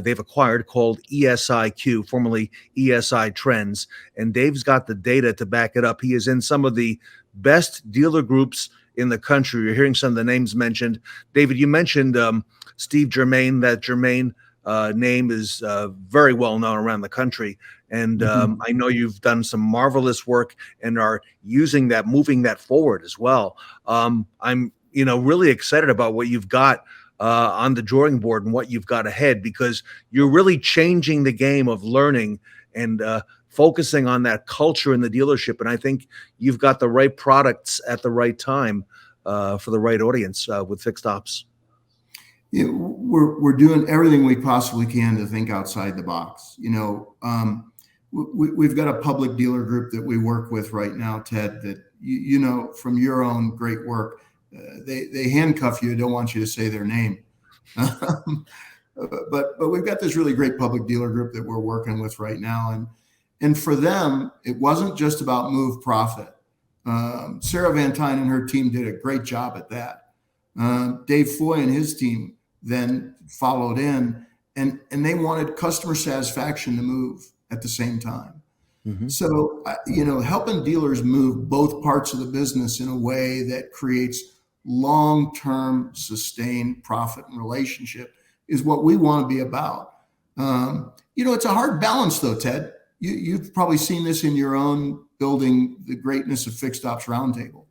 they've acquired called ESIQ, formerly ESI Trends. And Dave's got the data to back it up. He is in some of the best dealer groups in the country. You're hearing some of the names mentioned. David, you mentioned Steve Germain. That Germain name is very well known around the country. And I know you've done some marvelous work and are using that, moving that forward as well. I'm really excited about what you've got on the drawing board and what you've got ahead, because you're really changing the game of learning and focusing on that culture in the dealership. And I think you've got the right products at the right time for the right audience with fixed ops. Yeah, we're doing everything we possibly can to think outside the box. We've got a public dealer group that we work with right now, Ted, that you know from your own great work. They handcuff you, don't want you to say their name. But we've got this really great public dealer group that we're working with right now. And for them, it wasn't just about move profit. Sarah Van Tine and her team did a great job at that. Dave Foy and his team then followed in, and they wanted customer satisfaction to move at the same time. So, helping dealers move both parts of the business in a way that creates long-term sustained profit and relationship is what we want to be about. It's a hard balance though, Ted. You've probably seen this in your own building the greatness of Fixed Ops Roundtable,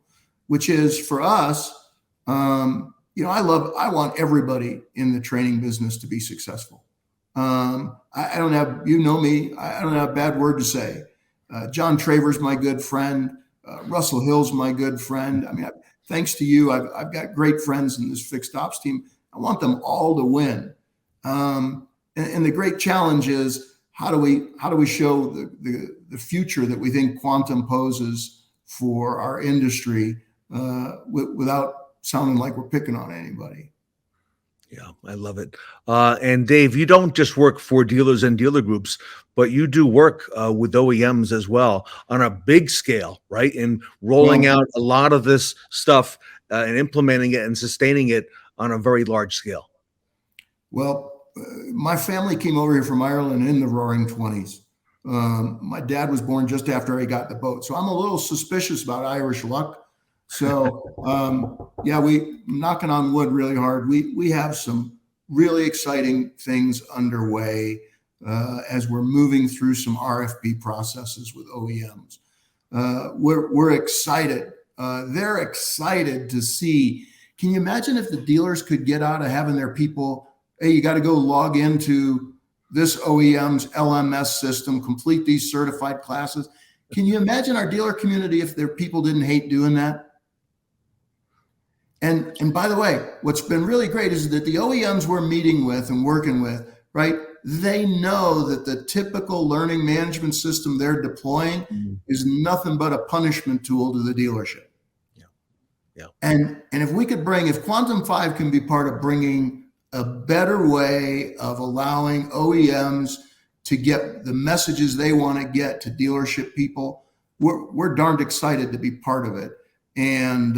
which is for us, I want everybody in the training business to be successful. I don't have, me, I don't have a bad word to say. John Traver's my good friend. Russell Hill's my good friend. Thanks to you, I've got great friends in this fixed ops team. I want them all to win. And the great challenge is, how do we show the future that we think quantum poses for our industry without sounding like we're picking on anybody? Yeah, I love it. And Dave, you don't just work for dealers and dealer groups, but you do work with OEMs as well on a big scale, right? And rolling out a lot of this stuff and implementing it and sustaining it on a very large scale. Well, my family came over here from Ireland in the Roaring '20s. My dad was born just after I got the boat, so I'm a little suspicious about Irish luck. So, we knocking on wood really hard. We have some really exciting things underway as we're moving through some RFP processes with OEMs. We're excited. They're excited to see. Can you imagine if the dealers could get out of having their people, hey, you got to go log into this OEM's LMS system, complete these certified classes. Can you imagine our dealer community if their people didn't hate doing that? And by the way, what's been really great is that the OEMs we're meeting with and working with, right, they know that the typical learning management system they're deploying is nothing but a punishment tool to the dealership. Yeah. And if Quantum 5 can be part of bringing a better way of allowing OEMs to get the messages they want to get to dealership people, we're darned excited to be part of it. And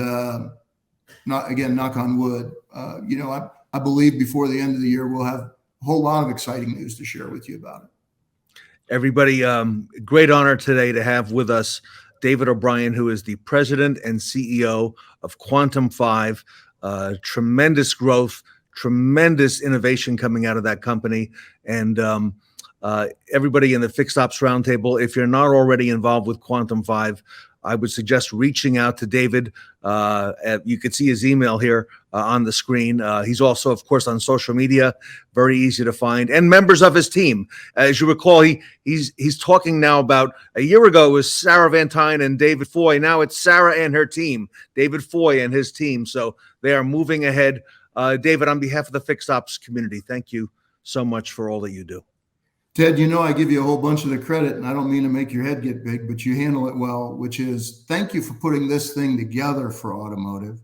knock on wood, I believe before the end of the year, we'll have a whole lot of exciting news to share with you about it. Everybody, great honor today to have with us David O'Brien, who is the president and CEO of Quantum 5. Tremendous growth, tremendous innovation coming out of that company. And everybody in the Fixed Ops Roundtable, if you're not already involved with Quantum 5, I would suggest reaching out to David. You can see his email here on the screen. He's also, of course, on social media, very easy to find, and members of his team. As you recall, he's talking now about a year ago it was Sarah Van Tine and David Foy. Now it's Sarah and her team, David Foy and his team. So they are moving ahead. David, on behalf of the Fixed Ops community, thank you so much for all that you do. Ted, I give you a whole bunch of the credit, and I don't mean to make your head get big, but you handle it well, which is thank you for putting this thing together for automotive.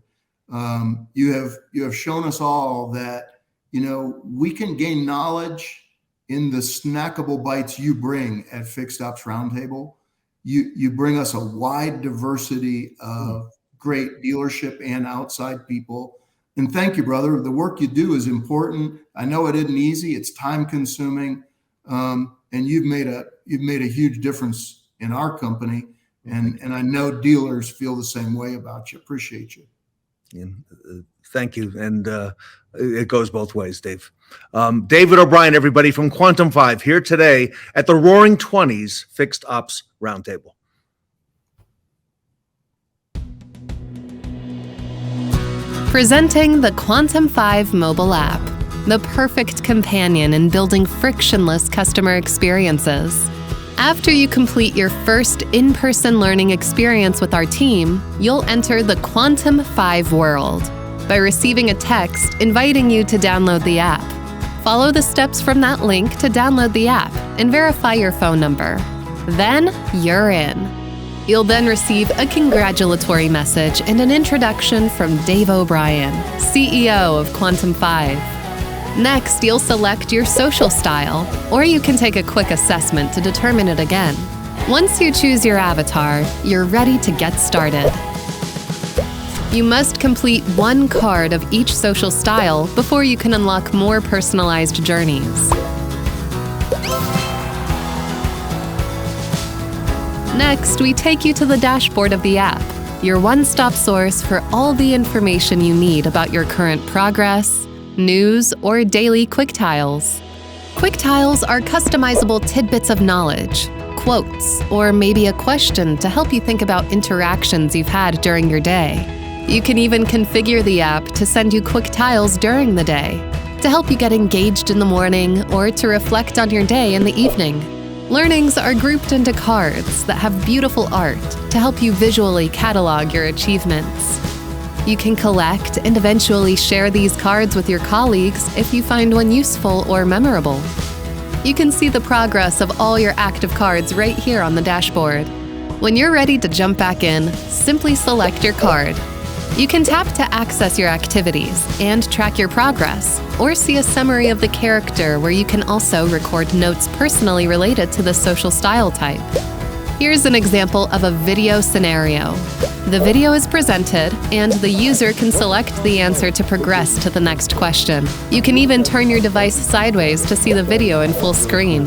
You have shown us all that, we can gain knowledge in the snackable bites you bring at Fixed Ops Roundtable. You bring us a wide diversity of great dealership and outside people. And thank you, brother. The work you do is important. I know it isn't easy. It's time consuming. And you've made a huge difference in our company. And I know dealers feel the same way about you. Appreciate you. Yeah, thank you. And it goes both ways, Dave. David O'Brien, everybody from Quantum 5 here today at the Roaring 20s Fixed Ops Roundtable. Presenting the Quantum 5 mobile app, the perfect companion in building frictionless customer experiences. After you complete your first in-person learning experience with our team, you'll enter the Quantum 5 world by receiving a text inviting you to download the app. Follow the steps from that link to download the app and verify your phone number. Then you're in. You'll then receive a congratulatory message and an introduction from Dave O'Brien, CEO of Quantum 5. Next, you'll select your social style, or you can take a quick assessment to determine it again. Once you choose your avatar, you're ready to get started. You must complete one card of each social style before you can unlock more personalized journeys. Next, we take you to the dashboard of the app, your one-stop source for all the information you need about your current progress, news, or daily quick tiles. Quick tiles are customizable tidbits of knowledge, quotes, or maybe a question to help you think about interactions you've had during your day. You can even configure the app to send you quick tiles during the day, to help you get engaged in the morning or to reflect on your day in the evening. Learnings are grouped into cards that have beautiful art to help you visually catalog your achievements. You can collect and eventually share these cards with your colleagues if you find one useful or memorable. You can see the progress of all your active cards right here on the dashboard. When you're ready to jump back in, simply select your card. You can tap to access your activities and track your progress, or see a summary of the character where you can also record notes personally related to the social style type. Here's an example of a video scenario. The video is presented, and the user can select the answer to progress to the next question. You can even turn your device sideways to see the video in full screen.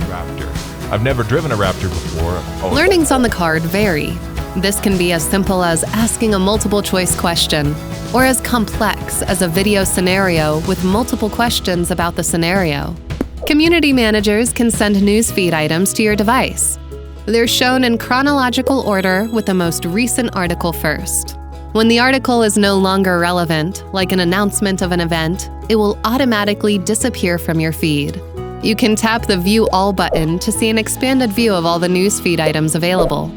I've never driven a Raptor before. Learnings on the card vary. This can be as simple as asking a multiple choice question, or as complex as a video scenario with multiple questions about the scenario. Community managers can send newsfeed items to your device. They're shown in chronological order with the most recent article first. When the article is no longer relevant, like an announcement of an event, it will automatically disappear from your feed. You can tap the View All button to see an expanded view of all the newsfeed items available.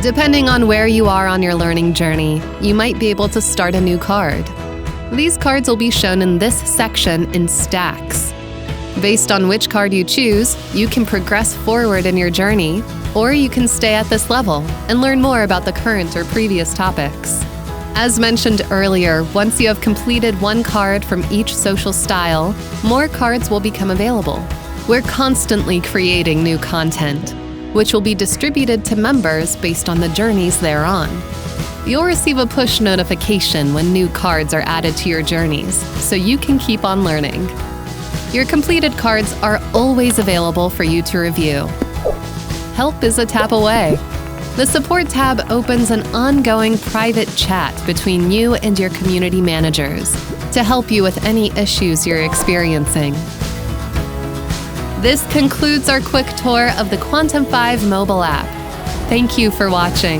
Depending on where you are on your learning journey, you might be able to start a new card. These cards will be shown in this section in stacks. Based on which card you choose, you can progress forward in your journey, or you can stay at this level and learn more about the current or previous topics. As mentioned earlier, once you have completed one card from each social style, more cards will become available. We're constantly creating new content, which will be distributed to members based on the journeys they're on. You'll receive a push notification when new cards are added to your journeys, so you can keep on learning. Your completed cards are always available for you to review. Help is a tap away. The Support tab opens an ongoing private chat between you and your community managers to help you with any issues you're experiencing. This concludes our quick tour of the Quantum 5 mobile app. Thank you for watching.